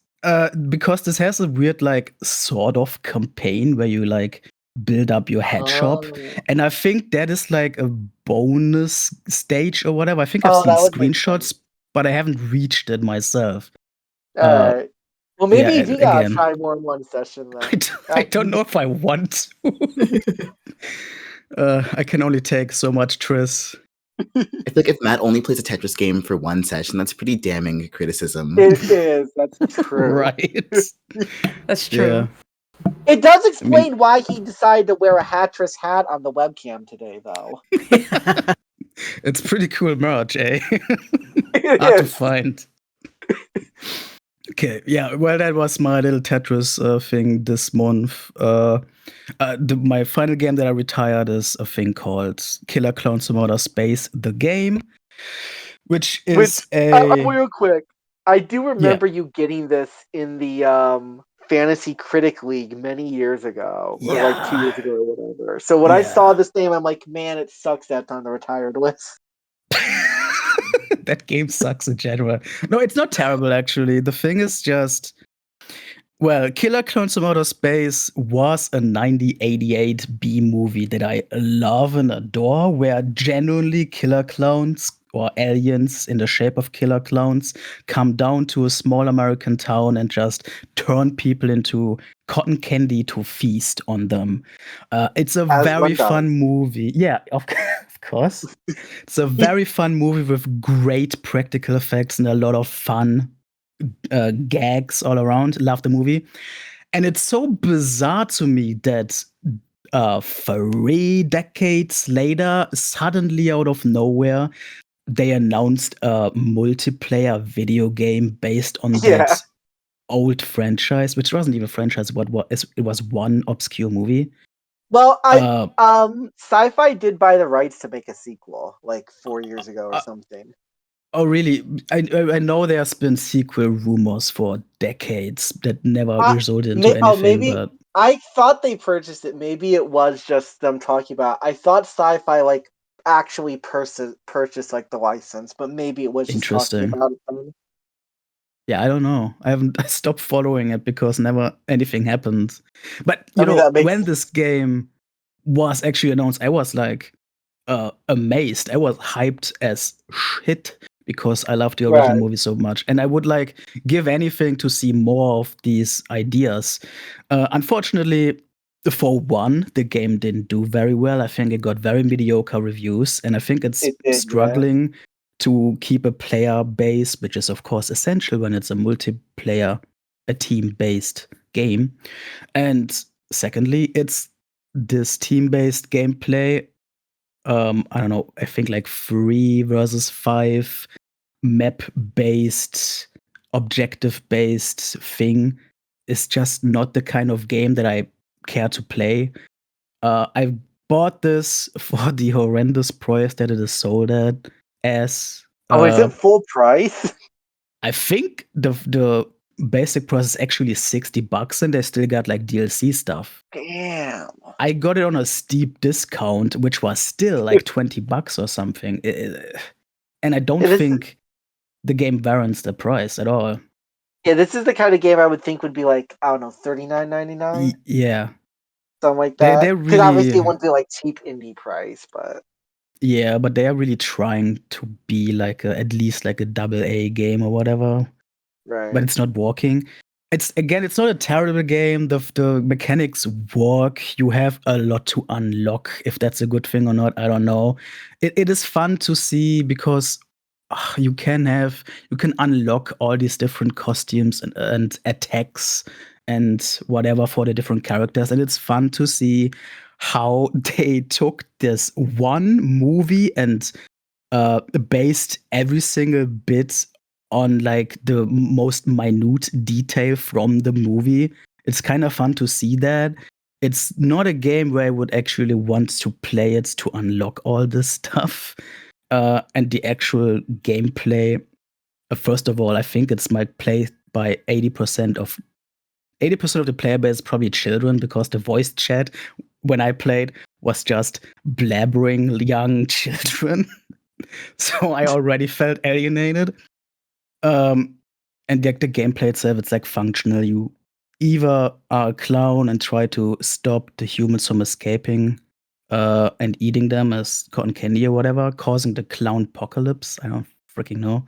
because this has a weird like sort of campaign where you like build up your head shop, and I think that is like a bonus stage or whatever. I think I've seen screenshots, but I haven't reached it myself. Alright. Well, maybe you do gotta try more in one session then. I don't know if I want to. I can only take so much Triss. I feel like if Matt only plays a Tetris game for one session, that's pretty damning criticism. It is. That's true. Right. That's true. Yeah. It does explain why he decided to wear a Tetris hat on the webcam today, though. It's pretty cool merch, eh? Hard to find. Okay, yeah, well, that was my little Tetris thing this month. My final game that I retired is a thing called Killer Clowns from Outer Space, the game, which is real quick, I do remember you getting this in the Fantasy Critic League many years ago, or like 2 years ago or whatever. So when I saw this name, I'm like, man, it sucks that's on the retired list. That game sucks in general. No, it's not terrible, actually. The thing is just, well, Killer Clowns from Outer Space was a 1988 B movie that I love and adore, where genuinely killer clowns or aliens in the shape of killer clowns come down to a small American town and just turn people into cotton candy to feast on them. It's a very fun movie. Yeah, of course. It's a very fun movie with great practical effects and a lot of fun gags all around. Love the movie. And it's so bizarre to me that 3 decades later, suddenly out of nowhere, they announced a multiplayer video game based on that old franchise, which wasn't even a franchise. It was one obscure movie. Well, Sci-Fi did buy the rights to make a sequel like 4 years ago or something. Oh, really? I know there's been sequel rumors for decades that never resulted into anything. But I thought they purchased it. Maybe it was just them talking about. I thought Sci-Fi like actually purchased like the license, but maybe it was just interesting. Talking about it. Yeah, I don't know. I stopped following it because never anything happened. But you know, when this game was actually announced, I was like amazed. I was hyped as shit because I loved the original movie so much, and I would like give anything to see more of these ideas. Unfortunately, for one, the game didn't do very well. I think it got very mediocre reviews, and I think it's struggling to keep a player base, which is of course essential when it's a multiplayer, a team-based game. And secondly, it's this team-based gameplay. I don't know, I think like 3 versus 5 map-based objective-based thing is just not the kind of game that I care to play. I bought this for the horrendous price that it is sold at as. Is it full price? I think the basic price is actually $60 and they still got like DLC stuff. Damn. I got it on a steep discount, which was still like $20 or something. And I don't think the game warrants the price at all. Yeah, this is the kind of game I would think would be like, I don't know, $39.99? Yeah. Something like that. Because really, obviously it wouldn't be like cheap indie price, but... Yeah, but they are really trying to be like at least like a AA game or whatever. Right. But it's not working. It's not a terrible game. The mechanics work. You have a lot to unlock. If that's a good thing or not, I don't know. It is fun to see because you can unlock all these different costumes and attacks and whatever for the different characters, and it's fun to see how they took this one movie and based every single bit on like the most minute detail from the movie. It's kind of fun to see that. It's not a game where I would actually want to play it to unlock all this stuff. And the actual gameplay, first of all, I think it's might play by 80% of the player base is probably children, because the voice chat when I played was just blabbering young children. So I already felt alienated. And the gameplay itself, it's like functional. You either are a clown and try to stop the humans from escaping and eating them as cotton candy or whatever, causing the clown apocalypse. I don't freaking know.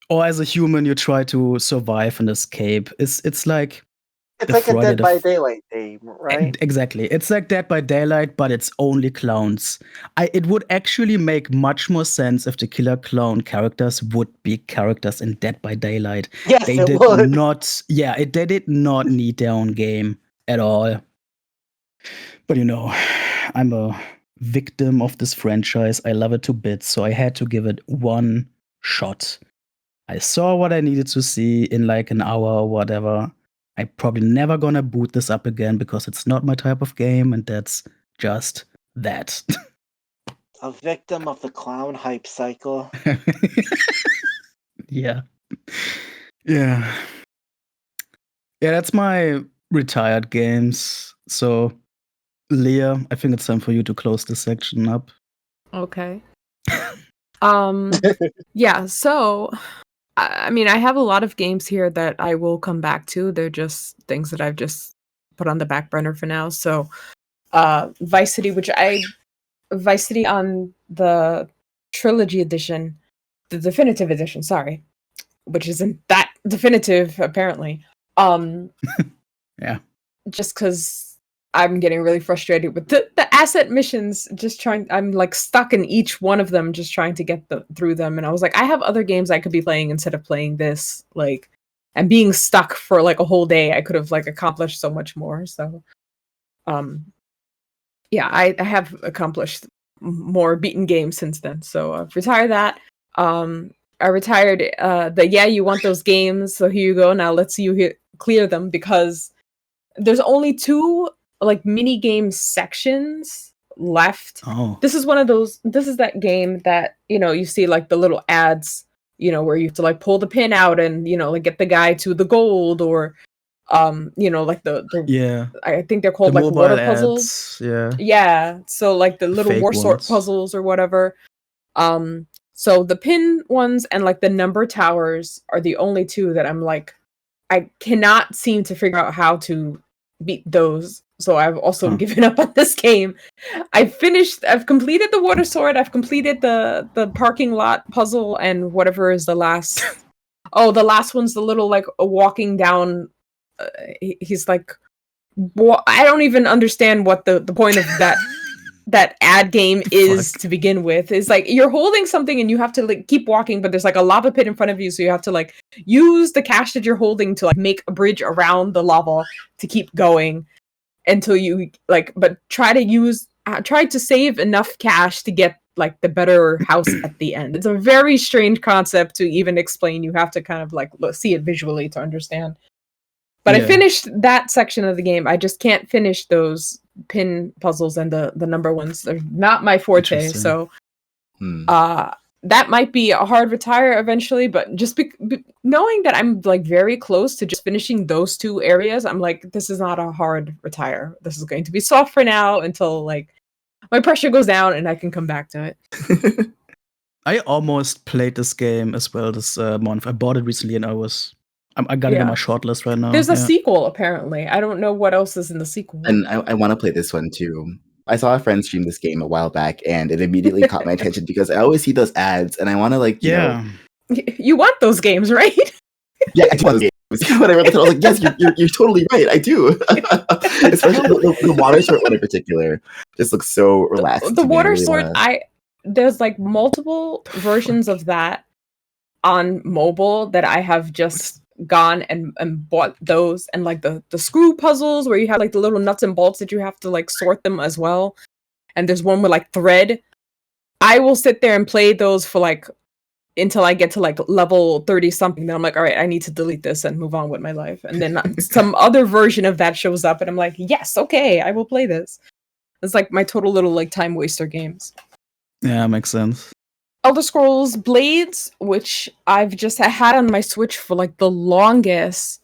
Or as a human, you try to survive and escape. It's like a Dead by Daylight game, right? Exactly. It's like Dead by Daylight, but it's only clowns. It would actually make much more sense if the killer clown characters would be characters in Dead by Daylight. Yes, they did not. Yeah, they did not need their own game at all. But I'm a victim of this franchise. I love it to bits, so I had to give it one shot. I saw what I needed to see in like an hour or whatever. I'm probably never gonna boot this up again because it's not my type of game, and that's just that. A victim of the clown hype cycle. Yeah. Yeah. Yeah, that's my retired games. So, Leah, I think it's time for you to close this section up. Okay. Yeah, so I mean, I have a lot of games here that I will come back to. They're just things that I've just put on the back burner for now. So, Vice City on the Trilogy Edition, the Definitive Edition, sorry, which isn't that definitive, apparently. Yeah. Just because I'm getting really frustrated with the asset missions. I'm like stuck in each one of them, just trying to get through them. And I was like, I have other games I could be playing instead of playing this. Like, and being stuck for like a whole day, I could have like accomplished so much more. So, yeah, I have accomplished more beaten games since then. So I've retired that. I retired you want those games, so here you go. Now let's see you clear them, because there's only 2 like mini game sections left. Oh. This is that game that, you see like the little ads, where you have to like pull the pin out and, like get the guy to the gold, or like the yeah, I think they're called like water puzzles. Yeah. So like the little war sort puzzles or whatever. So the pin ones and like the number towers are the only 2 that I'm like, I cannot seem to figure out how to beat those. So I've also given up on this game. I've completed the water sword. I've completed the parking lot puzzle and whatever is the last. Oh, the last one's the little like walking down. He's like, I don't even understand what the point of that ad game is to begin with. Is like you're holding something and you have to like keep walking, but there's like a lava pit in front of you, so you have to like use the cash that you're holding to like make a bridge around the lava to keep going until you like, but try to save enough cash to get like the better house at the end. It's a very strange concept to even explain. You have to kind of like see it visually to understand. But I finished that section of the game. I just can't finish those pin puzzles and the number ones. They're not my forte. So that might be a hard retire eventually, but just knowing that I'm like very close to just finishing those 2 areas, I'm like, this is not a hard retire. This is going to be soft for now until like my pressure goes down and I can come back to it. I almost played this game as well this month. I bought it recently and I got it on my shortlist right now. There's a sequel, apparently. I don't know what else is in the sequel. And I want to play this one too. I saw a friend stream this game a while back, and it immediately caught my attention because I always see those ads, and I want to like, you know, you want those games, right? Yeah, I do want those games. When I read the title, I was like, yes, you're totally right. I do. Especially the water sport one in particular just looks so relaxed. The water sport, there's like multiple versions of that on mobile that I have just gone and bought those, and like the screw puzzles where you have like the little nuts and bolts that you have to like sort them as well, and there's one with like thread. I will sit there and play those for like until I get to like level 30 something. Then I'm like, all right, I need to delete this and move on with my life, and then some other version of that shows up and I'm like, yes, okay, I will play this. It's like my total little like time waster games. Yeah, makes sense. Elder Scrolls Blades, which I've just had on my Switch for like the longest,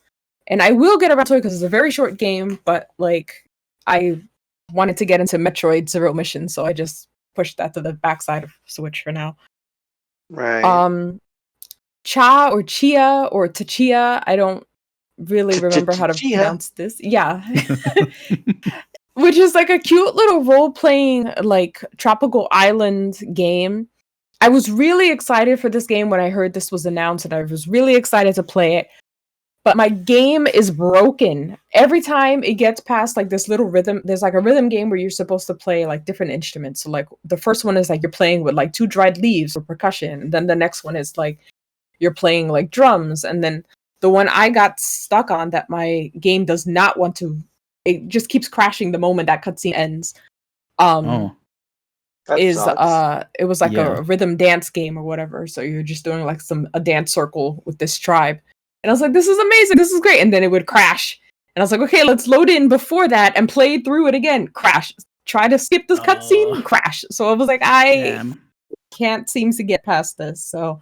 and I will get around to it because it's a very short game, but like I wanted to get into Metroid Zero Mission, so I just pushed that to the backside of Switch for now. Right. Tchia or Tchia, I don't really remember how to pronounce this. Yeah. Which is like a cute little role-playing like tropical island game. I was really excited for this game when I heard this was announced, and I was really excited to play it. But my game is broken. Every time it gets past like this little rhythm, there's like a rhythm game where you're supposed to play like different instruments. So like the first one is like you're playing with like 2 dried leaves or percussion. And then the next one is like you're playing like drums. And then the one I got stuck on that my game does not want to, it just keeps crashing the moment that cutscene ends. It was like a rhythm dance game or whatever. So you're just doing like a dance circle with this tribe. And I was like, this is amazing, this is great. And then it would crash. And I was like, okay, let's load in before that and play through it again. Crash. Try to skip this cutscene, crash. So I was like, I can't seem to get past this. So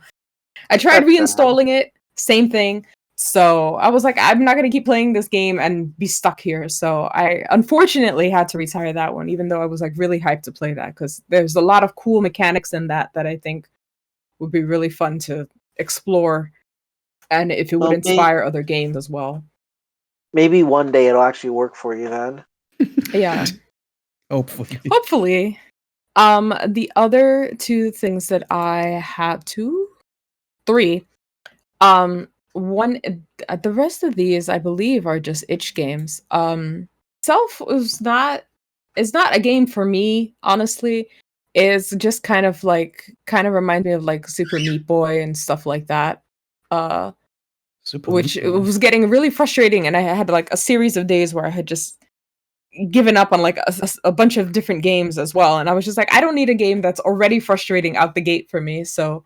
I tried reinstalling it, same thing. So I was like, I'm not going to keep playing this game and be stuck here. So I unfortunately had to retire that one, even though I was like really hyped to play that, because there's a lot of cool mechanics in that I think would be really fun to explore. And if it would inspire other games as well. Maybe one day it'll actually work for you then. Yeah. Hopefully. The other 2 things that I have 3. One, the rest of these I believe are just itch games. Self is not a game for me, honestly. It's just kind of reminds me of like Super Meat Boy and stuff like that. Which it was getting really frustrating, and I had like a series of days where I had just given up on like a bunch of different games as well, and I was just like, I don't need a game that's already frustrating out the gate for me, so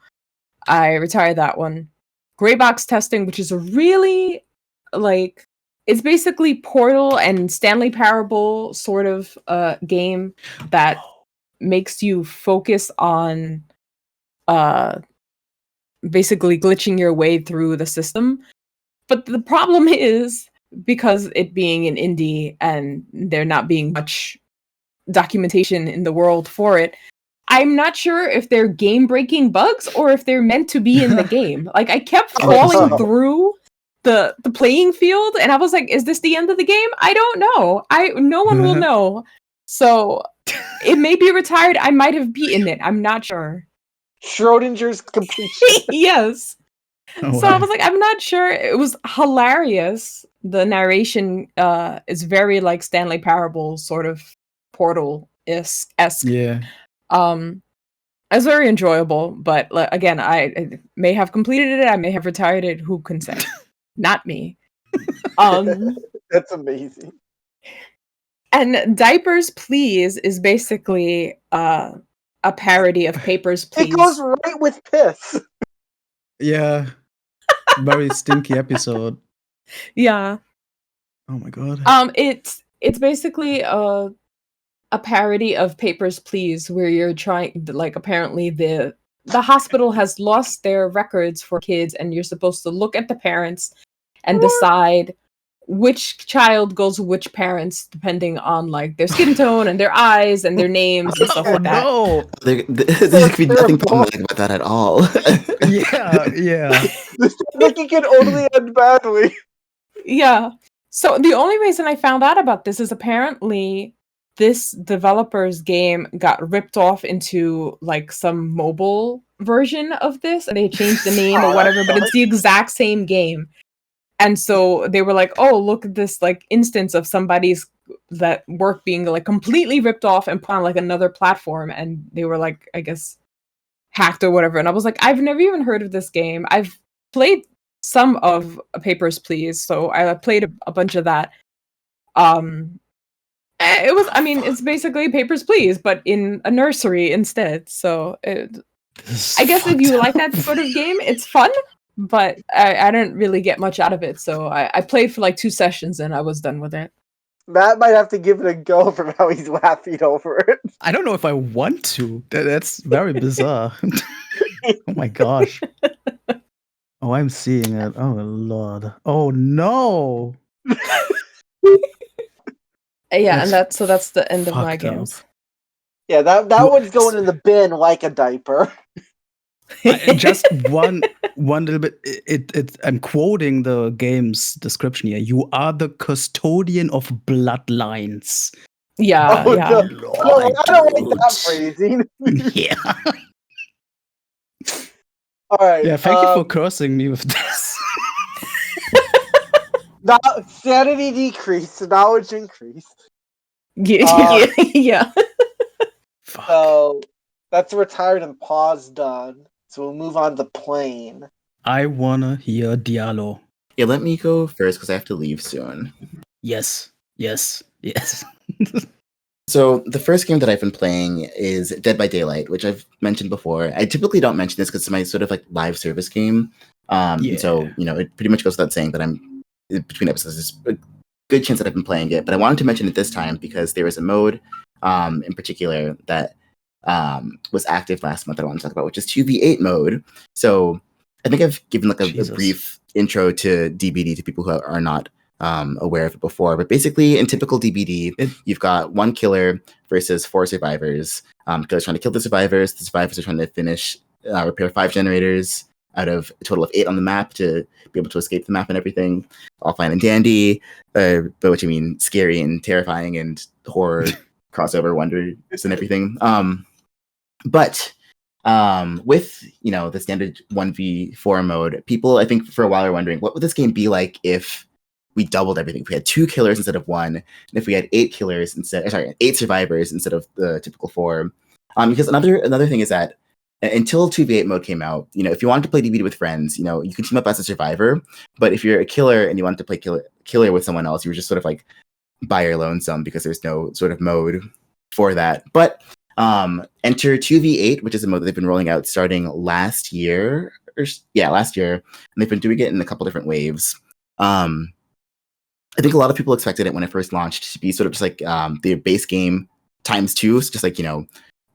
I retired that one. Gray Box Testing, which is a really like, it's basically Portal and Stanley Parable sort of game that makes you focus on basically glitching your way through the system. But the problem is, because it being an indie and there not being much documentation in the world for it, I'm not sure if they're game-breaking bugs or if they're meant to be in the game. Like, I kept falling through the playing field, and I was like, is this the end of the game? I don't know. No one will know. So it may be retired. I might have beaten it. I'm not sure. Schrodinger's completion. Yes. So I was like, I'm not sure. It was hilarious. The narration is very like Stanley Parable, sort of Portal-esque. Yeah. It's very enjoyable, but again, I may have completed it, I may have retired it, who can say? Not me. That's amazing. And Diapers, Please is basically a parody of Papers, Please. It goes right with piss. Yeah. Very stinky episode. Yeah. Oh my god. It's basically a parody of Papers, Please, where you're trying, like, apparently the hospital has lost their records for kids, and you're supposed to look at the parents and decide which child goes with which parents, depending on like their skin tone and their eyes and their names and stuff like that. No, there could be nothing problematic about that at all. yeah. This thinking can only end badly. Yeah. So the only reason I found out about this is apparently this developer's game got ripped off into like some mobile version of this, and they changed the name or whatever, but it's the exact same game. And so they were like, oh, look at this like instance of somebody's that work being like completely ripped off and put on like another platform. And they were like, I guess, hacked or whatever. And I was like, I've never even heard of this game. I've played some of Papers, Please. So I played a bunch of that. It's basically Papers, Please, but in a nursery instead. So I guess if you like that sort of game, it's fun. But I didn't really get much out of it, so I played for like 2 sessions and I was done with it. Matt might have to give it a go from how he's laughing over it. I don't know if I want to. That's very bizarre. Oh my gosh. Oh, I'm seeing it. Oh lord. Oh no. Yeah, and that's the end of my games. Yeah, that one's going in the bin like a diaper. Just one little bit. I'm quoting the game's description here. You are the custodian of bloodlines. Yeah, yeah. No. I don't like that phrasing. Yeah. All right. Yeah. Thank you for cursing me with this. Now sanity decreased, knowledge increased. Yeah. Fuck. So that's retired and pause done. So we'll move on to plane. I wanna hear Diallo. Yeah, let me go first because I have to leave soon. Yes. So the first game that I've been playing is Dead by Daylight, which I've mentioned before. I typically don't mention this because it's my sort of like live service game. So, it pretty much goes without saying that I'm between episodes. There's a good chance that I've been playing it, but I wanted to mention it this time because there was a mode in particular that was active last month that I want to talk about, which is 2v8 mode. So I think I've given like a brief intro to DBD to people who are not aware of it before. But basically, in typical DBD, you've got one killer versus 4 survivors. Killer's trying to kill the survivors. The survivors are trying to finish repair 5 generators out of a total of 8 on the map to be able to escape the map and everything. All fine and dandy, but what you mean, scary and terrifying and horror crossover wonders and everything. But with the standard 1v4 mode, people I think for a while are wondering what would this game be like if we doubled everything. If we had 2 killers instead of 1, and if we had 8 survivors instead of the typical 4. Because another thing is that until 2v8 mode came out, if you wanted to play DBD with friends, you could team up as a survivor. But if you're a killer and you wanted to play killer with someone else, you were just sort of like by your lonesome because there's no sort of mode for that. But enter 2v8, which is a mode that they've been rolling out starting last year. And they've been doing it in a couple different waves. I think a lot of people expected it when it first launched to be sort of just like the base game times 2, so just like,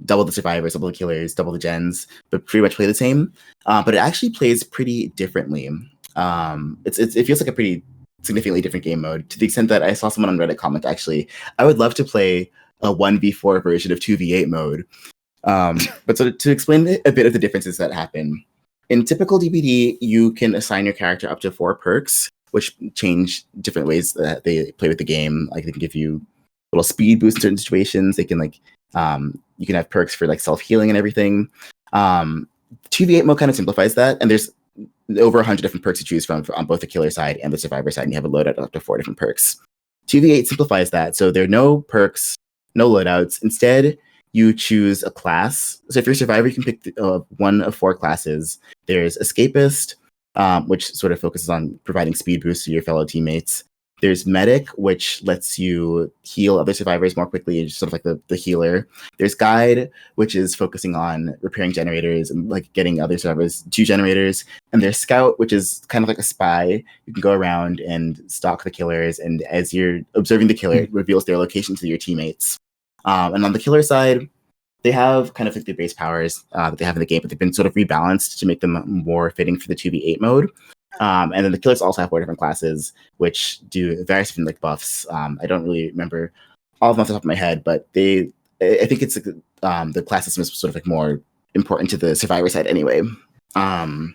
double the survivors, double the killers, double the gens, but pretty much play the same. But it actually plays pretty differently. It feels like a pretty significantly different game mode, to the extent that I saw someone on Reddit comment, actually, I would love to play a 1v4 version of 2v8 mode. But so to explain a bit of the differences that happen, in typical DBD, you can assign your character up to 4 perks, which change different ways that they play with the game. Like they can give you a little speed boost in certain situations. They can you can have perks for like self-healing and everything. 2v8 mode kind of simplifies that, and there's over 100 different perks to choose from on both the killer side and the survivor side, and you have a loadout of up to 4 different perks. 2v8 simplifies that, so there are no perks, no loadouts. Instead, you choose a class. So if you're a survivor, you can pick one of 4 classes. There's Escapist, which sort of focuses on providing speed boosts to your fellow teammates. There's Medic, which lets you heal other survivors more quickly, sort of like the healer. There's Guide, which is focusing on repairing generators and like getting other survivors to generators. And there's Scout, which is kind of like a spy. You can go around and stalk the killers, and as you're observing the killer, it reveals their location to your teammates. And on the killer side, they have kind of like the base powers that they have in the game, but they've been sort of rebalanced to make them more fitting for the 2v8 mode. And then the killers also have 4 different classes, which do various different like buffs. I don't really remember all of them off the top of my head, but I think it's like, the class system is sort of like more important to the survivor side anyway. And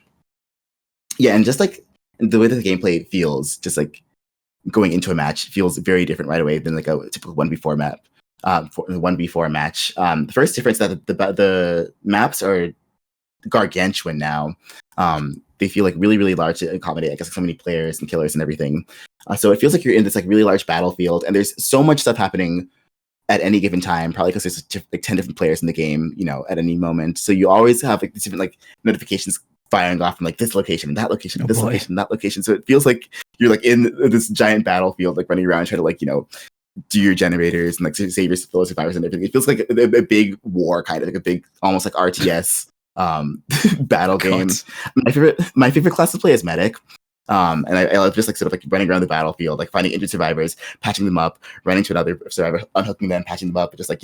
just like the way that the gameplay feels, just like going into a match feels very different right away than like a typical 1v4 map. 1v4 match. The first difference that the maps are gargantuan now. They feel like really, really large to accommodate, I guess, so many players and killers and everything. So it feels like you're in this like really large battlefield, and there's so much stuff happening at any given time, probably because there's like 10 different players in the game, at any moment. So you always have like these different like notifications firing off from like this location, that location, location, that location. So it feels like you're like in this giant battlefield, like running around trying to like, do your generators and like save your fellow survivors and everything. It feels like a big war, kind of like a big, almost like RTS battle game. My favorite class to play is Medic. And I love just like sort of like running around the battlefield, like finding injured survivors, patching them up, running to another survivor, unhooking them, patching them up, just like,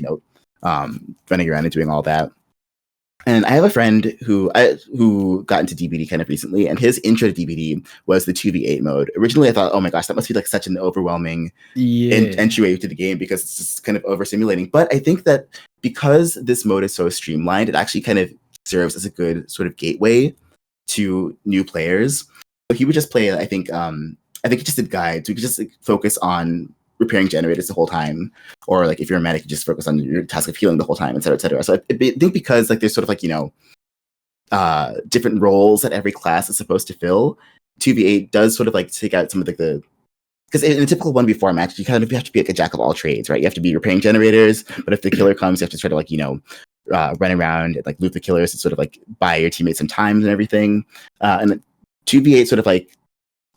running around and doing all that. And I have a friend who got into DBD kind of recently, and his intro to DBD was the 2v8 mode. Originally, I thought, oh my gosh, that must be like such an overwhelming entryway to the game because it's just kind of overstimulating. But I think that because this mode is so streamlined, it actually kind of serves as a good sort of gateway to new players. So he would just play, I think he just did guides. We could just like, focus on repairing generators the whole time, or like if you're a medic, you just focus on your task of healing the whole time, etc., etc. So I think because like there's sort of like different roles that every class is supposed to fill, 2v8 does sort of like take out some of the because in a typical 1v4 match, you kind of have to be like a jack of all trades, right? You have to be repairing generators, but if the killer comes, you have to try to like run around and like loot the killers and sort of like buy your teammates some time and everything. And 2v8 sort of like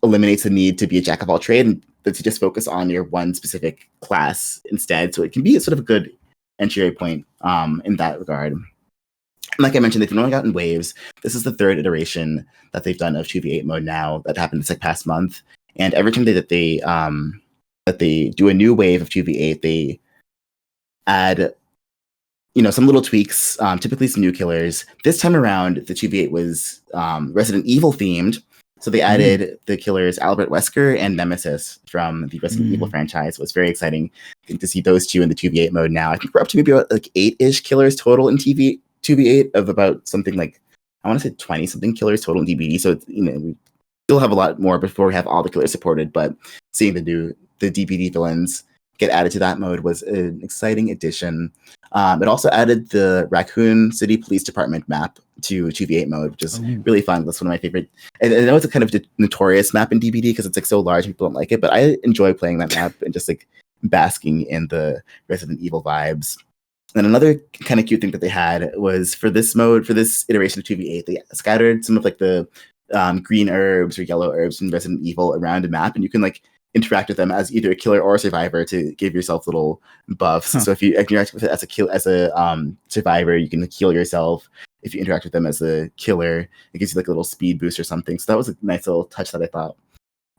eliminates the need to be a jack of all trade and to just focus on your one specific class instead. So it can be sort of a good entry point in that regard. And like I mentioned, they've been rolling out in waves. This is the 3rd iteration that they've done of 2v8 mode now. That happened this like past month. And every time that they do a new wave of 2v8, they add some little tweaks, typically some new killers. This time around, the 2v8 was Resident Evil themed. So they added the killers Albert Wesker and Nemesis from the Resident Evil franchise. So it's very exciting to see those two in the 2v8 mode now. I think we're up to maybe about like 8-ish killers total in 2v8 of about something like, I want to say 20-something killers total in DBD. So it's, we still have a lot more before we have all the killers supported, but seeing the DBD villains get added to that mode was an exciting addition. It also added the Raccoon City Police Department map to 2v8 mode, which is really fun. That's one of my favorite. And I know it's a kind of notorious map in DBD because it's like so large, people don't like it, but I enjoy playing that map and just like basking in the Resident Evil vibes. And another kind of cute thing that they had was for this iteration of 2v8, they scattered some of like the green herbs or yellow herbs from Resident Evil around a map, and you can like interact with them as either a killer or a survivor to give yourself little buffs. So if you interact with it as a survivor, you can heal yourself. If you interact with them as a killer, it gives you like a little speed boost or something. So that was a nice little touch that I thought.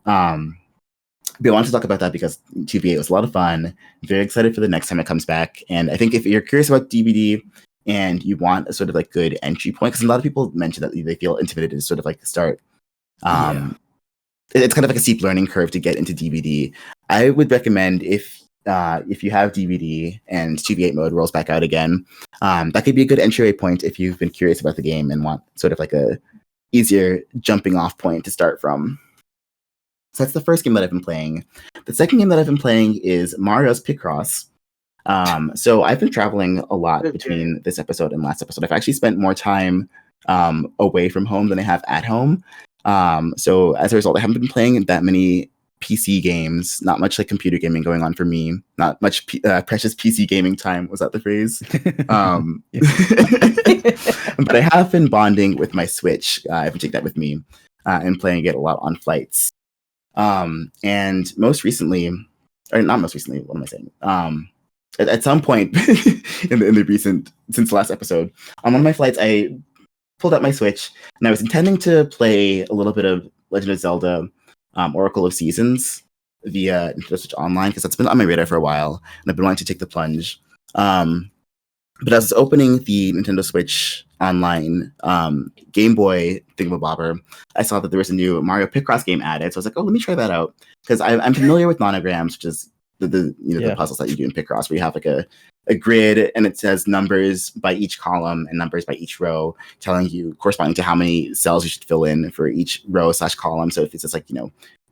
But I wanted to talk about that because 2v8 was a lot of fun. Very excited for the next time it comes back. And I think if you're curious about DBD and you want a sort of like good entry point, because a lot of people mention that they feel intimidated to sort of like start. It's kind of like a steep learning curve to get into DBD. I would recommend if you have DBD and 2v8 mode rolls back out again, that could be a good entry point if you've been curious about the game and want sort of like a easier jumping off point to start from. So that's the first game that I've been playing. The second game that I've been playing is Mario's Picross. So I've been traveling a lot between this episode and last episode. I've actually spent more time away from home than I have at home. So as a result, I haven't been playing that many PC games, not much like computer gaming going on for me, not much precious PC gaming time. Was that the phrase? But I have been bonding with my Switch. I've been taking that with me and playing it a lot on flights. And most recently, or not most recently, what am I saying? At some point in the recent, since the last episode, on one of my flights, I pulled out my Switch and I was intending to play a little bit of Legend of Zelda Oracle of Seasons via Nintendo Switch Online, because that's been on my radar for a while and I've been wanting to take the plunge. But as I was opening the Nintendo Switch Online Game Boy thingamabobber, I saw that there was a new Mario Picross game added. So I was like, oh, let me try that out. Because I'm familiar with monograms, which is the puzzles that you do in Picross, where you have like a grid and it says numbers by each column and numbers by each row, telling you corresponding to how many cells you should fill in for each row / column. So if it says like,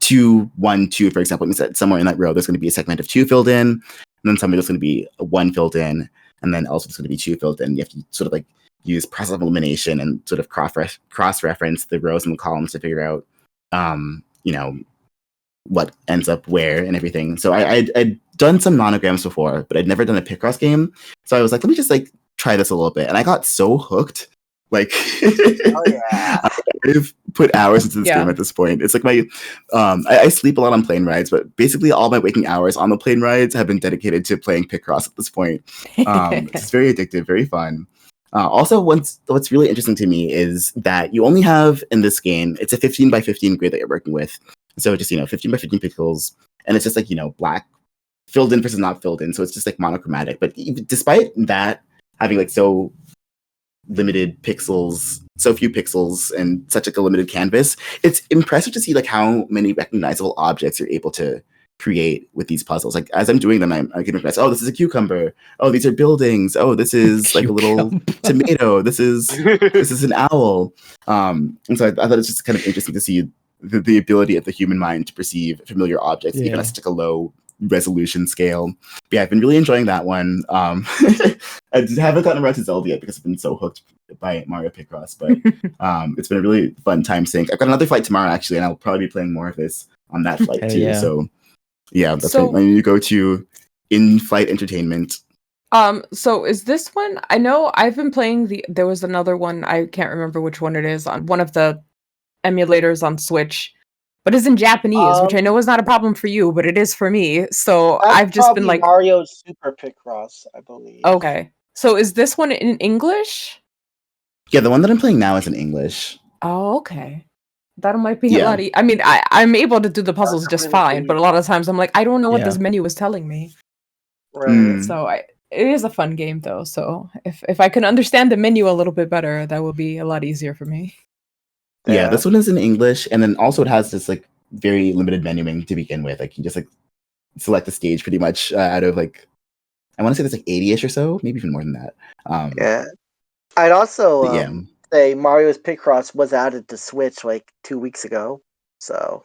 2, 1, 2, for example, it means that somewhere in that row there's going to be a segment of 2 filled in, and then somewhere there's going to be a 1 filled in, and then also there's going to be 2 filled in. You have to sort of like use process of elimination and sort of cross-reference the rows and the columns to figure out, what ends up where and everything. So I'd done some monograms before, but I'd never done a Picross game. So I was like, let me just like try this a little bit. And I got so hooked. Like, oh yeah, I've put hours into this game at this point. It's like my, I sleep a lot on plane rides, but basically all my waking hours on the plane rides have been dedicated to playing Picross at this point. It's very addictive, very fun. Also, what's really interesting to me is that you only have in this game, it's a 15 by 15 grid that you're working with. So just, 15 by 15 pixels, and it's just like, black filled in versus not filled in. So it's just like monochromatic. But despite that having like so limited pixels, so few pixels and such like a limited canvas, it's impressive to see like how many recognizable objects you're able to create with these puzzles. Like as I'm doing them, I'm getting impressed. Oh, this is a cucumber. Oh, these are buildings. Oh, this is like a little tomato. This is an owl. And so I thought it's just kind of interesting to see the ability of the human mind to perceive familiar objects, even at such like a low resolution scale. But yeah, I've been really enjoying that one. I haven't gotten around to Zelda yet because I've been so hooked by Mario Picross, but it's been a really fun time sync. I've got another flight tomorrow actually, and I'll probably be playing more of this on that flight too. Yeah. So yeah, that's my new go-to in-flight entertainment. So is this one? I know I've been playing there was another one, I can't remember which one it is, on one of the emulators on Switch, but it's in Japanese, which I know is not a problem for you, but it is for me. So I've just been like Mario Super Picross, I believe. Okay. So is this one in English? Yeah, the one that I'm playing now is in English. Oh, okay. That might be a lot. I mean, I'm able to do the puzzles just fine, but a lot of times I'm like, I don't know what this menu is telling me. Right. So it is a fun game though. So if I can understand the menu a little bit better, that would be a lot easier for me. Yeah, this one is in English, and then also it has this like very limited menuing to begin with. Like you just like select the stage pretty much out of like, I want to say there's like 80-ish or so, maybe even more than that. Yeah, I'd also yeah. say Mario's Picross was added to Switch like 2 weeks ago. So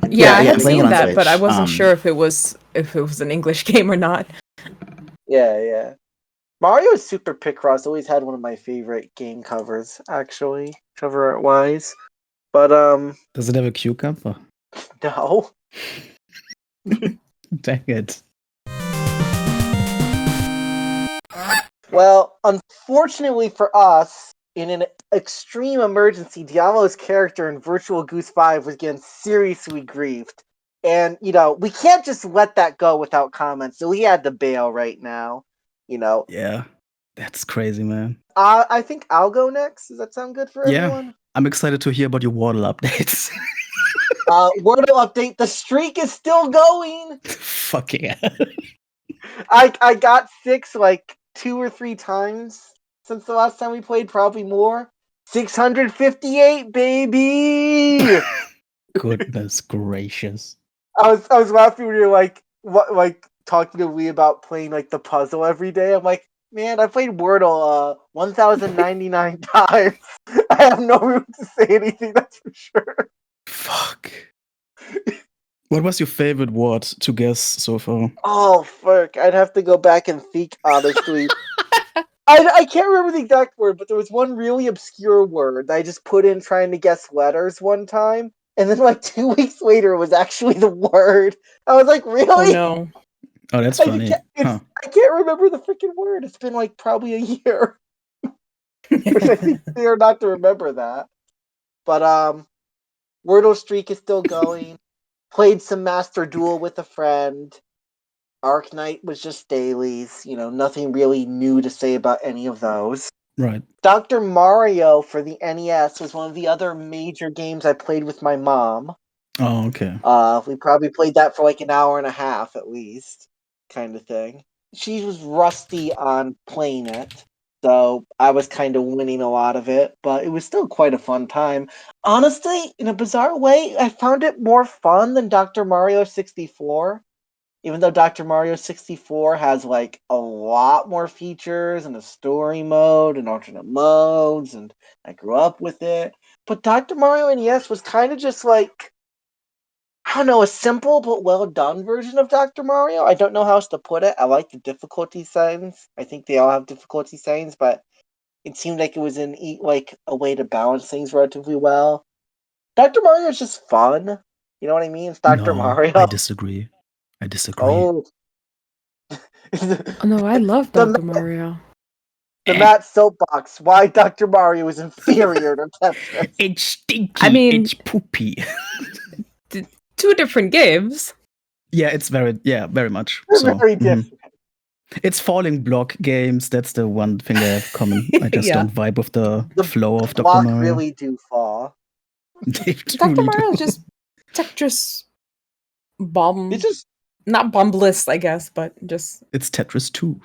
yeah, I had seen that, Switch, but I wasn't sure if it was an English game or not. Yeah. Mario's Super Picross always had one of my favorite game covers, actually, cover art wise. But does it have a cucumber? No. Dang it. Well, unfortunately for us, in an extreme emergency, Diallo's character in Virtual Goose 5 was getting seriously griefed. And, we can't just let that go without comment, so we had to bail right now. Yeah, that's crazy, man. I think I'll go next. Does that sound good for everyone? I'm excited to hear about your Wordle updates. Wordle update, the streak is still going! Fuck yeah. I got 6 like 2 or 3 times since the last time we played, probably more. 658, baby! Goodness gracious. I was laughing when you were like talking to Lee about playing like the puzzle every day. I'm like, man, I played Wordle 1,099 times. I have no room to say anything, that's for sure. Fuck. What was your favorite word to guess so far? Oh, fuck. I'd have to go back and think, honestly. I can't remember the exact word, but there was one really obscure word that I just put in trying to guess letters one time. And then like 2 weeks later, it was actually the word. I was like, really? Oh, no. Oh, that's funny. I can't remember the freaking word. It's been like probably a year. Which I think they're not to remember that. But Wordle streak is still going. Played some Master Duel with a friend. Arknight was just dailies. Nothing really new to say about any of those. Right. Dr. Mario for the NES was one of the other major games I played with my mom. Oh, okay. We probably played that for like an hour and a half at least, kind of thing. She was rusty on playing it, so I was kind of winning a lot of it, but it was still quite a fun time. Honestly, in a bizarre way, I found it more fun than Dr. Mario 64. Even though Dr. Mario 64 has like a lot more features and a story mode and alternate modes, and I grew up with it. But Dr. Mario NES was kind of just like, I don't know, a simple but well done version of Dr. Mario. I don't know how else to put it. I like the difficulty settings. I think they all have difficulty settings, but it seemed like it was like a way to balance things relatively well. Dr. Mario is just fun. You know what I mean? It's Dr. Mario. I disagree. Oh. Oh no, I love Dr. Mario. The Matt soapbox. Why Dr. Mario is inferior to Tetris. It's stinky. It's poopy. Two different games. Yeah, it's very much. They're very different. It's falling block games. That's the one thing they have common. I just don't vibe with the flow of Dr. Mario. Really do fall. Dr. Mario is just Tetris bomb. It's just not bombless, I guess, but just it's Tetris 2.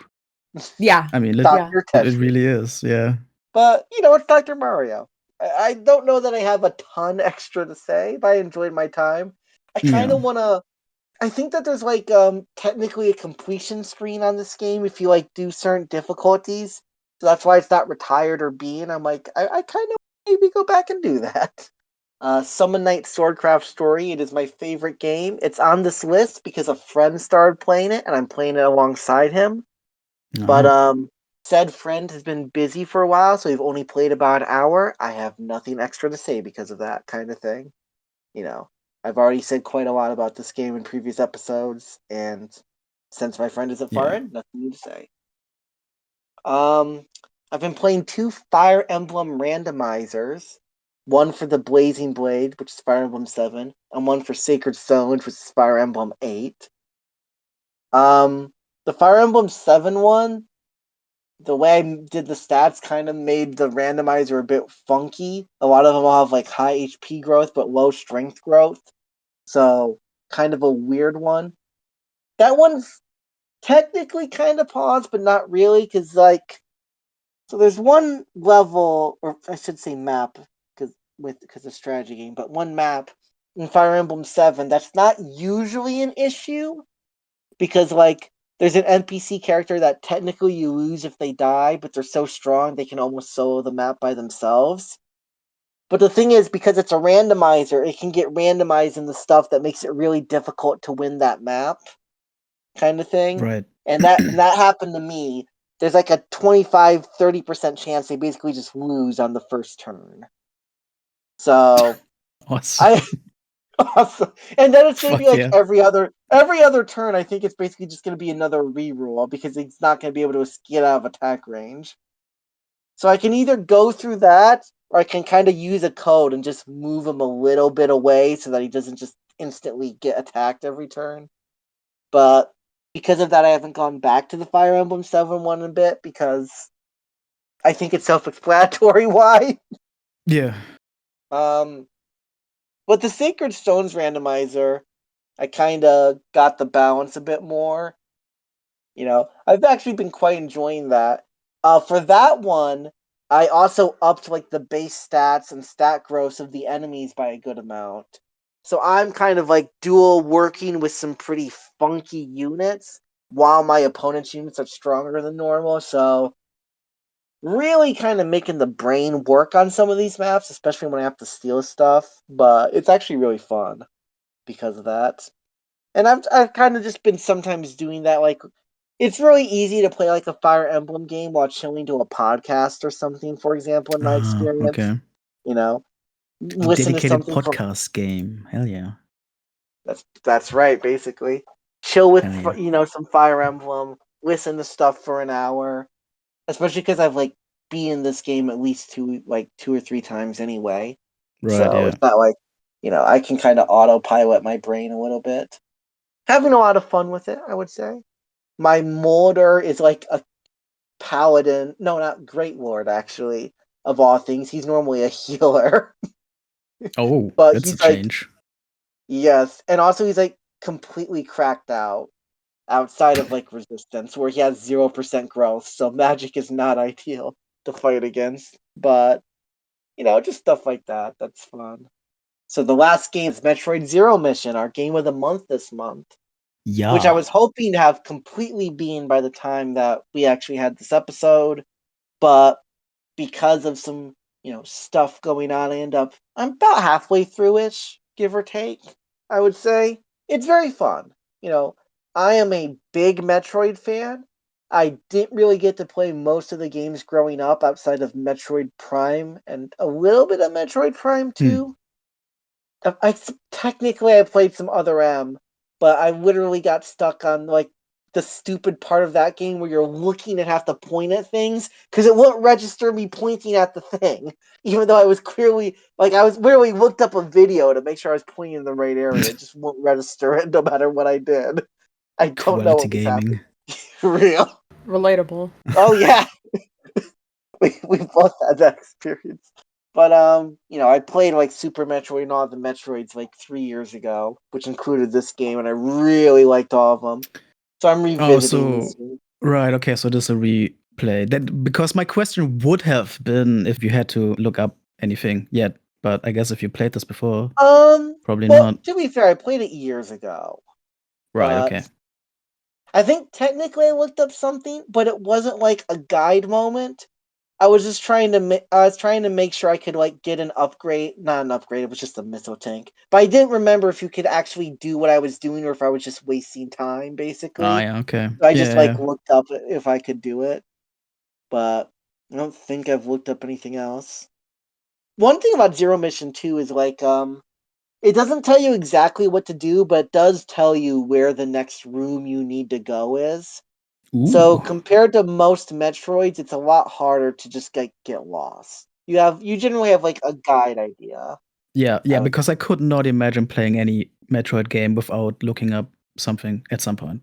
Yeah. I mean, it really is, yeah. But, it's Dr. Mario. I don't know that I have a ton extra to say, but I enjoyed my time. I kind of want to... I think that there's, like, technically a completion screen on this game if you, like, do certain difficulties. So that's why it's not retired or B, and I'm like, I kind of maybe go back and do that. Summon Night Swordcraft Story. It is my favorite game. It's on this list because a friend started playing it, and I'm playing it alongside him. But said friend has been busy for a while, so we've only played about an hour. I have nothing extra to say because of that kind of thing. I've already said quite a lot about this game in previous episodes, and since my friend isn't far in, nothing new to say. I've been playing 2 Fire Emblem randomizers. One for the Blazing Blade, which is Fire Emblem 7, and one for Sacred Stones, which is Fire Emblem 8. The Fire Emblem 7 one, the way I did the stats kind of made the randomizer a bit funky. A lot of them will have like high HP growth but low strength growth. So, kind of a weird one. That one's technically kind of paused, but not really, because so there's one level, or I should say map, because it's a strategy game, but one map in Fire Emblem 7 that's not usually an issue, because there's an NPC character that technically you lose if they die, but they're so strong they can almost solo the map by themselves. But the thing is, because it's a randomizer, it can get randomized in the stuff that makes it really difficult to win that map, kind of thing. Right. And that happened to me. There's like a 25-30% chance they basically just lose on the first turn. So awesome. Awesome. And then it's gonna be like every other turn. I think it's basically just gonna be another reroll because it's not gonna be able to get out of attack range. So I can either go through that, or I can kind of use a code and just move him a little bit away so that he doesn't just instantly get attacked every turn. But because of that, I haven't gone back to the Fire Emblem 7 one in a bit because I think it's self-explanatory why. Yeah. But the Sacred Stones randomizer, I kind of got the balance a bit more. I've actually been quite enjoying that. For that one, I also upped the base stats and stat growth of the enemies by a good amount. So I'm kind of dual working with some pretty funky units while my opponent's units are stronger than normal. So really kind of making the brain work on some of these maps, especially when I have to steal stuff. But it's actually really fun because of that. And I've kind of just been sometimes doing that. It's really easy to play a Fire Emblem game while chilling to a podcast or something, for example, in my experience. Okay. Listen dedicated to something podcast game. Hell yeah. That's right, basically. Chill with some Fire Emblem, listen to stuff for an hour. Especially because I've beaten this game at least 2 or 3 times anyway. Right, so yeah. it's not I can kind of autopilot my brain a little bit. Having a lot of fun with it, I would say. My molder is like a paladin. No, not Great Lord, actually, of all things. He's normally a healer. Oh, but that's a he's like, change. yes. And also he's like completely cracked out outside of like resistance, where he has 0% growth. So magic is not ideal to fight against. But, just stuff like that. That's fun. So the last game is Metroid Zero Mission, our game of the month this month. Yeah. Which I was hoping to have completely been by the time that we actually had this episode. But because of some, stuff going on, I'm about halfway through-ish, give or take, I would say. It's very fun. I am a big Metroid fan. I didn't really get to play most of the games growing up outside of Metroid Prime and a little bit of Metroid Prime 2. Technically I played some other M, but I literally got stuck on like the stupid part of that game where you're looking and have to point at things because it won't register me pointing at the thing, even though I was clearly I was literally looked up a video to make sure I was pointing in the right area. It just won't register it no matter what I did. I don't know what was happening. Real relatable. Oh yeah, we both had that experience. But I played like Super Metroid and all the Metroids like 3 years ago, which included this game, and I really liked all of them. So I'm revisiting this game. Right, okay, so this is a replay. That because my question would have been if you had to look up anything yet, but I guess if you played this before, probably not. To be fair, I played it years ago. Right, okay. I think technically I looked up something, but it wasn't like a guide moment. I was just trying to make sure I could like get an upgrade. Not an upgrade, it was just a missile tank. But I didn't remember if you could actually do what I was doing or if I was just wasting time, basically. Oh, yeah, okay. So I just looked up if I could do it. But I don't think I've looked up anything else. One thing about Zero Mission 2 is it doesn't tell you exactly what to do, but it does tell you where the next room you need to go is. Ooh. So compared to most Metroids, it's a lot harder to just get lost. You generally have like a guide idea. Yeah, because I could not imagine playing any Metroid game without looking up something at some point.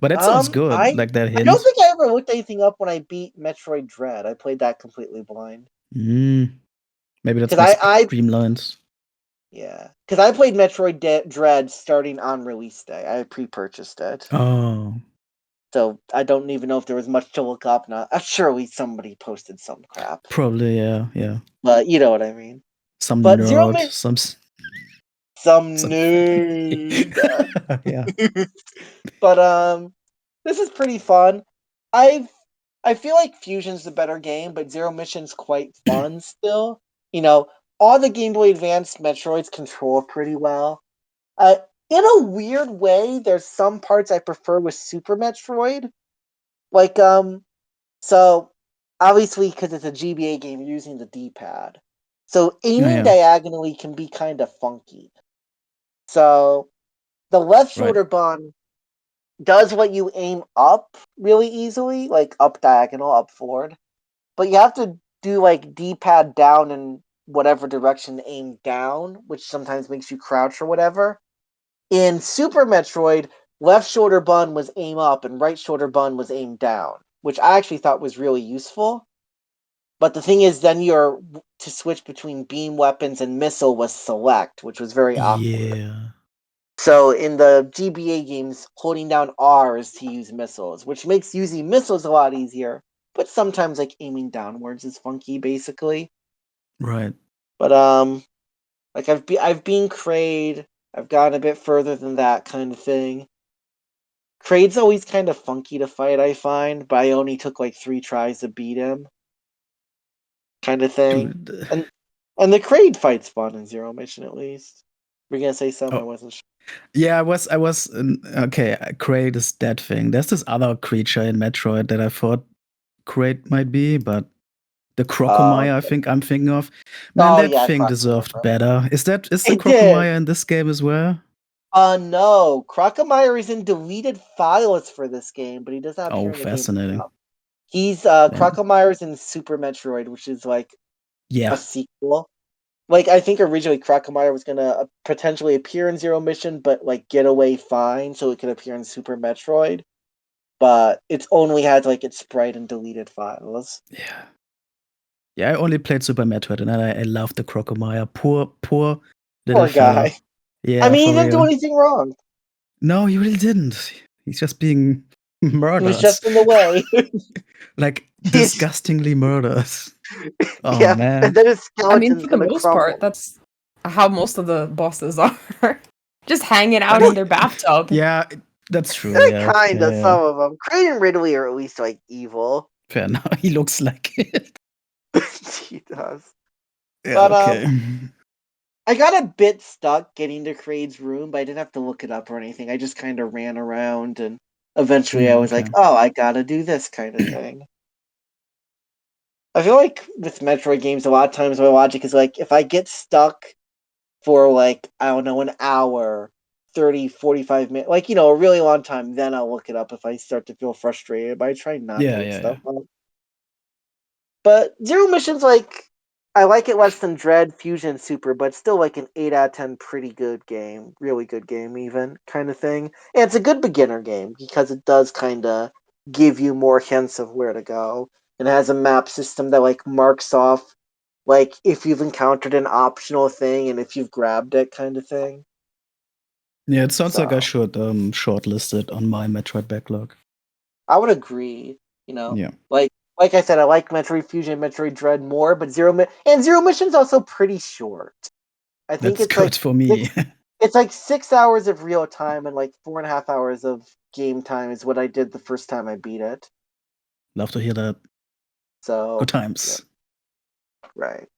But that sounds good, like that hint. I don't think I ever looked anything up when I beat Metroid Dread. I played that completely blind. Maybe that's my streamlines. Yeah, because I played Metroid Dread starting on release day. I pre-purchased it. Oh. So I don't even know if there was much to look up now. Surely somebody posted some crap. Probably, yeah. But you know what I mean. Some nerd, some nerd. Yeah. But this is pretty fun. I feel like Fusion's the better game, but Zero Mission's quite fun still. All the Game Boy Advance Metroids control pretty well. In a weird way, there's some parts I prefer with Super Metroid. So obviously because it's a GBA game, you're using the D-pad. So aiming diagonally can be kind of funky. So the left shoulder button does let you aim up really easily, like up diagonal, up forward. But you have to do like D-pad down in whatever direction to aim down, which sometimes makes you crouch or whatever. In Super Metroid, left shoulder button was aim up and right shoulder button was aim down, which I actually thought was really useful. But the thing is, then to switch between beam weapons and missile was select, which was very awkward. Yeah. So in the GBA games, holding down R is to use missiles, which makes using missiles a lot easier. But sometimes like aiming downwards is funky, basically. Right. But I've been Kraid. I've gotten a bit further than that kind of thing. Kraid's always kind of funky to fight, I find, but I only took like 3 tries to beat him. Kind of thing. And the Kraid fight's fun in Zero Mission, at least. Were you gonna say something? I wasn't sure. Yeah, I was. Okay, Kraid is that thing. There's this other creature in Metroid that I thought Kraid might be, but the Crocomire, I think I'm thinking of. Man, that thing deserved better. Is the Crocomire in this game as well? No. Crocomire is in deleted files for this game, but he does not appear in the fascinating. game. He's Crocomire's in Super Metroid, which is like a sequel. Like, I think originally Crocomire was gonna potentially appear in Zero Mission, but like get away fine, so it could appear in Super Metroid. But it's only had like its sprite and deleted files. Yeah. Yeah, I only played Super Metroid, and I loved the Crocomire. Poor little guy. fellow. Yeah, I mean, he for didn't do real. anything wrong. No, he really didn't. He's just being murdered. He was just in the way. Like, disgustingly murdered. Oh, yeah, man. and then his I skeleton's mean, for the gonna most crumble. part, that's how most of the bosses are. Just hanging out in their bathtub. Yeah, that's true. Kinda, some of them. Crane and Ridley are at least like evil. Fair enough. He looks like it. He does. Yeah, But okay. I got a bit stuck getting to Crane's room, but I didn't have to look it up or anything. I just kind of ran around, and eventually I was like, "Oh, I gotta do this kind of thing." I feel like with Metroid games, a lot of times my logic is like, if I get stuck for like, I don't know, an hour, 30, 45 minutes, like, you know, a really long time, then I'll look it up if I start to feel frustrated, but I try not to look stuff up. But Zero Mission's like, I like it less than Dread, Fusion, Super, but it's still like an 8 out of 10 pretty good game, really good game even, kind of thing. And it's a good beginner game because it does kind of give you more hints of where to go. And it has a map system that like marks off like if you've encountered an optional thing and if you've grabbed it kind of thing. Yeah, it sounds like I should shortlist it on my Metroid backlog. I would agree, you know. Yeah. Like I said, I like Metroid Fusion, Metroid Dread more, but Zero Mission's also pretty short. I think That's it's good like for me. it's like 6 hours of real time and like 4.5 hours of game time is what I did the first time I beat it. Love to hear that. So good times. Yeah. Right.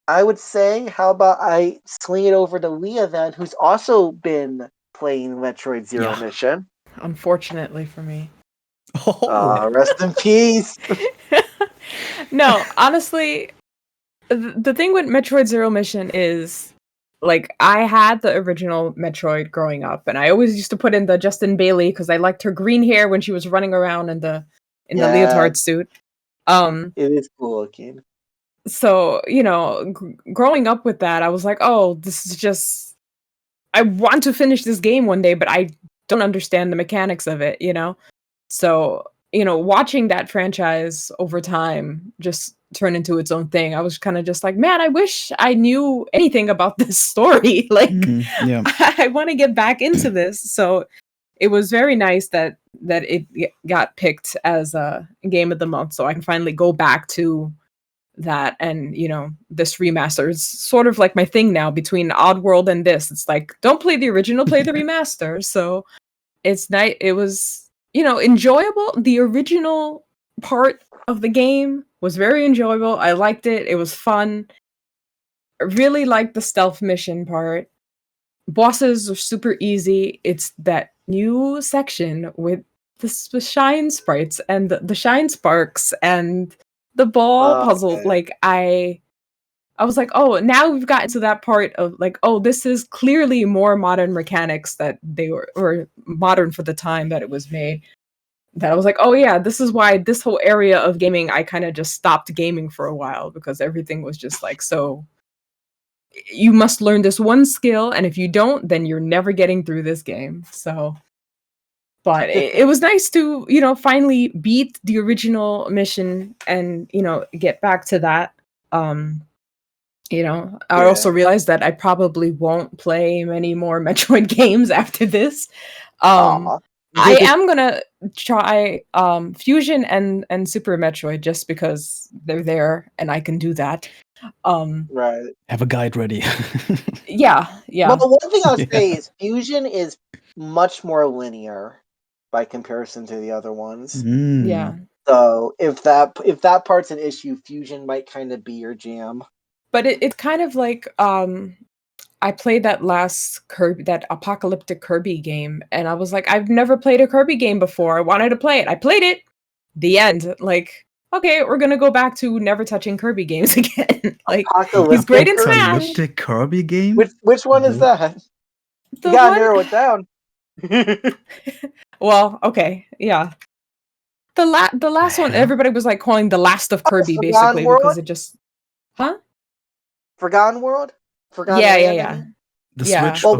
I would say, how about I sling it over to Leah then, who's also been playing Metroid Zero Mission. Unfortunately for me. Oh, rest in peace. No, honestly, the thing with Metroid Zero Mission is, like, I had the original Metroid growing up, and I always used to put in the Justin Bailey because I liked her green hair when she was running around in the leotard suit. It is cool looking. So, you know, growing up with that, I was like, oh, this is just, I want to finish this game one day, but I don't understand the mechanics of it, you know? So, you know, watching that franchise over time just turn into its own thing, I was kind of just like, man, I wish I knew anything about this story. Like, I want to get back into this. So it was very nice that it got picked as a game of the month, so I can finally go back to that. And, you know, this remaster is sort of like my thing now between Oddworld and this. It's like, don't play the original, play the remaster. So it's nice. It was, you know, enjoyable. The original part of the game was very enjoyable. I liked it. It was fun. I really liked the stealth mission part. Bosses are super easy. It's that new section with the shine sprites and the shine sparks and the ball puzzle. Okay. Like, I was like, oh, now we've gotten to that part of like, oh, this is clearly more modern mechanics that they were, or modern for the time that it was made. That I was like, oh yeah, this is why this whole area of gaming, I kind of just stopped gaming for a while, because everything was just like, so you must learn this one skill, and if you don't, then you're never getting through this game. So, but it was nice to, you know, finally beat the original mission and, you know, get back to that. You know, I also realized that I probably won't play many more Metroid games after this. I am gonna try Fusion and Super Metroid just because they're there and I can do that. Right. Have a guide ready. Yeah. Well, the one thing I'll say is Fusion is much more linear by comparison to the other ones. Yeah. So if that part's an issue, Fusion might kind of be your jam. But it's kind of like I played that last Kirby, that apocalyptic Kirby game, and I was like, I've never played a Kirby game before. I wanted to play it. I played it. The end. Like, okay, we're gonna go back to never touching Kirby games again. Like, he's great in Smash. Apocalyptic Kirby game? Which one is that? You gotta narrow it down. Well, okay, yeah. The last one, everybody was like calling the last of Kirby, basically, because it just Huh? Forgotten World? Forgotten Land, Yeah. I mean? The Yeah. Switch? Well,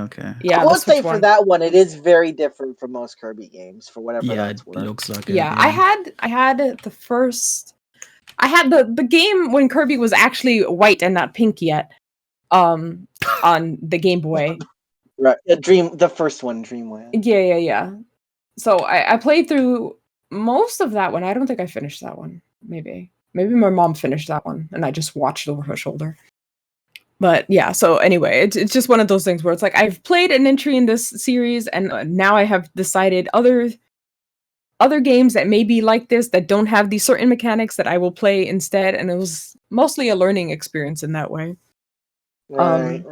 okay. Yeah, I would say Switch for one. that one, it is very different from most Kirby games, for whatever Yeah, that's it worth. looks like it. Yeah, I had the first. I had the game when Kirby was actually white and not pink yet. On the Game Boy. Right. The first one, Dreamland. Yeah. So I played through most of that one. I don't think I finished that one. Maybe my mom finished that one, and I just watched over her shoulder. But yeah, so anyway, it's just one of those things where it's like I've played an entry in this series, and now I have decided other games that may be like this that don't have these certain mechanics that I will play instead, and it was mostly a learning experience in that way. Right.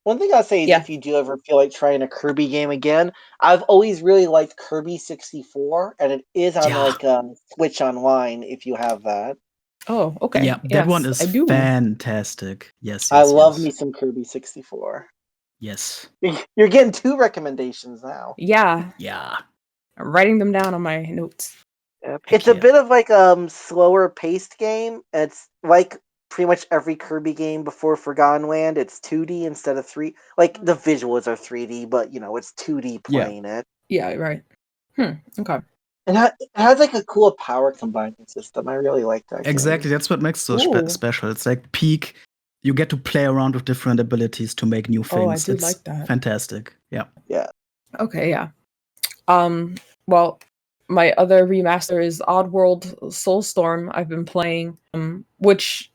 One thing I'll say is if you do ever feel like trying a Kirby game again, I've always really liked Kirby 64, and it is on like Switch Online if you have that. Oh, okay. Yeah, that one is fantastic. Yes, I love me some Kirby 64. Yes. You're getting 2 recommendations now. Yeah. I'm writing them down on my notes. It's a bit of like slower paced game. It's like pretty much every Kirby game before Forgotten Land. It's 2D instead of 3. Like the visuals are 3D, but it's 2D playing it. Yeah, right. Okay. And it has like a cool power combining system. I really like that. Exactly, that's what makes it so special. It's like peak. You get to play around with different abilities to make new things. Oh, I do it's like that. Fantastic. Yeah. Okay, yeah. Well, my other remaster is Oddworld Soulstorm. I've been playing, which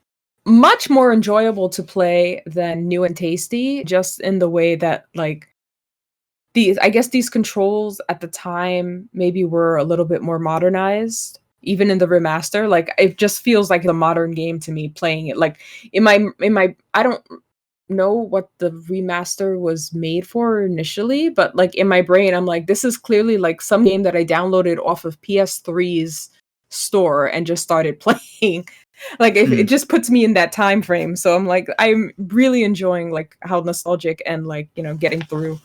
much more enjoyable to play than New and Tasty, just in the way that like these controls at the time maybe were a little bit more modernized, even in the remaster. Like it just feels like a modern game to me playing it. Like in my I don't know what the remaster was made for initially, but like in my brain I'm like, this is clearly like some game that I downloaded off of PS3's store and just started playing. Like it just puts me in that time frame. So I'm like, I'm really enjoying like how nostalgic and like, getting through.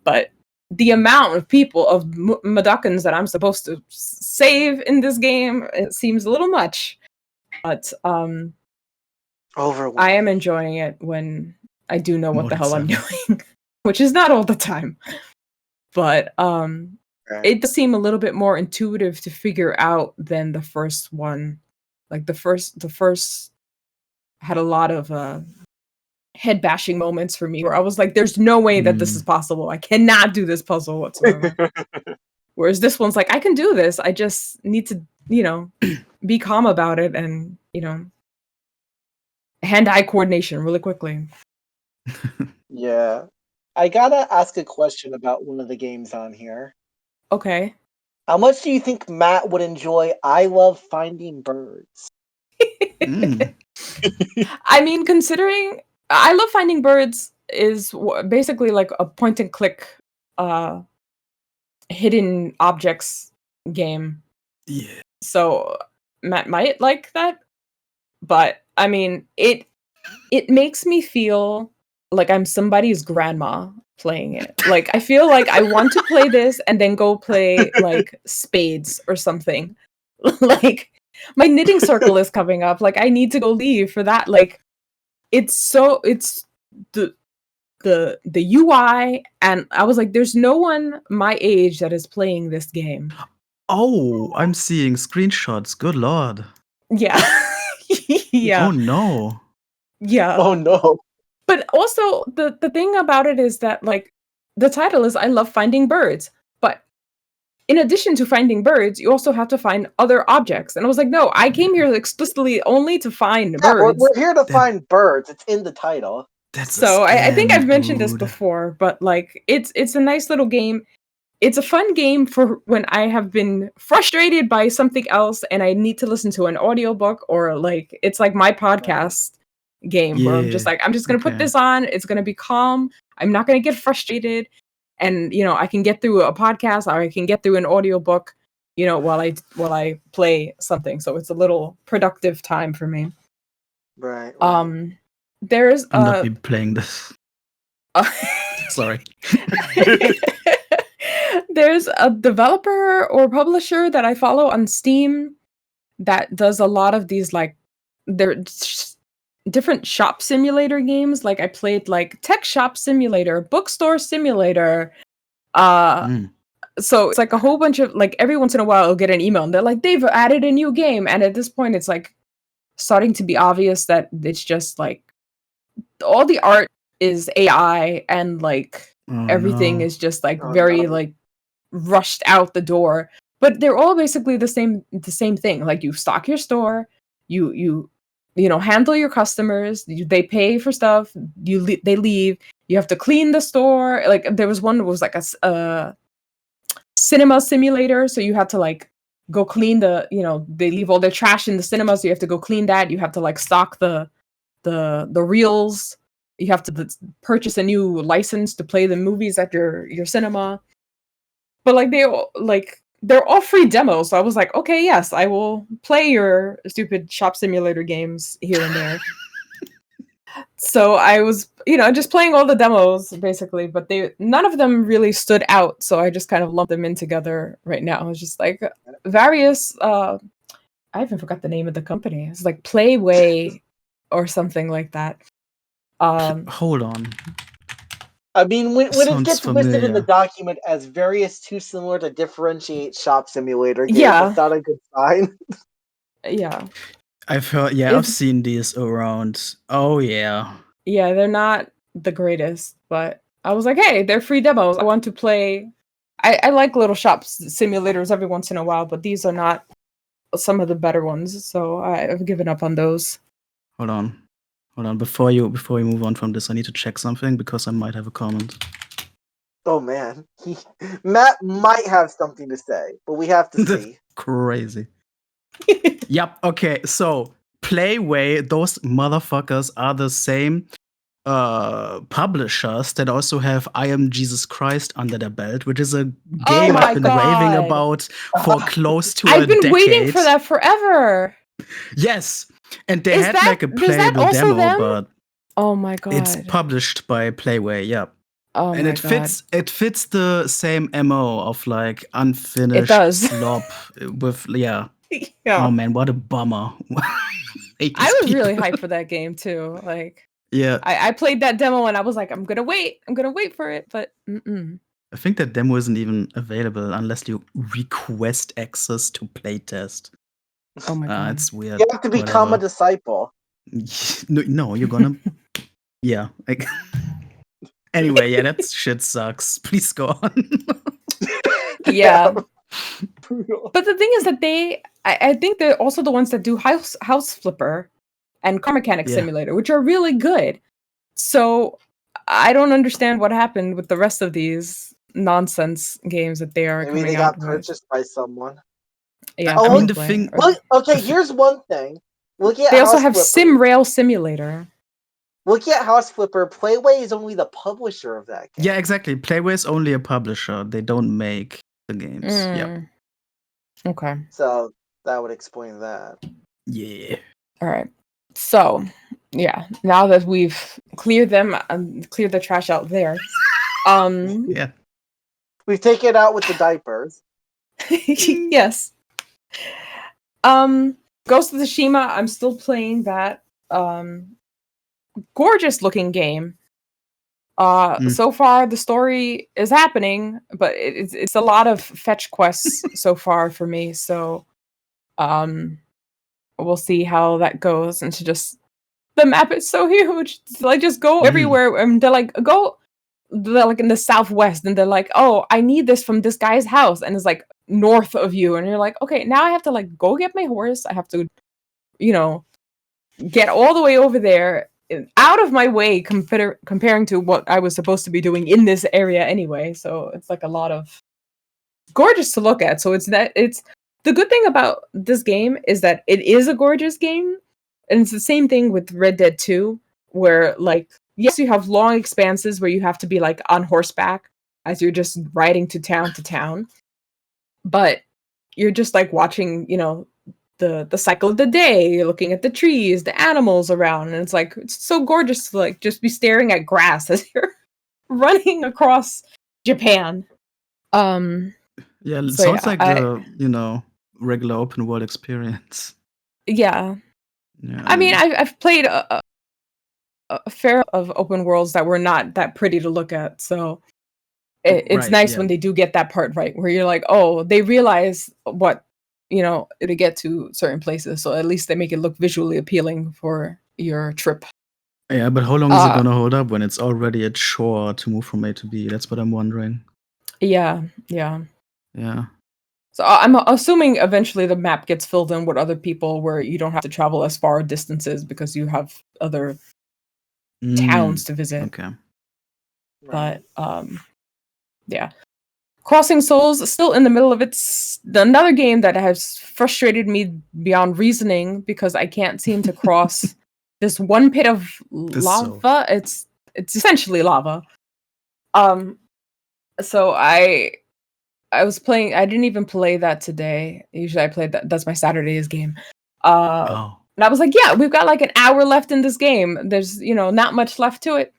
But the amount of people of Madokans that I'm supposed to save in this game, it seems a little much. But I am enjoying it when I do know what the hell I'm doing, which is not all the time. But it does seem a little bit more intuitive to figure out than the first one. Like the first had a lot of head bashing moments for me where I was like, there's no way that this is possible. I cannot do this puzzle whatsoever. Whereas this one's like, I can do this. I just need to, be calm about it and, hand-eye coordination really quickly. Yeah. I gotta ask a question about one of the games on here. Okay. How much do you think Matt would enjoy I Love Finding Birds? I mean, considering I Love Finding Birds is basically like a point and click hidden objects game. Yeah. So Matt might like that, but I mean, it makes me feel like I'm somebody's grandma playing it. Like I feel like I want to play this and then go play like Spades or something. Like my knitting circle is coming up. Like I need to go leave for that. Like it's the UI, and I was like, there's no one my age that is playing this game. Oh, I'm seeing screenshots. Good lord. Yeah. Yeah. Oh no. Yeah. Oh no. But also the thing about it is that like the title is I Love Finding Birds, but in addition to finding birds, you also have to find other objects. And I was like, no, I came here explicitly only to find birds. We're here to find birds. It's in the title. So I think I've mentioned this before, but like it's a nice little game. It's a fun game for when I have been frustrated by something else and I need to listen to an audiobook, or like it's like my podcast game where I'm just like, I'm just gonna put this on, it's gonna be calm, I'm not gonna get frustrated, and I can get through a podcast or I can get through an audiobook, while I play something. So it's a little productive time for me. Right. There's I'm not be playing this. Sorry. There's a developer or publisher that I follow on Steam that does a lot of these, like, they're different shop simulator games. Like I played like Tech Shop Simulator, Bookstore Simulator. So it's like a whole bunch of like every once in a while I'll get an email and they're like, they've added a new game. And at this point it's like starting to be obvious that it's just like all the art is AI and like everything is just like very like rushed out the door. But they're all basically the same thing. Like you stock your store, you handle your customers, they pay for stuff, they leave, you have to clean the store. Like there was one that was like a cinema simulator, so you had to like go clean they leave all their trash in the cinema, so you have to go clean that. You have to like stock the reels. You have to purchase a new license to play the movies at your cinema. But like they're all free demos, so I was like, okay, yes, I will play your stupid shop simulator games here and there. So I was, just playing all the demos basically, but none of them really stood out. So I just kind of lumped them in together right now. It's just like various. I even forgot the name of the company. It's like Playway or something like that. Hold on. I mean, when it gets listed in the document as various too similar to differentiate shop simulator games, it's not a good sign. Yeah. I've heard, I've seen these around. Oh, yeah. Yeah, they're not the greatest, but I was like, hey, they're free demos. I want to play. I like little shop simulators every once in a while, but these are not some of the better ones, so I've given up on those. Hold on. Before you move on from this, I need to check something because I might have a comment. Oh, man. Matt might have something to say, but we have to see. Crazy. Yep, okay, so Playway, those motherfuckers are the same publishers that also have I Am Jesus Christ under their belt, which is a game I've been raving about for close to a decade. I've been waiting for that forever. Yes, and they had like a playable demo, but oh my god, it's published by Playway, yeah. Oh and my it god. fits the same MO of like unfinished slop with Yeah. Oh man, what a bummer. I was really hyped for that game too. Like, yeah, I played that demo and I was like, I'm gonna wait for it, but I think that demo isn't even available unless you request access to playtest. Oh my god, it's weird. You have to become a disciple. No, you're gonna. Yeah. Anyway, yeah, that shit sucks. Please go on. Yeah. But the thing is that I think they're also the ones that do House Flipper and Car Mechanic Simulator, which are really good. So I don't understand what happened with the rest of these nonsense games that they are Maybe coming they out got purchased by someone. Yeah. I mean, the thing. Well, okay, here's one thing. They also have Sim Rail Simulator. Looking at House Flipper, Playway is only the publisher of that game. Yeah, exactly. Playway is only a publisher. They don't make the games. Yeah. Okay. So that would explain that. Yeah. All right. So, yeah, now that we've cleared them, cleared the trash out there. Yeah. We've taken it out with the diapers. Yes. Ghost of Tsushima, I'm still playing that. Gorgeous looking game. So far the story is happening, but it's a lot of fetch quests so far for me. So, we'll see how that goes. And the map is so huge. It's like just go everywhere, and they're like they're like in the southwest, and they're like, oh, I need this from this guy's house, and it's like north of you, and you're like, okay, now I have to like go get my horse. I have to, get all the way over there, out of my way, comparing to what I was supposed to be doing in this area anyway. So it's like a lot of gorgeous to look at. So it's the good thing about this game is that it is a gorgeous game, and it's the same thing with Red Dead 2, where like, yes, you have long expanses where you have to be like on horseback as you're just riding to town, but you're just like watching, the cycle of the day. You're looking at the trees, the animals around, and it's so gorgeous to like just be staring at grass as you're running across Japan. Yeah, it sounds like the regular open world experience. Yeah. Yeah. I mean, I've played a fair of open worlds that were not that pretty to look at. So it's nice when they do get that part right, where you're like, oh, they realize what, to get to certain places. So at least they make it look visually appealing for your trip. Yeah, but how long is it going to hold up when it's already a chore to move from A to B? That's what I'm wondering. Yeah. So I'm assuming eventually the map gets filled in with other people where you don't have to travel as far distances because you have other towns to visit. Okay. But yeah. Crossing Souls is still in the middle of another game that has frustrated me beyond reasoning because I can't seem to cross this one pit of lava. It's essentially lava. So I was playing. I didn't even play that today. Usually I play that. That's my Saturday's game. And I was like, yeah, we've got like an hour left in this game. There's not much left to it.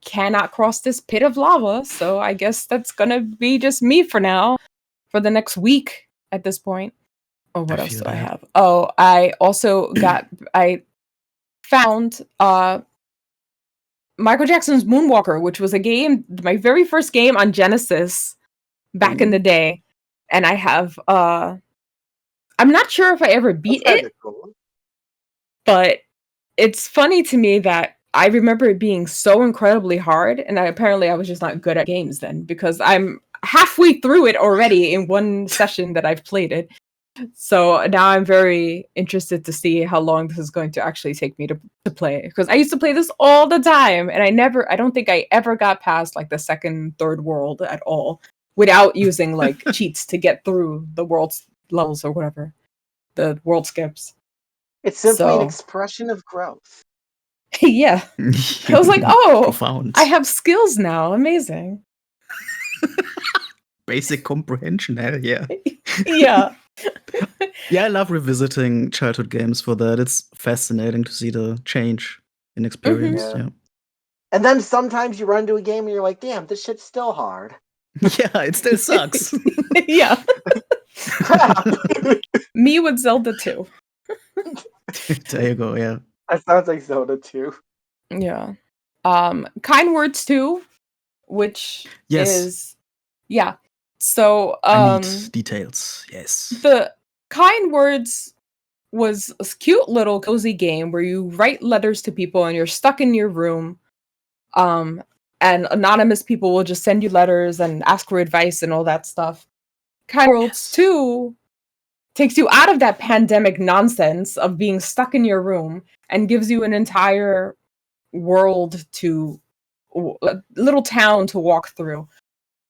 Cannot cross this pit of lava, so I guess that's gonna be just me for now, for the next week at this point. Oh, what else do I have? Oh, I also I found Michael Jackson's Moonwalker, which was a game, my very first game on Genesis back in the day, and I have I'm not sure if I ever beat it, cool. But it's funny to me that I remember it being so incredibly hard, and apparently I was just not good at games then, because I'm halfway through it already in one session that I've played it. So now I'm very interested to see how long this is going to actually take me to play, because I used to play this all the time, and I don't think I ever got past like the second, third world at all without using like cheats to get through the world's levels or whatever, the world skips. It's simply an expression of growth. Yeah. I was like, oh, profound. I have skills now. Amazing. Basic comprehension, hell yeah. Yeah. Yeah, I love revisiting childhood games for that. It's fascinating to see the change in experience. Yeah. And then sometimes you run to a game and you're like, damn, this shit's still hard. Yeah, it still sucks. Yeah. Crap. Me with Zelda 2. There you go, yeah. That sounds like Zelda 2. Yeah. Kind Words 2, which is So I need details. Yes. The Kind Words was a cute little cozy game where you write letters to people and you're stuck in your room. And anonymous people will just send you letters and ask for advice and all that stuff. Kind Words 2 takes you out of that pandemic nonsense of being stuck in your room and gives you an entire world a little town to walk through.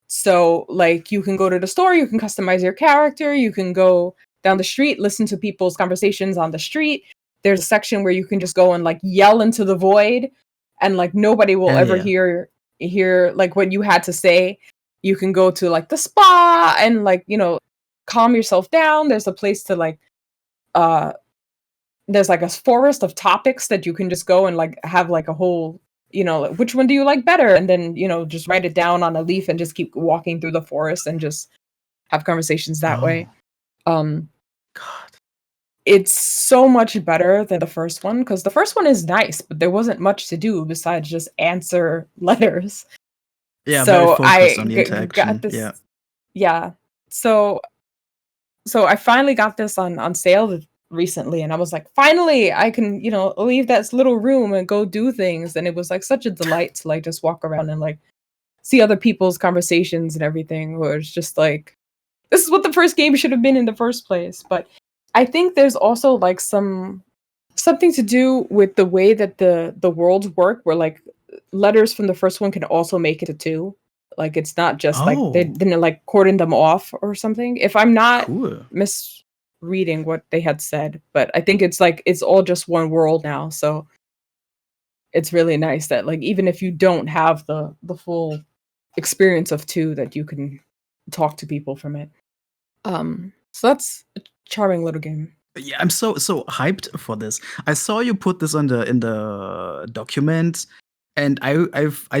So, like, you can go to the store, you can customize your character, you can go down the street, listen to people's conversations on the street. There's a section where you can just go and, like, yell into the void, and, like, nobody will ever hear, like, what you had to say. You can go to, like, the spa and, like, calm yourself down. There's a place to, like, there's, like, a forest of topics that you can just go and, like, have, like, a whole... which one do you like better? And then, just write it down on a leaf and just keep walking through the forest and just have conversations that way. God. It's so much better than the first one, because the first one is nice, but there wasn't much to do besides just answer letters. Yeah, so very focused on the interaction. Got this. Yeah. So I finally got this on sale recently, and I was like, finally I can leave that little room and go do things. And it was like such a delight to like just walk around and like see other people's conversations and everything, where it's just like, this is what the first game should have been in the first place. But I think there's also like something to do with the way that the worlds work, where like letters from the first one can also make it to 2. Like it's not just like they didn't like cordon them off or something, if I'm not misreading what they had said. But I think it's like it's all just one world now, so it's really nice that like even if you don't have the full experience of 2, that you can talk to people from it. So that's a charming little game. Yeah, I'm so hyped for this. I saw you put this in the document, and I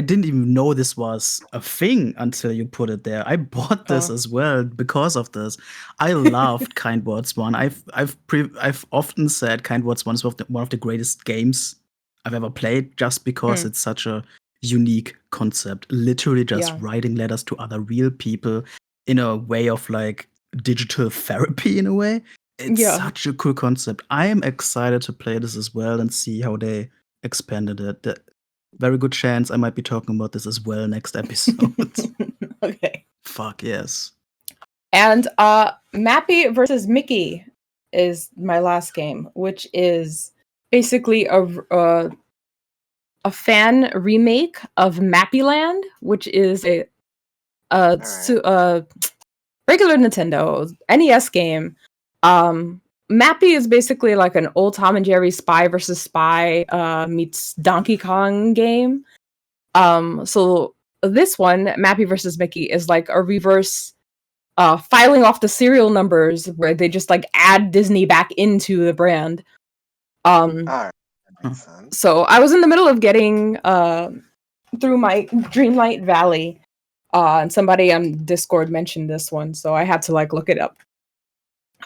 didn't even know this was a thing until you put it there. I bought this as well because of this. I loved Kind Words 1. I've often said Kind Words 1 is one of the greatest games I've ever played, just because it's such a unique concept. Literally just writing letters to other real people in a way of like digital therapy in a way. It's such a cool concept. I am excited to play this as well and see how they expanded it. Very good chance I might be talking about this as well next episode. Okay. Fuck yes. And Mappy versus Mickey is my last game, which is basically a fan remake of Mappy Land, which is a regular Nintendo NES game. Mappy is basically like an old Tom and Jerry Spy versus Spy meets Donkey Kong game. So this one, Mappy versus Mickey, is like a reverse filing off the serial numbers where they just like add Disney back into the brand. That makes sense. So I was in the middle of getting through my Dreamlight Valley, and somebody on Discord mentioned this one, so I had to like look it up.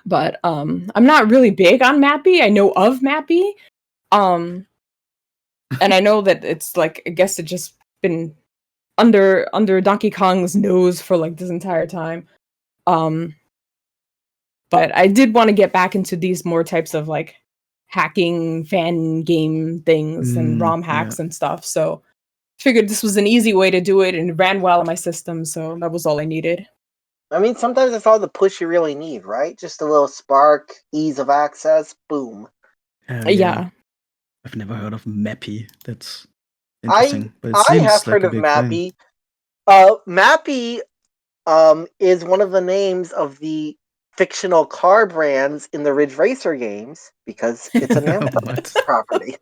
But I'm not really big on Mappy. I know of Mappy, and I know that it's like, I guess it just been under Donkey Kong's nose for like this entire time. But I did want to get back into these more types of like hacking fan game things and ROM hacks and stuff. So figured this was an easy way to do it, and it ran well on my system, so that was all I needed. I mean, sometimes it's all the push you really need, right? Just a little spark, ease of access, boom. Yeah. I've never heard of Mappy. That's interesting. I have heard of Mappy. Mappy is one of the names of the fictional car brands in the Ridge Racer games, because it's a Namco property.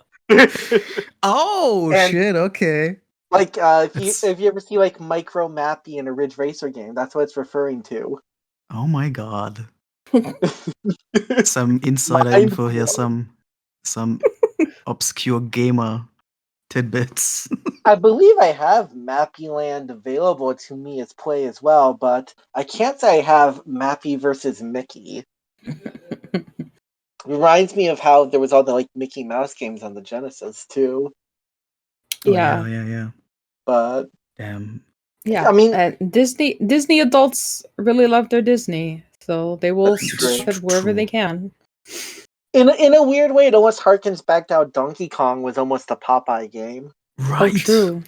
Shit, okay. Like, if you ever see like Micro Mappy in a Ridge Racer game, that's what it's referring to. Oh my god. Some insider info here, some obscure gamer tidbits. I believe I have Mappy Land available to me as play as well, but I can't say I have Mappy versus Mickey. Reminds me of how there was all the like Mickey Mouse games on the Genesis too. Yeah. But damn. Yeah, I mean, Disney adults really love their Disney, so they will stretch it wherever they can. In a weird way, it almost harkens back to how Donkey Kong was almost a Popeye game. Right. Oh,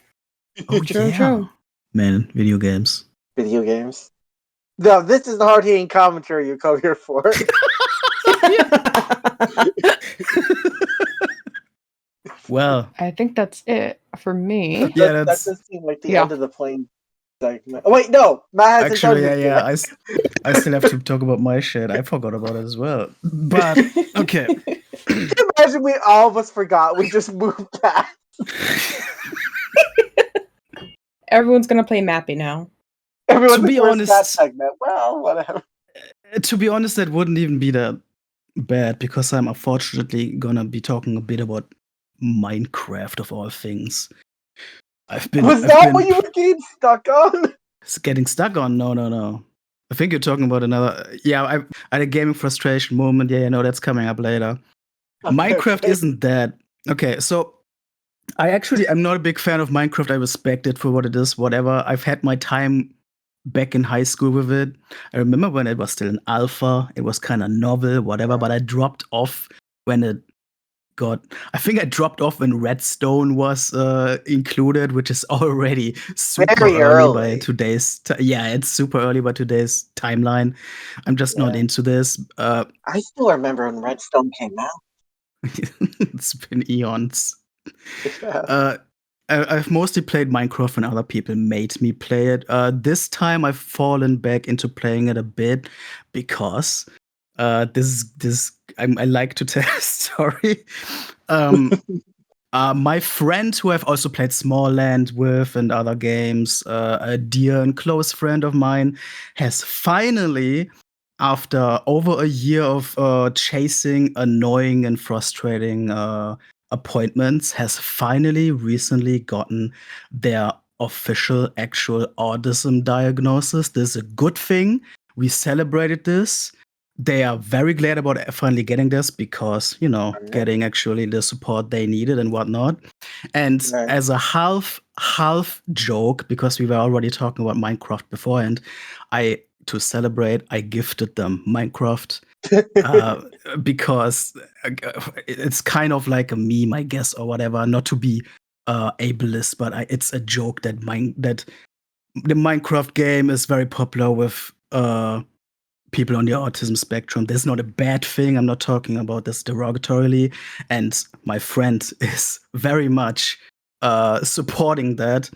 true. True. Man, video games. No, this is the hard-hitting commentary you come here for. Well, I think that's it for me. That does seem like the end of the plane segment. Oh, wait, no, Matt hasn't actually, I still have to talk about my shit. I forgot about it as well. But okay. Imagine all of us forgot. We just moved past. Everyone's gonna play Mappy now. To be honest, that segment. Well, whatever. To be honest, that wouldn't even be that bad, because I'm unfortunately gonna be talking a bit about Minecraft of all things. Was that what you were getting stuck on? Getting stuck on? No. I think you're talking about another. Yeah, I had a gaming frustration moment. Yeah, no, that's coming up later. Minecraft isn't that. Okay, so I'm not a big fan of Minecraft. I respect it for what it is, whatever. I've had my time back in high school with it. I remember when it was still an alpha. It was kind of novel, whatever, but I dropped off when it I think I dropped off when Redstone was included, which is already super early by today's. It's super early by today's timeline. I'm just not into this. I still remember when Redstone came out. It's been eons. Yeah. I've mostly played Minecraft when other people made me play it. This time I've fallen back into playing it a bit because I like to tell a story. My friend, who I've also played Small Land with and other games, a dear and close friend of mine, has finally, after over a year of chasing annoying and frustrating appointments, has finally recently gotten their official actual autism diagnosis. This is a good thing. We celebrated this. they are very glad about finally getting this because, getting actually the support they needed and whatnot. And as a half joke, because we were already talking about Minecraft beforehand, to celebrate, I gifted them Minecraft because it's kind of like a meme, I guess, or whatever. Not to be ableist, but it's a joke that the Minecraft game is very popular with people on the autism spectrum. This is not a bad thing. I'm not talking about this derogatorily. And my friend is very much supporting that.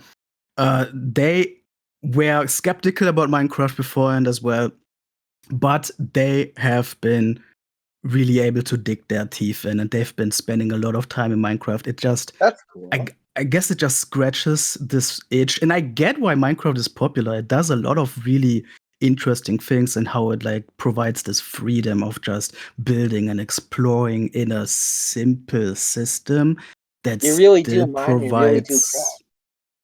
They were skeptical about Minecraft beforehand as well, but they have been really able to dig their teeth in, and they've been spending a lot of time in Minecraft. That's cool. I guess it just scratches this itch, and I get why Minecraft is popular. It does a lot of really interesting things and how it provides this freedom of just building and exploring in a simple system that you really still do, provides.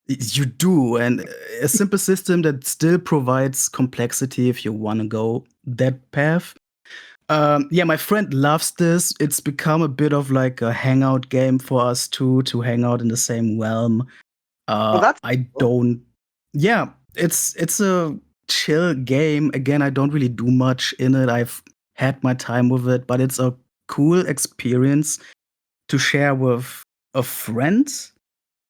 You do, and a simple system that still provides complexity if you want to go that path. My friend loves this. It's become a bit of like a hangout game for us too, to hang out in the same realm. I don't. Yeah, it's a chill game. Again, I don't really do much in it. I've had my time with it, but it's a cool experience to share with a friend.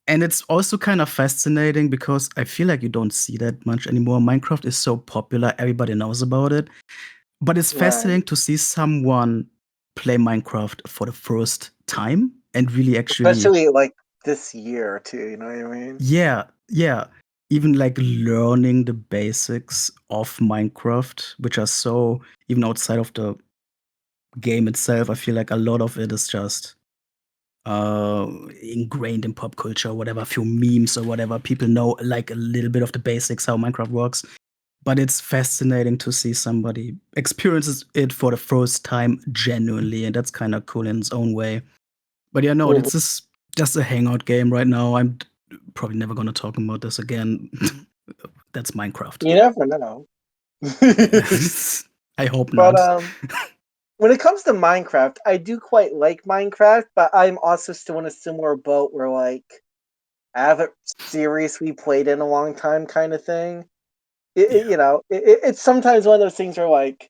And it's also kind of fascinating because I feel like you don't see that much anymore. Minecraft is so popular, everybody knows about it. But it's fascinating to see someone play Minecraft for the first time and really actually. Especially like this year too, you know what I mean? Yeah. Even like learning the basics of Minecraft, which are so, even outside of the game itself, I feel like a lot of it is just ingrained in pop culture, whatever, a few memes or whatever. People know like a little bit of the basics, how Minecraft works. But it's fascinating to see somebody experiences it for the first time genuinely, and that's kind of cool in its own way. But yeah, no, it's just a hangout game right now. I'm probably never going to talk about this again. That's Minecraft. You never know. I hope not. But when it comes to Minecraft, I do quite like Minecraft, but I'm also still in a similar boat where like I haven't seriously played in a long time kind of thing. It's sometimes one of those things where like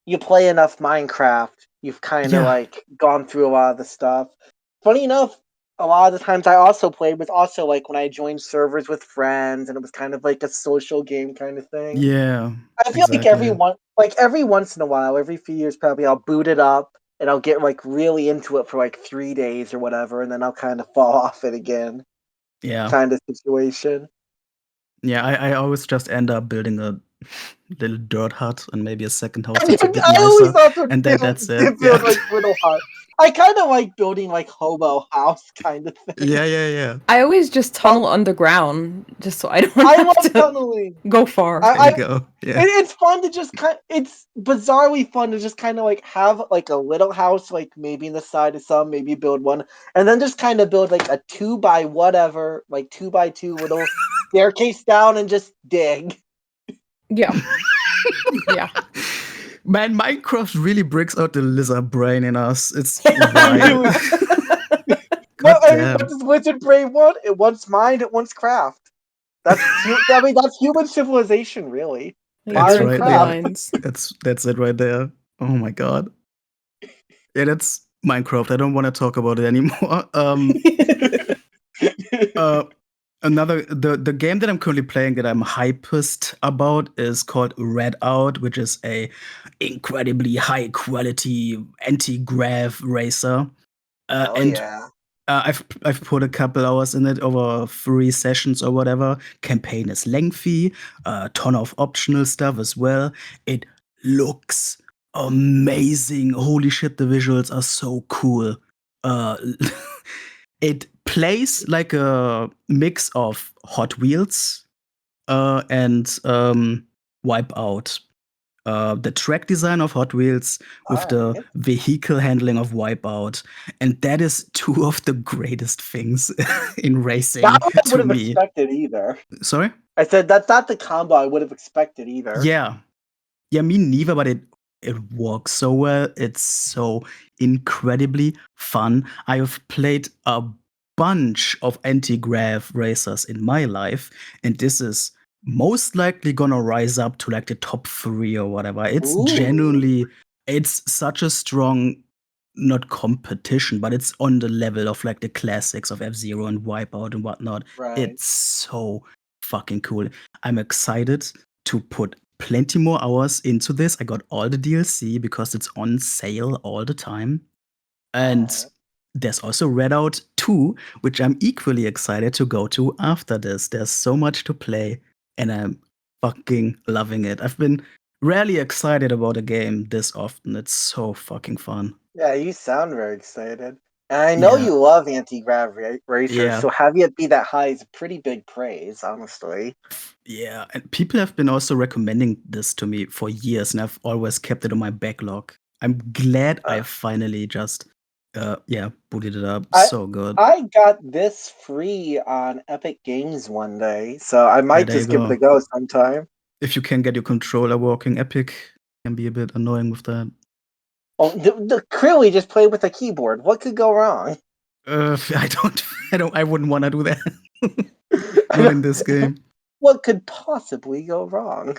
you play enough Minecraft, you've kind of like gone through a lot of the stuff. Funny enough, a lot of the times I also played with also like when I joined servers with friends and it was kind of like a social game kind of thing. Yeah. I feel like every once in a while, every few years probably I'll boot it up and I'll get like really into it for like 3 days or whatever, and then I'll kind of fall off it again. Yeah. Kind of situation. Yeah, I always just end up building a little dirt hut and maybe a second house that's a bit nicer. Always thought and then that's it. Build like little hut. I kind of like building like hobo house kind of thing. Yeah. I always just tunnel underground just so I don't love tunneling. Go far. There you go. Yeah. It's fun to just it's bizarrely fun to just kind of like have like a little house, like maybe in the side of some, maybe build one, and then just kind of build like a 2x2 little staircase down and just dig. Yeah. Yeah. Man, Minecraft really breaks out the lizard brain in us. It's wild. What does lizard brain want? It wants mind, it wants craft. That's that's human civilization, really. That's right there. That's it right there. Oh my god. Yeah, that's Minecraft. I don't want to talk about it anymore. The game that I'm currently playing that I'm hypest about is called Redout, which is a incredibly high quality anti-grav racer. I've put a couple hours in it over 3 sessions or whatever. Campaign is lengthy, a ton of optional stuff as well. It looks amazing. Holy shit, the visuals are so cool. It plays like a mix of Hot Wheels and Wipeout. The track design of Hot Wheels with the vehicle handling of Wipeout. And that is 2 of the greatest things in racing. Not what I would have expected either. Sorry? I said that's not the combo I would have expected either. Yeah, me neither, but it it works so well. It's so incredibly fun. I have played a bunch of anti-grav racers in my life, and this is most likely gonna rise up to like the top 3 or whatever. It's genuinely, it's such a strong, not competition, but it's on the level of like the classics of F-Zero and Wipeout and whatnot. Right. It's so fucking cool. I'm excited to put plenty more hours into this. I got all the DLC because it's on sale all the time. And there's also Redout 2, which I'm equally excited to go to after this. There's so much to play, and I'm fucking loving it. I've been rarely excited about a game this often. It's so fucking fun. Yeah, you sound very excited. And I know you love anti-grav racers, so having it be that high is pretty big praise, honestly. Yeah, and people have been also recommending this to me for years, and I've always kept it on my backlog. I'm glad I finally just booted it up. So good. I got this free on Epic Games one day, so I might just give it a go sometime. If you can get your controller working, Epic can be a bit annoying with that. Oh, clearly just play with a keyboard. What could go wrong? I wouldn't want to do that. Not in this game. What could possibly go wrong?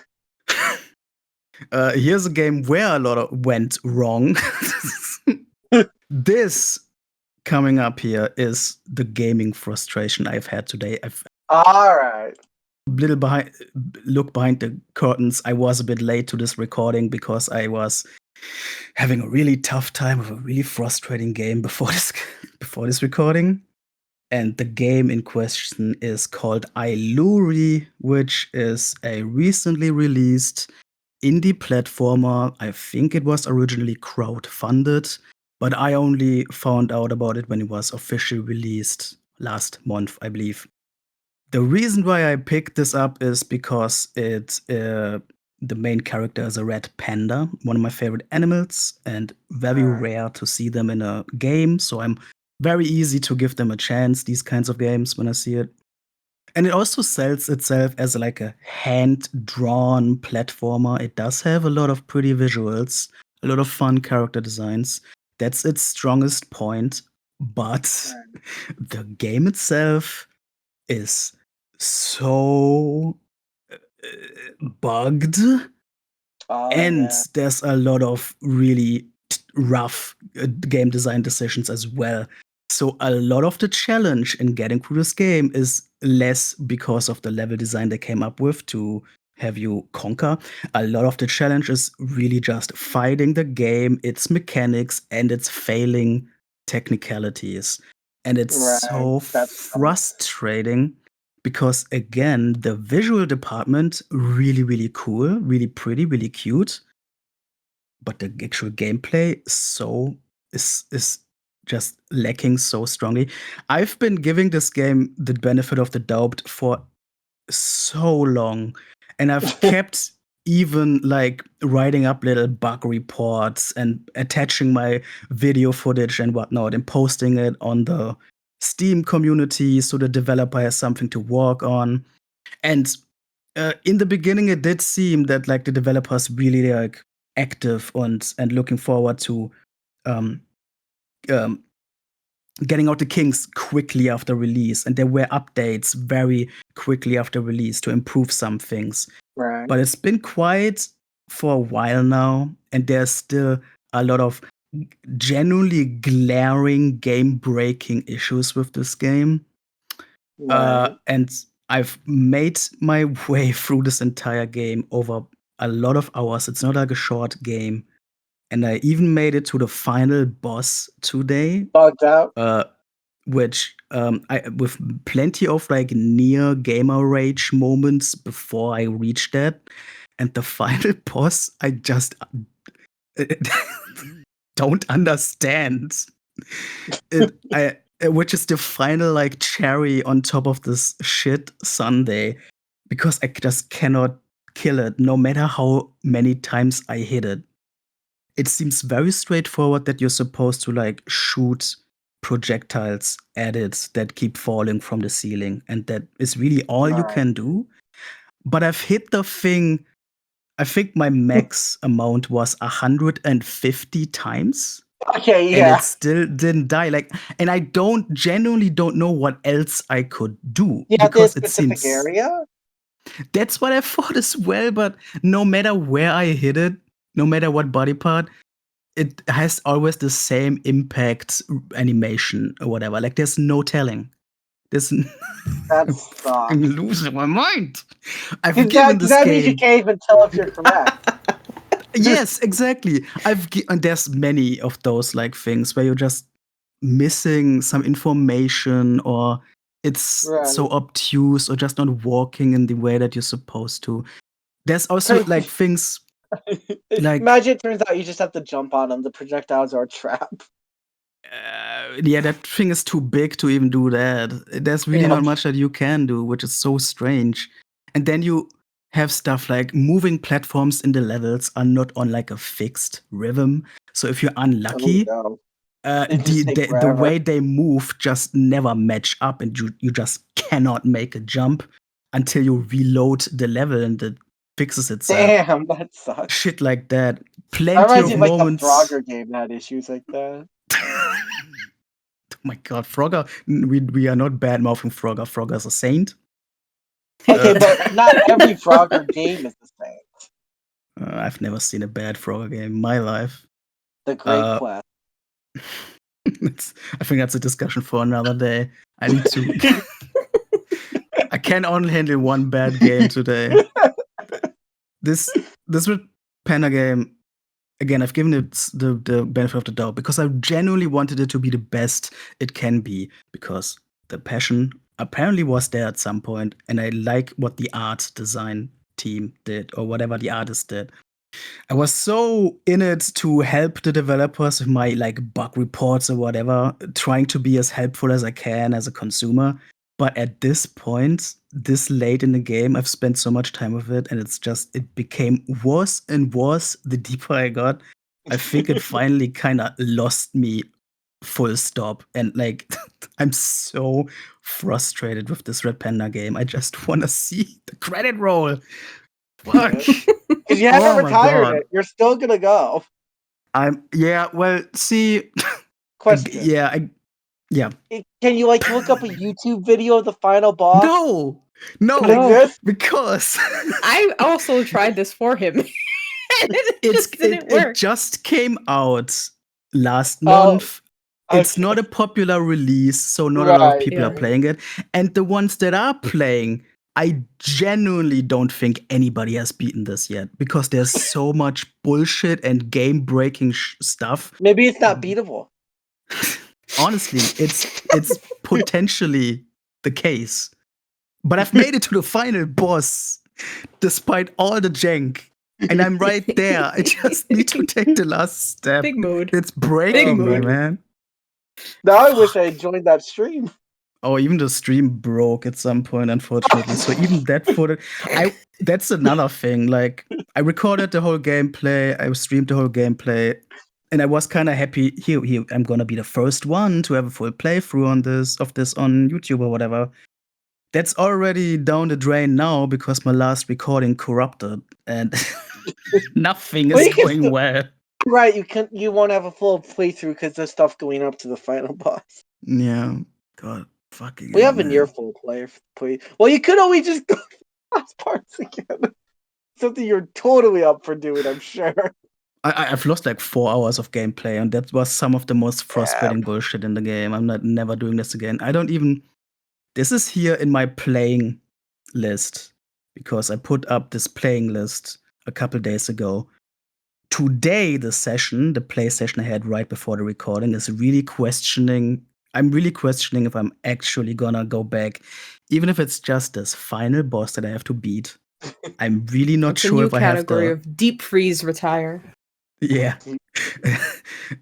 Here's a game where a lot went wrong. This coming up here is the gaming frustration I've had today. All right. Look behind the curtains. I was a bit late to this recording because I was having a really tough time with a really frustrating game before this recording. And the game in question is called Iluri, which is a recently released indie platformer. I think it was originally crowdfunded, but I only found out about it when it was officially released last month, I believe. The reason why I picked this up is because the main character is a red panda, one of my favorite animals, and very rare to see them in a game. So I'm very easy to give them a chance, these kinds of games, when I see it. And it also sells itself as like a hand-drawn platformer. It does have a lot of pretty visuals, a lot of fun character designs. That's its strongest point. But the game itself is so bugged. There's a lot of really rough game design decisions as well. So a lot of the challenge in getting through this game is less because of the level design they came up with to have you conquer. A lot of the challenge is really just fighting the game, its mechanics, and its failing technicalities. And it's so frustrating because, again, the visual department, really, really cool, really pretty, really cute. But the actual gameplay is just lacking so strongly. I've been giving this game the benefit of the doubt for so long, and I've kept even like writing up little bug reports and attaching my video footage and whatnot and posting it on the Steam community so the developer has something to work on. And in the beginning, it did seem that like the developers really like active and looking forward to getting out the kinks quickly after release, and there were updates very quickly after release to improve some things. Right. But it's been quiet for a while now, and there's still a lot of genuinely glaring game-breaking issues with this game. And I've made my way through this entire game over a lot of hours. It's not like a short game. And I even made it to the final boss today. Bugged out. Which with plenty of like near gamer rage moments before I reached that. And the final boss, I just don't understand. Which is the final like cherry on top of this shit sundae, because I just cannot kill it no matter how many times I hit it. It seems very straightforward that you're supposed to like shoot projectiles at it that keep falling from the ceiling, and that is really all you can do. But I've hit the thing I think my max amount was 150 times. Okay, and it still didn't die. And I genuinely don't know what else I could do. Yeah, because this specific area? That's what I thought as well, but no matter where I hit it, no matter what body part, it has always the same impact animation or whatever. Like, there's no telling. That's I'm losing my mind. I've given that, this that game. Means you can't even tell if you're correct. Yes, exactly. And there's many of those like things where you're just missing some information, or it's so obtuse, or just not walking in the way that you're supposed to. There's also like things like imagine it turns out you just have to jump on them. The projectiles are a trap. Yeah, that thing is too big to even do that. There's really not much that you can do, which is so strange. And then you have stuff like moving platforms in the levels are not on like a fixed rhythm. So if you're unlucky, the way they move just never match up, and you just cannot make a jump until you reload the level and it fixes itself. Damn, that sucks. Shit like that. Plenty of moments. Like the Frogger game had issues like that. Oh my god, Frogger. We are not bad mouthing Frogger. Frogger's a saint. Okay, but not every Frogger game is the same. I've never seen a bad Frogger game in my life. The Great Quest. I think that's a discussion for another day. I need to. I can only handle one bad game today. This Panda game, again, I've given it the benefit of the doubt because I genuinely wanted it to be the best it can be, because the passion apparently was there at some point, and I like what the art design team did, or whatever the artist did. I was so in it to help the developers with my like bug reports or whatever, trying to be as helpful as I can as a consumer. But at this point, this late in the game, I've spent so much time with it, and it became worse and worse the deeper I got. I think it finally kind of lost me full stop. And like, I'm so frustrated with this Red Panda game. I just want to see the credit roll. Fuck. Because you haven't retired it. You're still going to go. See. Question. Yeah. Can you like look up a YouTube video of the final boss? No, because I also tried this for him. It just came out last month. It's not a popular release, so not a lot of people are playing it. And the ones that are playing, I genuinely don't think anybody has beaten this yet, because there's so much bullshit and game-breaking stuff. Maybe it's not beatable. Honestly, it's potentially the case. But I've made it to the final boss, despite all the jank. And I'm right there. I just need to take the last step. Big mood. It's breaking me, man. Now I wish I had joined that stream. Oh, even the stream broke at some point, unfortunately. So even that footage, that's another thing. Like, I recorded the whole gameplay, I streamed the whole gameplay, and I was kind of happy. Here, I'm gonna be the first one to have a full playthrough on this on YouTube or whatever. That's already down the drain now because my last recording corrupted, and nothing is going well. Right, you won't have a full playthrough because there's stuff going up to the final boss. Yeah, God, fucking. We have a near full play. Well, you could always just go last parts again. Something you're totally up for doing, I'm sure. I've lost like 4 hours of gameplay, and that was some of the most frustrating bullshit in the game. I'm never doing this again. This is here in my playing list because I put up this playing list a couple days ago. Today, the play session I had right before the recording is really questioning. I'm really questioning if I'm actually gonna go back, even if it's just this final boss that I have to beat. I'm really not sure if I have to. Category of deep freeze retire. Yeah.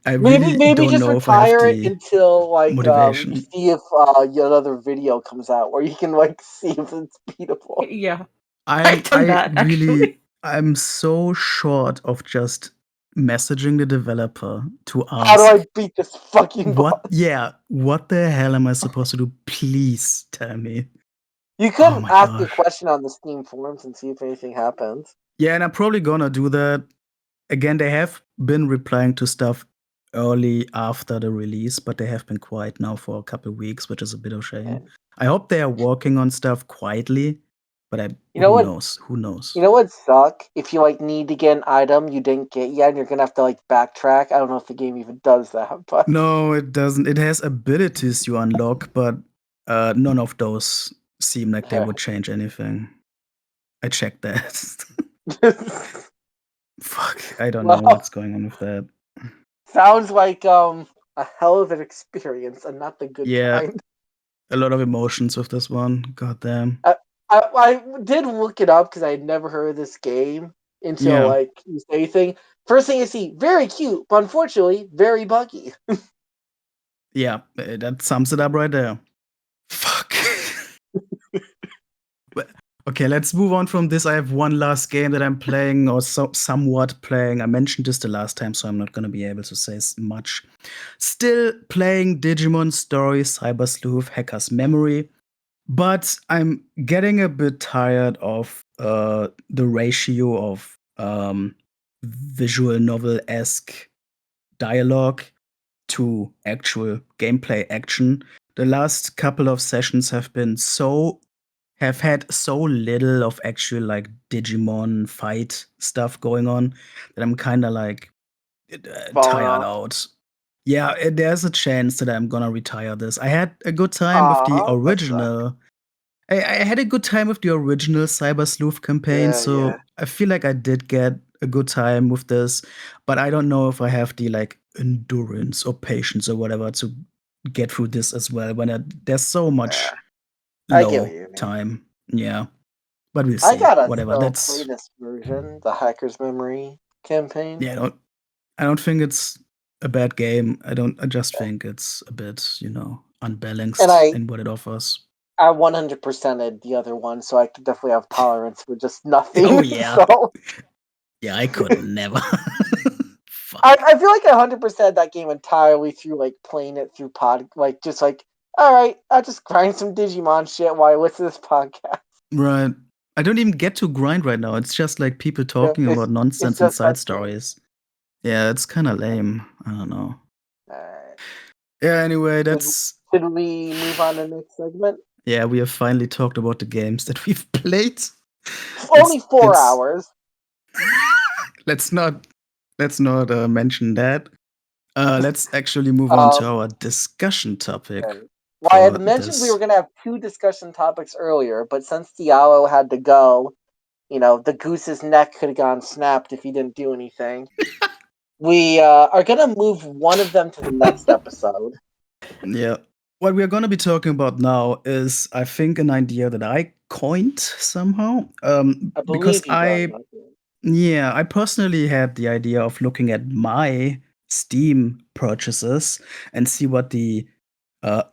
Maybe just retire it until like motivation. See if another video comes out where you can like see if it's beatable. Yeah. I'm so short of just messaging the developer to ask, how do I beat this fucking boss? What the hell am I supposed to do? Please tell me. You could ask a question on the Steam forums and see if anything happens. Yeah, and I'm probably gonna do that. Again, they have been replying to stuff early after the release, but they have been quiet now for a couple of weeks, which is a bit of a shame. Yeah. I hope they are working on stuff quietly, but who knows? Who knows? You know what suck? If you need to get an item you didn't get yet, and you're gonna have to backtrack. I don't know if the game even does that, but no, it doesn't. It has abilities you unlock, but none of those seem like they would change anything. I checked that. Fuck, I don't know what's going on with that. Sounds like a hell of an experience, and not the good kind. A lot of emotions with this one. God damn. I did look it up because I had never heard of this game until you say anything. First thing I see, very cute, but unfortunately, very buggy. Yeah, that sums it up right there. Fuck. Okay, let's move on from this. I have one last game that I'm playing, or somewhat playing. I mentioned this the last time, so I'm not going to be able to say much. Still playing Digimon Story Cyber Sleuth Hacker's Memory, but I'm getting a bit tired of the ratio of visual novel-esque dialogue to actual gameplay action. The last couple of sessions have had so little of actual Digimon fight stuff going on that I'm kind of tired out. Yeah, there's a chance that I'm gonna retire this. I had a good time with the original. I had a good time with the original Cyber Sleuth campaign, I feel like I did get a good time with this, but I don't know if I have the endurance or patience or whatever to get through this as well when there's so much low time. Yeah, but we'll see. I gotta whatever. play this version, the Hacker's Memory campaign. Yeah, I don't think it's a bad game. I just think it's a bit, unbalanced in what it offers. I 100%ed the other one, so I could definitely have tolerance for just nothing. Oh yeah. So. Yeah, I could never. I feel like I 100% that game entirely through playing it through all right, I'll just grind some Digimon shit while I listen to this podcast. Right. I don't even get to grind right now. It's just people talking about nonsense and side stories. Yeah, it's kind of lame. I don't know. Yeah, anyway, that's... Should we move on to the next segment? Yeah, we have finally talked about the games that we've played. Only 4 hours. Let's not mention that. Let's actually move on to our discussion topic. Okay. Well, I had mentioned we were going to have 2 discussion topics earlier, but since Diallo had to go, the Goose's neck could have gone snapped if he didn't do anything. We are going to move one of them to the next episode. Yeah. What we're going to be talking about now is, I think, an idea that I coined somehow. Because I personally had the idea of looking at my Steam purchases and see what the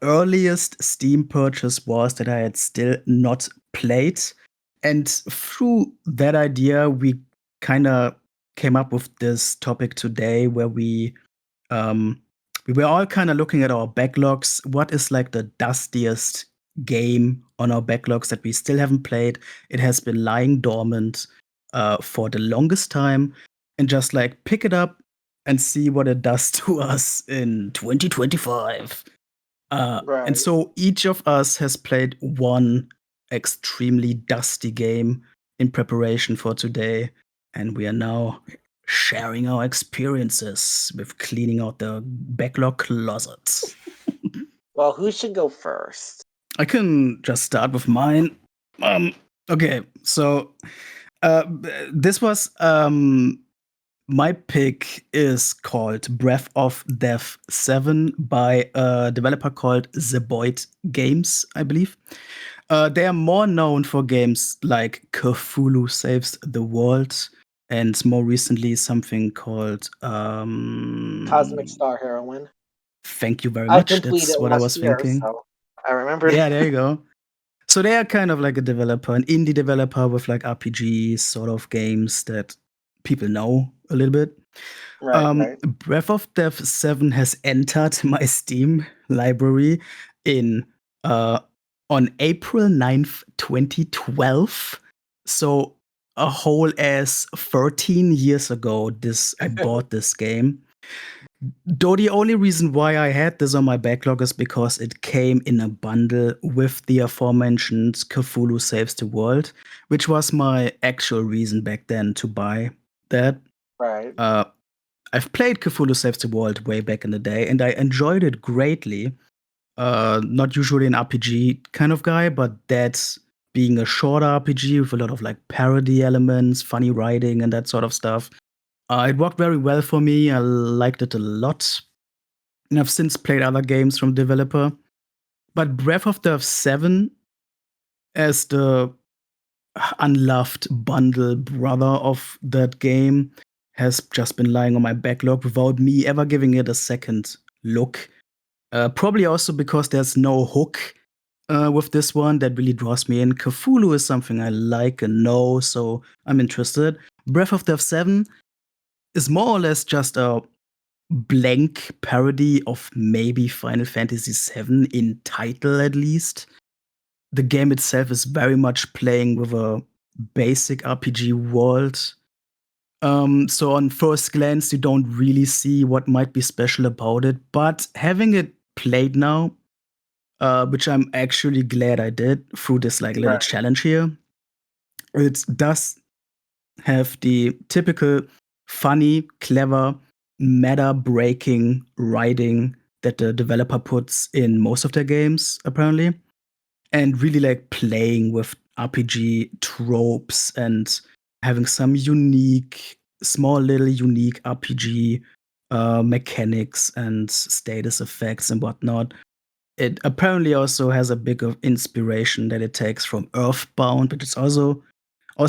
earliest Steam purchase was that I had still not played. And through that idea, we kind of came up with this topic today where we were all kind of looking at our backlogs. What is the dustiest game on our backlogs that we still haven't played? It has been lying dormant for the longest time, and just pick it up and see what it does to us in 2025. Right. And so each of us has played one extremely dusty game in preparation for today, and we are now sharing our experiences with cleaning out the backlog closets. Well, who should go first? I can just start with mine. Okay, so this was my pick is called Breath of Death 7 by a developer called The Boyd Games, I believe. They are more known for games like Cthulhu Saves the World, and more recently something called Cosmic Star Heroine. Thank you very much. That's what I was thinking. So I remember. Yeah, there you go. So they are kind of like a developer, an indie developer with RPG sort of games that people know a little bit. Right. Breath of Death 7 has entered my Steam library on April 9th, 2012. So a whole ass 13 years ago. I bought this game. Though the only reason why I had this on my backlog is because it came in a bundle with the aforementioned Cthulhu Saves the World, which was my actual reason back then to buy that. Right. I've played Cthulhu Saves the World way back in the day, and I enjoyed it greatly. Not usually an RPG kind of guy, but that's being a short RPG with a lot of like parody elements, funny writing, and that sort of stuff. It worked very well for me. I liked it a lot. And I've since played other games from the developer. But Breath of the 7, as the unloved bundle brother of that game, has just been lying on my backlog without me ever giving it a second look. Probably also because there's no hook with this one that really draws me in. Cthulhu is something I like and know, so I'm interested. Breath of the 7 is more or less just a blank parody of maybe Final Fantasy VII in title, at least. The game itself is very much playing with a basic RPG world. So on first glance, you don't really see what might be special about it. But having it played now, which I'm actually glad I did through this like little challenge here, it does have the typical funny, clever, meta-breaking writing that the developer puts in most of their games, apparently. And really like playing with RPG tropes and having some small little unique RPG mechanics and status effects and whatnot. It apparently also has a big of inspiration that it takes from Earthbound, but it's also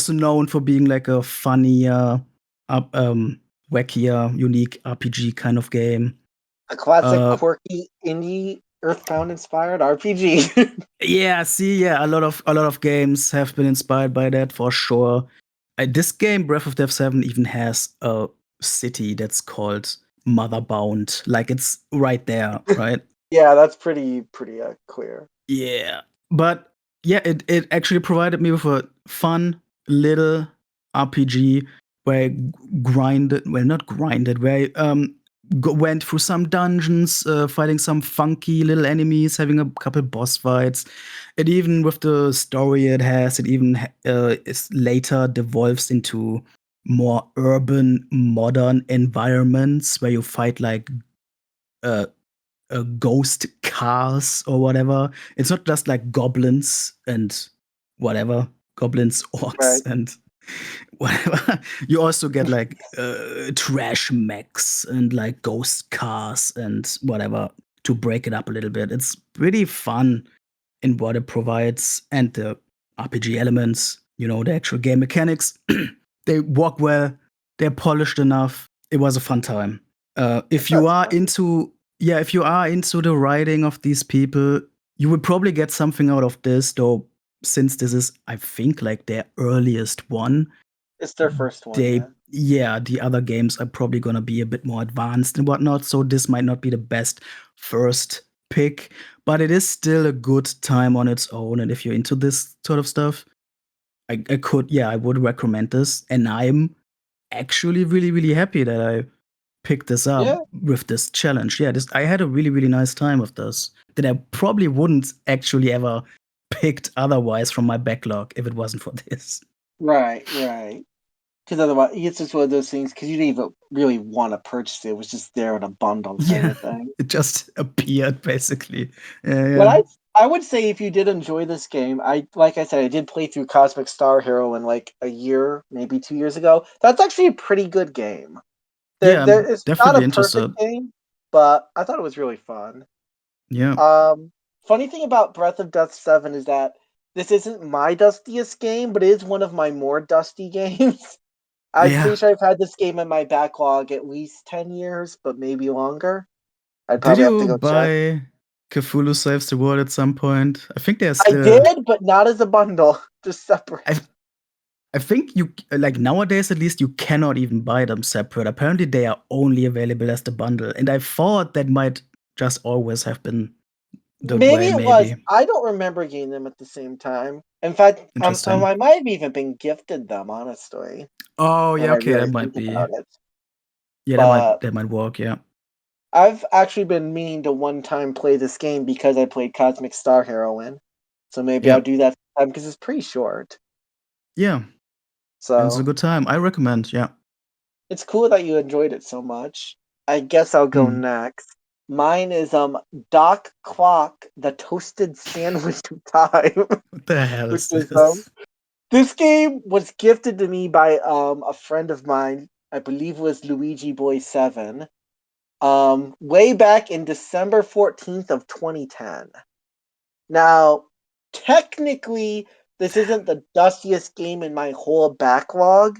known for being like a funnier, wackier, unique RPG kind of game. A classic, quirky, indie, Earthbound inspired RPG. Yeah, a lot of games have been inspired by that for sure. This game, Breath of the 7, even has a city that's called Motherbound. Like it's right there, right? Yeah, that's pretty clear. Yeah, but yeah, it actually provided me with a fun little RPG where I went through some dungeons, fighting some funky little enemies, having a couple boss fights. It even, with the story it has, it even is later devolves into more urban, modern environments where you fight like ghost cars or whatever. It's not just like goblins and whatever, goblins, orcs, and whatever. You also get like trash mechs and like ghost cars and whatever to break it up a little bit. It's pretty fun in what it provides, and the RPG elements, the actual game mechanics, they work well, they're polished enough. It was a fun time. If you are into the writing of these people, you would probably get something out of this, though, since this is, I think, like their earliest one. It's their first one. The other games are probably going to be a bit more advanced and whatnot, so this might not be the best first pick, but it is still a good time on its own. And if you're into this sort of stuff, I would recommend this. And I'm actually really, really happy that I picked this up with this challenge. I had a really, really nice time with this that I probably wouldn't actually ever picked otherwise from my backlog if it wasn't for this. Right. Because otherwise, it's just one of those things, because you didn't even really want to purchase it. It was just there in a bundle kind of thing. It just appeared, basically. But I would say, if you did enjoy this game, like I said, I did play through Cosmic Star Hero in like a year, maybe 2 years ago. That's actually a pretty good game. It's not a perfect game, but I thought it was really fun. Yeah. Funny thing about Breath of Death 7 is that this isn't my dustiest game, but it is one of my more dusty games. I'm pretty sure I've had this game in my backlog at least 10 years, but maybe longer. I'd probably have to go buy Cthulhu Saves the World at some point? I think there's I did, but not as a bundle, just separate. I think you, like nowadays at least, you cannot even buy them separate. Apparently they are only available as the bundle, and I thought that might just always have been the way. Maybe it was. I don't remember getting them at the same time. In fact, I might have even been gifted them, honestly. Oh, yeah, okay, that might be. Yeah, that might work, yeah. I've actually been meaning to one time play this game because I played Cosmic Star Heroine. So maybe I'll do that sometime because it's pretty short. Yeah. So it's a good time. I recommend, yeah. It's cool that you enjoyed it so much. I guess I'll go next. Mine is Doc Clock, the Toasted Sandwich of Time. What the hell is this? This game was gifted to me by a friend of mine. I believe it was Luigi Boy 7. Way back in December 14th of 2010. Now, technically, this isn't the dustiest game in my whole backlog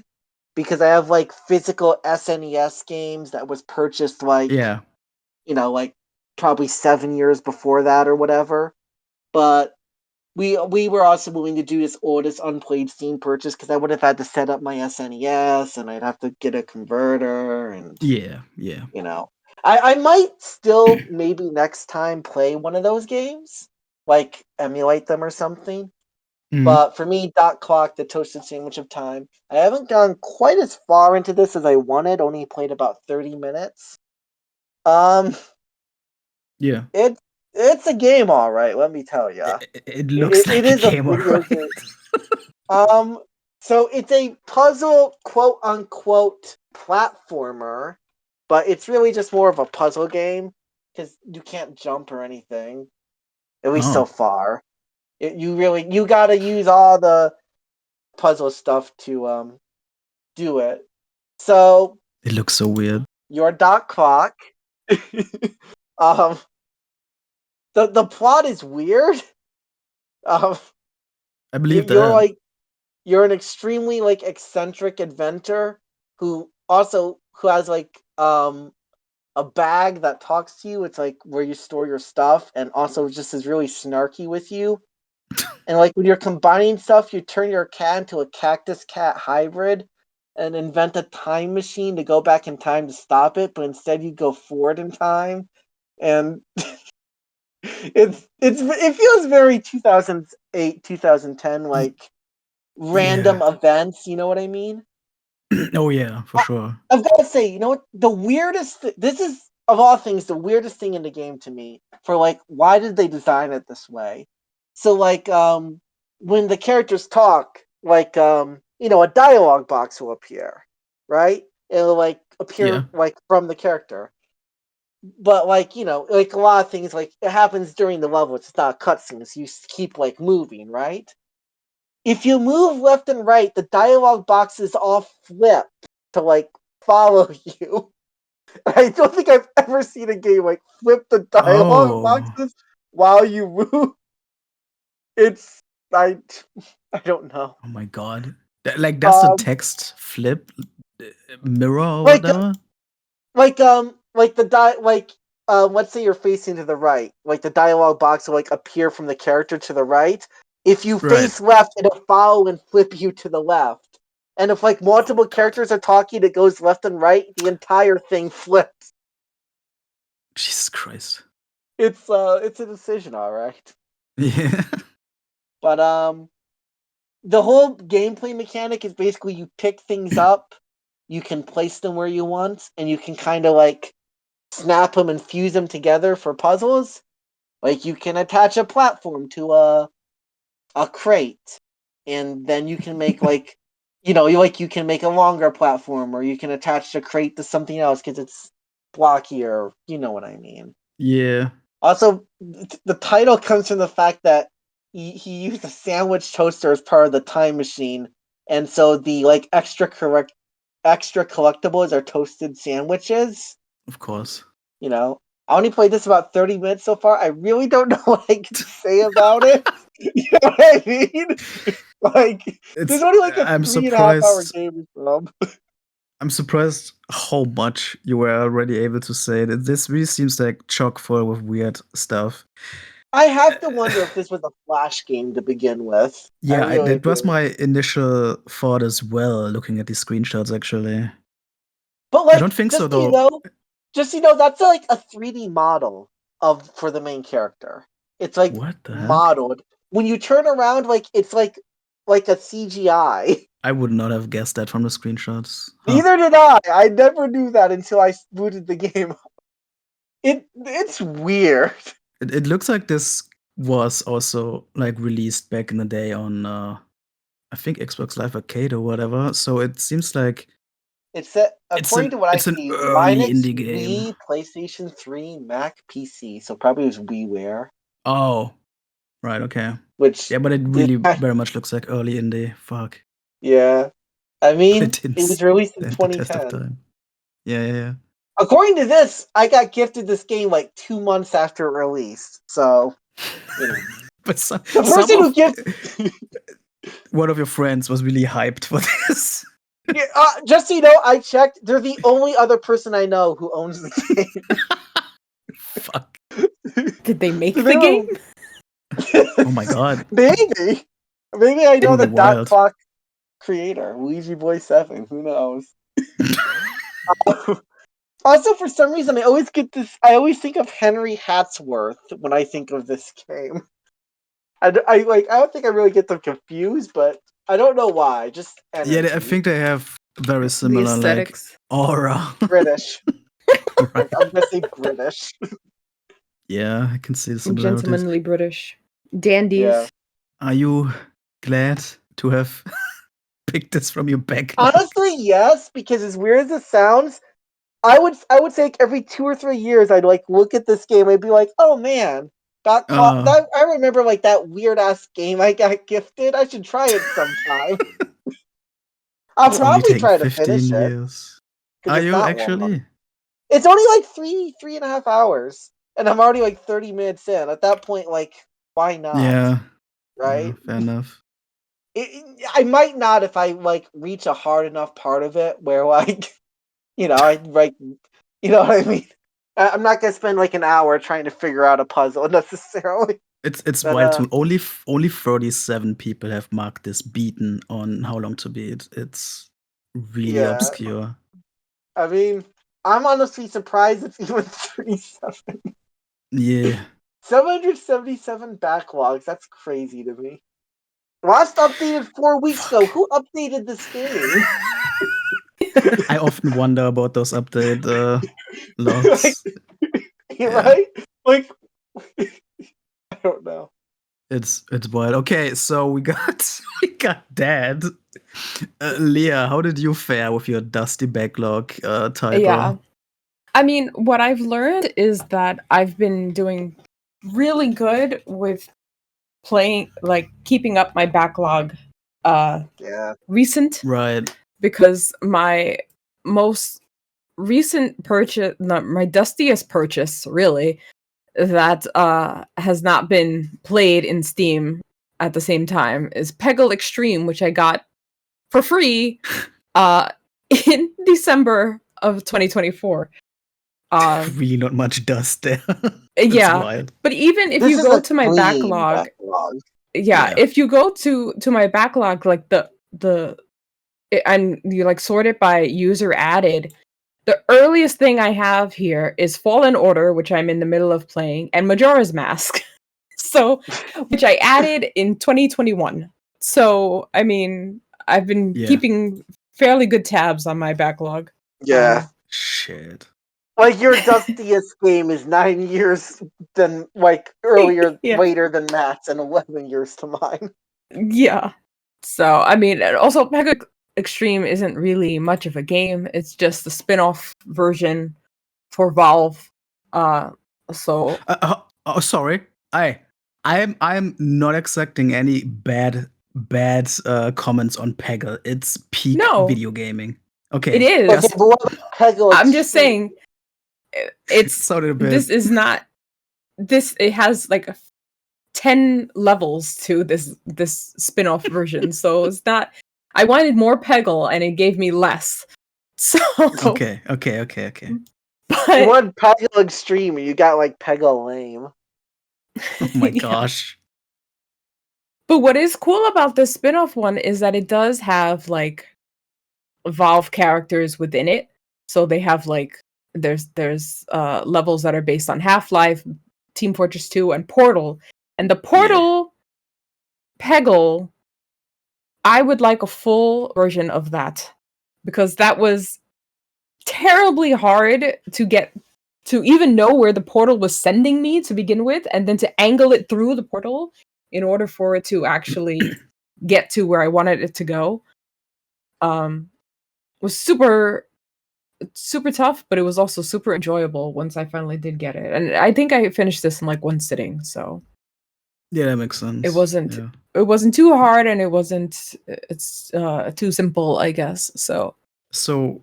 because I have like physical SNES games that was purchased like probably 7 years before that or whatever. But we were also willing to do this oldest unplayed Steam purchase because I would have had to set up my SNES and I'd have to get a converter and I might still maybe next time play one of those games, like emulate them or something. But for me, Dot Clock, the Toasted Sandwich of Time, I haven't gone quite as far into this as I wanted. Only played about 30 minutes. Yeah. It's a game, all right. Let me tell you. It looks like a game, all right. So it's a puzzle, quote unquote, platformer, but it's really just more of a puzzle game because you can't jump or anything, at least so far. You gotta use all the puzzle stuff to do it. So it looks so weird. Your Dot Clock. The plot is weird. I believe that you're an extremely like eccentric inventor who has like a bag that talks to you. It's like where you store your stuff, and also just is really snarky with you. And like when you're combining stuff, you turn your cat into a cactus cat hybrid and invent a time machine to go back in time to stop it, but instead you go forward in time. And it feels very 2008, 2010 like random events, you know what I mean? Oh yeah, for sure. I've got to say, you know what? The weirdest this is of all things the weirdest thing in the game to me for like why did they design it this way? So like when the characters talk, like a dialogue box will appear, right? It'll like appear like from the character. But like, like a lot of things like it happens during the level, it's not a cutscene, so you keep like moving, right? If you move left and right, the dialogue boxes all flip to like follow you. I don't think I've ever seen a game like flip the dialogue boxes while you move. I don't know. Oh my god! Does the text flip, mirror or whatever? Let's say you're facing to the right, like the dialogue box will like appear from the character to the right. If you face left, it'll follow and flip you to the left. And if like multiple characters are talking, it goes left and right. The entire thing flips. Jesus Christ! It's a decision, all right. Yeah. But the whole gameplay mechanic is basically you pick things up, you can place them where you want, and you can kind of like snap them and fuse them together for puzzles. Like you can attach a platform to a crate, and then you can make like you can make a longer platform, or you can attach the crate to something else because it's blockier. You know what I mean? Yeah. Also, the title comes from the fact that he used a sandwich toaster as part of the time machine, and so the like extra collectibles are toasted sandwiches. Of course. I only played this about 30 minutes so far. I really don't know what I can say about it. You know what I mean? Like, there's only like a 3.5 hour game film. I'm surprised how much you were already able to say that. This really seems like chock full with weird stuff. I have to wonder if this was a Flash game to begin with. Yeah, that was my initial thought as well, looking at these screenshots, actually. But like, I don't think so, though. That's like a 3D model for the main character. It's like modeled. when you turn around, like it's like a CGI. I would not have guessed that from the screenshots. Neither did I. I never knew that until I booted the game. It's weird. It looks like this was also like released back in the day on I think Xbox Live Arcade or whatever. So it seems like according to what I see, early Linux, indie game. Wii, PlayStation 3, Mac, PC. So probably it was WiiWare. Oh, right, okay. Which but it really very much looks like early indie. Fuck. Yeah, I mean, it was released in 2010. Yeah. According to this, I got gifted this game like 2 months after it released. So, but the person who gifted one of your friends was really hyped for this. Yeah, just so you know, I checked. They're the only other person I know who owns the game. Fuck. Did they make the game? Oh my god. Maybe I know the Dot Clock creator, Luigi Boy 7. Who knows? Also, for some reason, I always think of Henry Hatsworth when I think of this game. I don't think I really get them confused, but I don't know why. Just energy. Yeah, I think they have very similar like aura. British. Right. I'm gonna say British. Yeah, I can see the similarities. Gentlemanly British. Dandies. Yeah. Are you glad to have picked this from your backlog? Honestly, yes, because as weird as it sounds, I would say like every 2 or 3 years I'd like look at this game, I'd be like, oh man, I remember like that weird ass game I got gifted. I should try it sometime. I'll probably try to finish it. Are you actually? It's only like 3.5 hours, and I'm already like 30 minutes in. At that point, like, why not? Yeah. Right. Yeah, fair enough. I might not if I like reach a hard enough part of it where like, I like, you know what I mean. I'm not gonna spend like an hour trying to figure out a puzzle necessarily. It's wild too. Only 37 people have marked this beaten on how long to beat. It's really obscure. I mean, I'm honestly surprised it's even 37. Yeah. 777 backlogs. That's crazy to me. Last updated 4 weeks ago. Who updated this game? I often wonder about those update logs. Right? Like, I don't know. It's wild. Okay, so we got Dad. Leah, how did you fare with your dusty backlog title? Yeah. I mean, what I've learned is that I've been doing really good with playing, like keeping up my backlog recent. Right. Because my most recent purchase, my dustiest purchase, really, that has not been played in Steam at the same time is Peggle Extreme, which I got for free in December of 2024. Really not much dust there. Yeah, wild. But even if you go to my backlog, if you go to my backlog, like and you like sort it by user added, the earliest thing I have here is Fallen Order, which I'm in the middle of playing, and Majora's Mask. So, which I added in 2021. So, I mean, I've been keeping fairly good tabs on my backlog. Yeah. Shit. Like your dustiest game is 9 years than like later than Matt's and 11 years to mine. Yeah. So, I mean, also Peggle Extreme isn't really much of a game. It's just a spin-off version for Valve. Sorry. I'm not accepting any bad comments on Peggle. It's peak video gaming. Okay. It is. Peggle I'm just saying it's this is not this it has like 10 levels to this spin-off version. So it's not I wanted more Peggle and it gave me less. So Okay. But, you want Peggle Extreme and you got like Peggle Lame. Oh my gosh. But what is cool about this spin-off one is that it does have like Valve characters within it. So they have like there's levels that are based on Half-Life, Team Fortress 2, and Portal. And the Portal Peggle, I would like a full version of that, because that was terribly hard to get to even know where the portal was sending me to begin with, and then to angle it through the portal in order for it to actually get to where I wanted it to go. Was super tough, but it was also super enjoyable once I finally did get it. And I think I finished this in like one sitting, so yeah, that makes sense. It wasn't too hard, and it wasn't too simple, I guess. So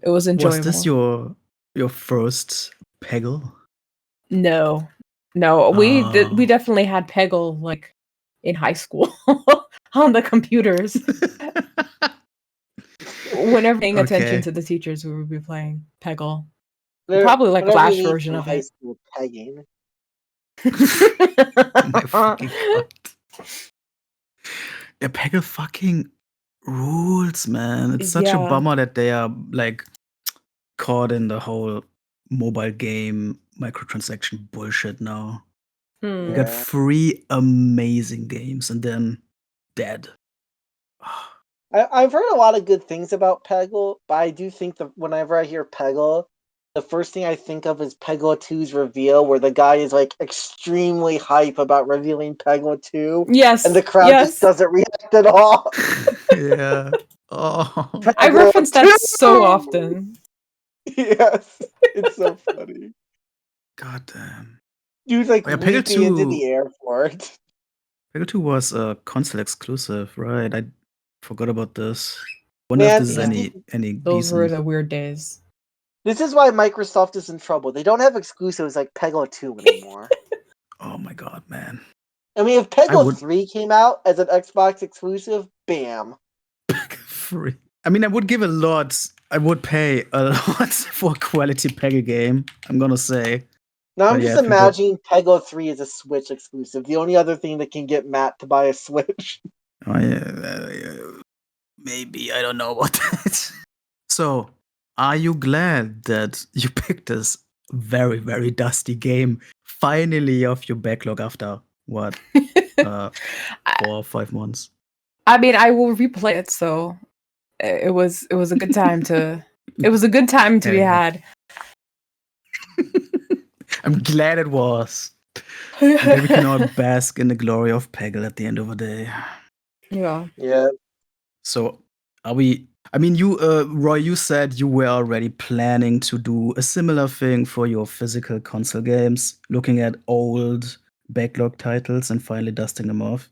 it was enjoyable. Was this your first Peggle? No. We definitely had Peggle like in high school on the computers. Whenever paying attention to the teachers, we would be playing Peggle. Probably like a Flash version of high it. School pegging. My fucking god. Yeah, Peggle fucking rules, man. It's such a bummer that they are like caught in the whole mobile game microtransaction bullshit now. We got 3 amazing games and then dead. I've heard a lot of good things about Peggle, but I do think that whenever I hear Peggle, the first thing I think of is Peggle 2's reveal, where the guy is like extremely hype about revealing Peggle 2. Yes. And the crowd just doesn't react at all. Yeah. Oh. I reference that so often. Yes. It's so funny. God damn. Dude's like leaping into the airport. Peggle 2 was a console exclusive, right? I forgot about this. Wonder if this is any Those decent. were the weird days. This is why Microsoft is in trouble. They don't have exclusives like Peggle 2 anymore. Oh my god, man. I mean, if Peggle 3 came out as an Xbox exclusive, bam. Free. I mean, I would give a lot. I would pay a lot for a quality Peggle game, I'm gonna say. Now I'm just imagining Peggle 3 is a Switch exclusive. The only other thing that can get Matt to buy a Switch. Oh yeah, maybe. I don't know about that. So, are you glad that you picked this very, very dusty game finally off your backlog after what? 4 or 5 months? I mean, I will replay it, so it was a good time to be had. I'm glad it was. And then we can all bask in the glory of Peggle at the end of the day. Yeah. Yeah. So, are we? I mean, you, Roy, you said you were already planning to do a similar thing for your physical console games, looking at old backlog titles and finally dusting them off.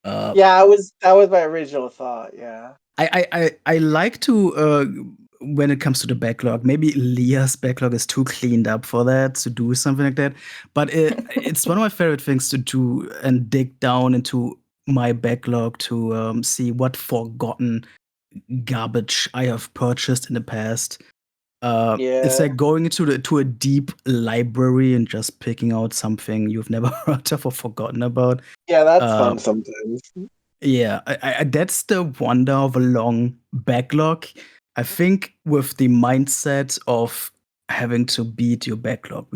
Yeah, that was my original thought. Yeah. I like to when it comes to the backlog, maybe Leah's backlog is too cleaned up for that, to do something like that. But it's one of my favorite things to do and dig down into my backlog to see what forgotten garbage I have purchased in the past. It's like going to a deep library and just picking out something you've never heard of or forgotten about. Yeah, that's fun sometimes. Yeah, that's the wonder of a long backlog. I think with the mindset of having to beat your backlog,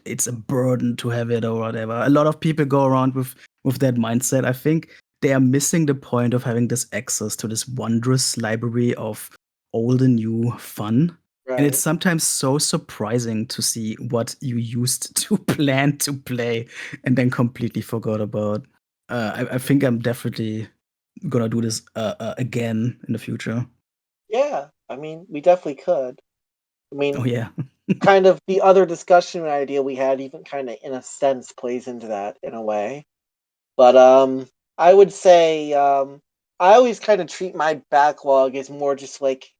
it's a burden to have it or whatever. A lot of people go around with that mindset. I think they are missing the point of having this access to this wondrous library of old and new fun. Right. And it's sometimes so surprising to see what you used to plan to play and then completely forgot about. I think I'm definitely gonna do this again in the future. Yeah, I mean, we definitely could. I mean, oh yeah, kind of the other discussion idea we had even kind of in a sense plays into that in a way. But I would say I always kind of treat my backlog as more just like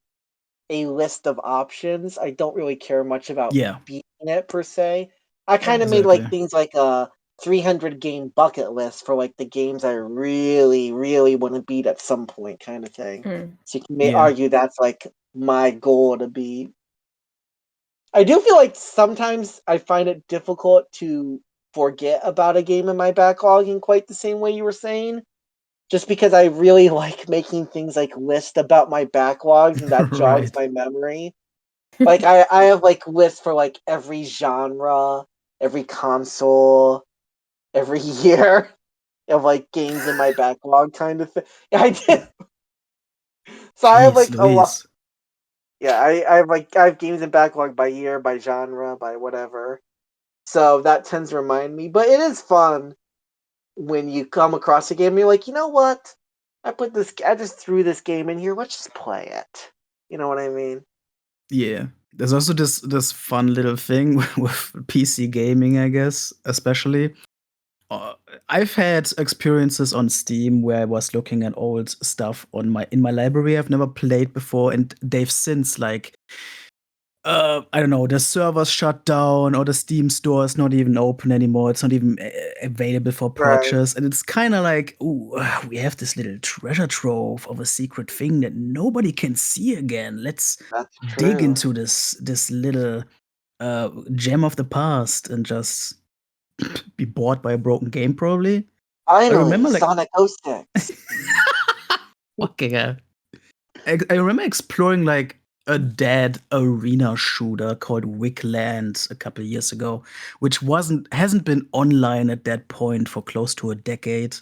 a list of options. I don't really care much about beating it per se. I kind of made like things like a 300 game bucket list for like the games I really, really want to beat at some point, kind of thing. So you may argue that's like my goal to beat. I do feel like sometimes I find it difficult to forget about a game in my backlog in quite the same way you were saying. Just because I really like making things like list about my backlogs and that jogs my memory. Like I have like lists for like every genre, every console, every year. of like games in my backlog kind of thing. Yeah, I did. So Jeez, I have like a lot. Louise. Yeah, I have games in backlog by year, by genre, by whatever. So that tends to remind me. But it is fun when you come across a game and you're like, you know what? I just threw this game in here. Let's just play it. You know what I mean? Yeah. There's also this fun little thing with PC gaming, I guess, especially. I've had experiences on Steam where I was looking at old stuff in my library I've never played before, and they've since like I don't know, the servers shut down or the Steam store is not even open anymore. It's not even available for purchase. Right. And it's kind of like, ooh, we have this little treasure trove of a secret thing that nobody can see again. Let's dig into this little gem of the past and just be bored by a broken game, probably. Finally, I remember, Sonic 06. Okay, yeah. I remember exploring like a dead arena shooter called Wickland a couple of years ago, which hasn't been online at that point for close to a decade.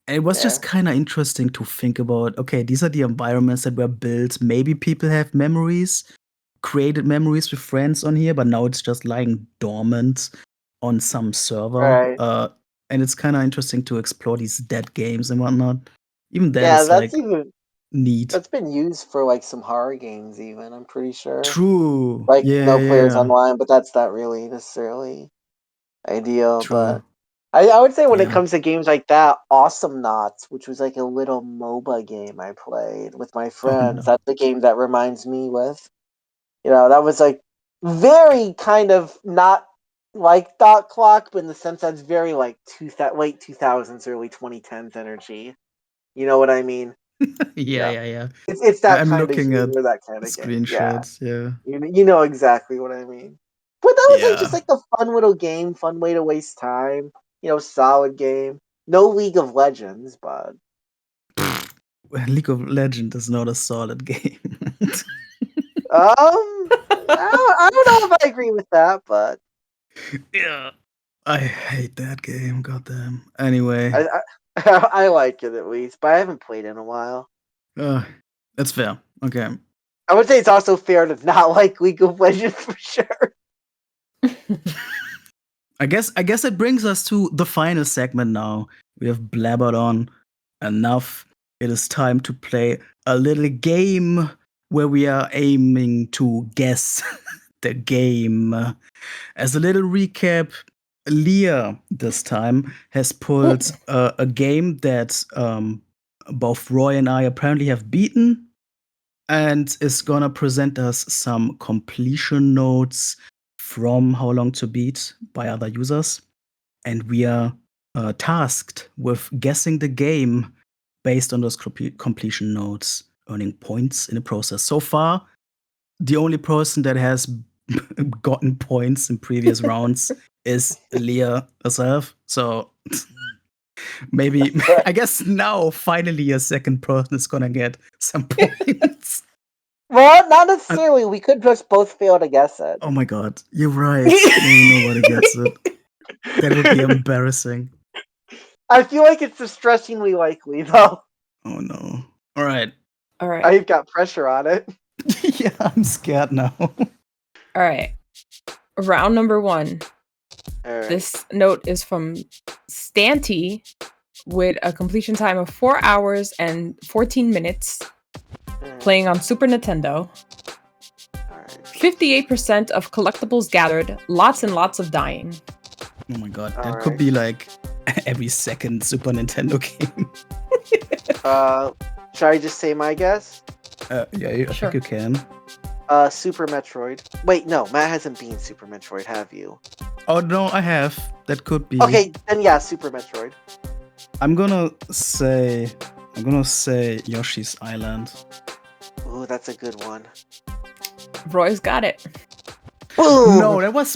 And it was just kind of interesting to think about, okay, these are the environments that were built. Maybe people have created memories with friends on here, but now it's just lying dormant on some server. Right. And it's kind of interesting to explore these dead games and whatnot. Even that is that's like neat. That's been used for like some horror games, even, I'm pretty sure. True. Like no players online, but that's not really necessarily ideal. True. But I would say when it comes to games like that, Awesome Knots, which was like a little MOBA game I played with my friends, that's the game that reminds me with. That was like very kind of not like Dot Clock, but in the sense that's very like late 2000s, early 2010s energy. You know what I mean? Yeah. It's that I'm kind looking of at humor, that kind of screenshots. game. Yeah. You know exactly what I mean. But that was like just like a fun little game, fun way to waste time. Solid game. No League of Legends, but League of Legends is not a solid game. I don't know if I agree with that, but yeah, I hate that game. Goddamn. Anyway, I like it at least, but I haven't played in a while. That's fair. Okay. I would say it's also fair to not like League of Legends for sure. I guess it brings us to the final segment now. We have blabbered on enough. It is time to play a little game where we are aiming to guess the game. As a little recap, Leah this time has pulled a game that both Roy and I apparently have beaten, and is gonna present us some completion notes from How Long to Beat by other users. And we are tasked with guessing the game based on those completion notes, earning points in the process. So far, the only person that has gotten points in previous rounds is Leah herself. So maybe, I guess now, finally, a second person is gonna get some points. Well, not necessarily. We could just both fail to guess it. Oh my god, you're right. Maybe nobody gets it. That would be embarrassing. I feel like it's distressingly likely, though. Oh no. All right. I've got pressure on it. Yeah, I'm scared now. All right. Round number 1. Right. This note is from Stanty with a completion time of 4 hours and 14 minutes, playing on Super Nintendo. 58% of collectibles gathered, lots and lots of dying. Oh my god, that could be like every second Super Nintendo game. Should I just say my guess? Yeah, I think you can. Super Metroid. Wait, no, Matt hasn't been Super Metroid, have you? Oh no, I have. That could be. Okay, then yeah, Super Metroid. I'm gonna say Yoshi's Island. Ooh, that's a good one. Roy's got it. Boom! No, that was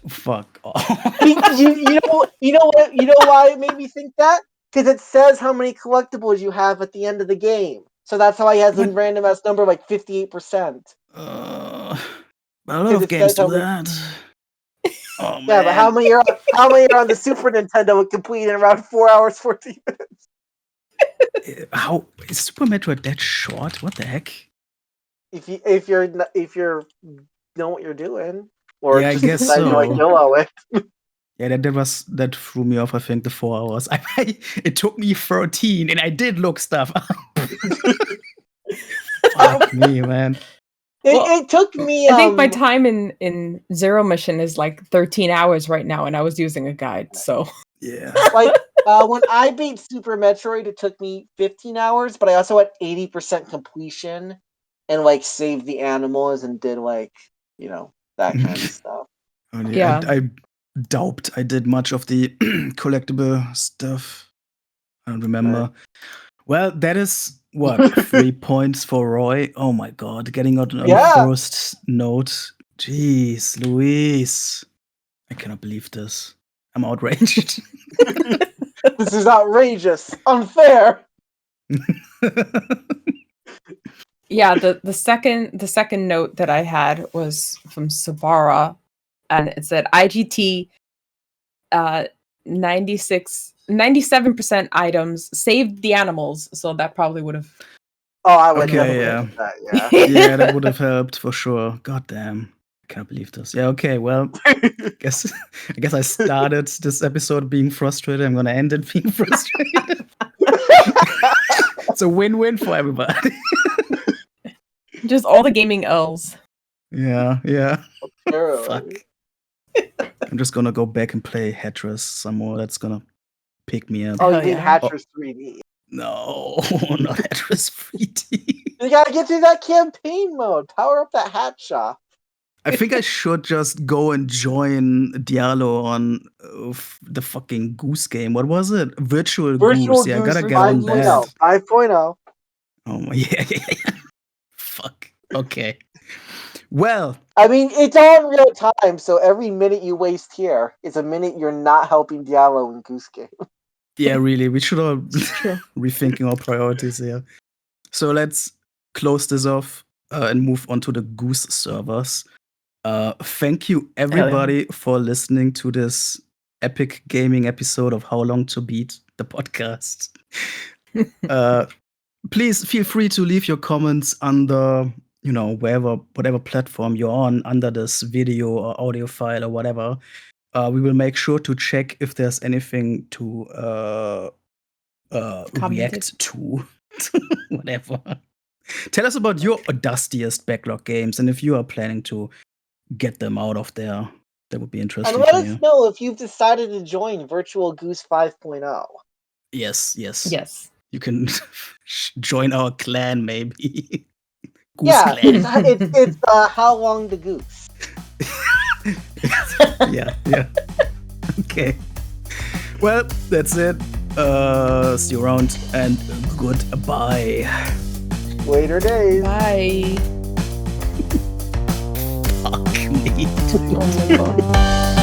Fuck off. You know why it made me think that? Because it says how many collectibles you have at the end of the game. So that's how he has a random ass number like 58%. A lot of games do that. Oh, yeah, but how many are on the Super Nintendo would complete in around 4 hours 14 minutes? How is Super Metroid that short? What the heck? If you know what you're doing, or yeah, I guess decide so. to like YOLO it. Yeah, that threw me off. I think the 4 hours. It took me 13, and I did look stuff up. Fuck me, man. It took me. I think my time in Zero Mission is like 13 hours right now, and I was using a guide. So yeah, like when I beat Super Metroid, it took me 15 hours, but I also had 80% completion, and like saved the animals and did like that kind of stuff. Yeah. I doubt I did much of the collectible stuff. I don't remember. Right. Well, that is what 3 points for Roy. Oh my god, getting out on first note. Jeez, Louise, I cannot believe this. I'm outraged. This is outrageous, unfair. Yeah, the second note that I had was from Sabara, and it said IGT 97% items saved the animals, so that probably would have. Oh, I would okay, yeah. That, yeah. Yeah, that would have helped for sure. God damn. I can't believe this. Yeah, okay, well, I guess I started this episode being frustrated. I'm gonna end it being frustrated. It's a win-win for everybody. Just all the gaming L's. Yeah. Apparently. Fuck. I'm just gonna go back and play Hatris some more. That's gonna pick me up. Oh, you mean Hatris 3D? No, not Hatris 3D. You gotta get through that campaign mode. Power up that hat shop. I think I should just go and join Diallo on the fucking Goose game. What was it? Virtual Goose. Yeah, I gotta get on that. 5.0. Oh my, yeah. Fuck. Okay. Well, I mean, it's all in real time, so every minute you waste here is a minute you're not helping Diallo in Goose game. Yeah, really, we should all rethinking our priorities here. So let's close this off and move on to the Goose servers. Thank you everybody for listening to this epic gaming episode of How Long to Beat, the podcast. Please feel free to leave your comments under, whatever platform you're on, under this video or audio file or whatever. We will make sure to check if there's anything to react to. Whatever. Tell us about your Dustiest backlog games, and if you are planning to get them out of there, that would be interesting. And let us know if you've decided to join Virtual Goose 5.0. Yes. You can join our clan, maybe. Goose clan. It's How Long the Goose. Yeah. Okay. Well, that's it. See you around, and goodbye. Later days. Bye. Fuck me. Oh my god.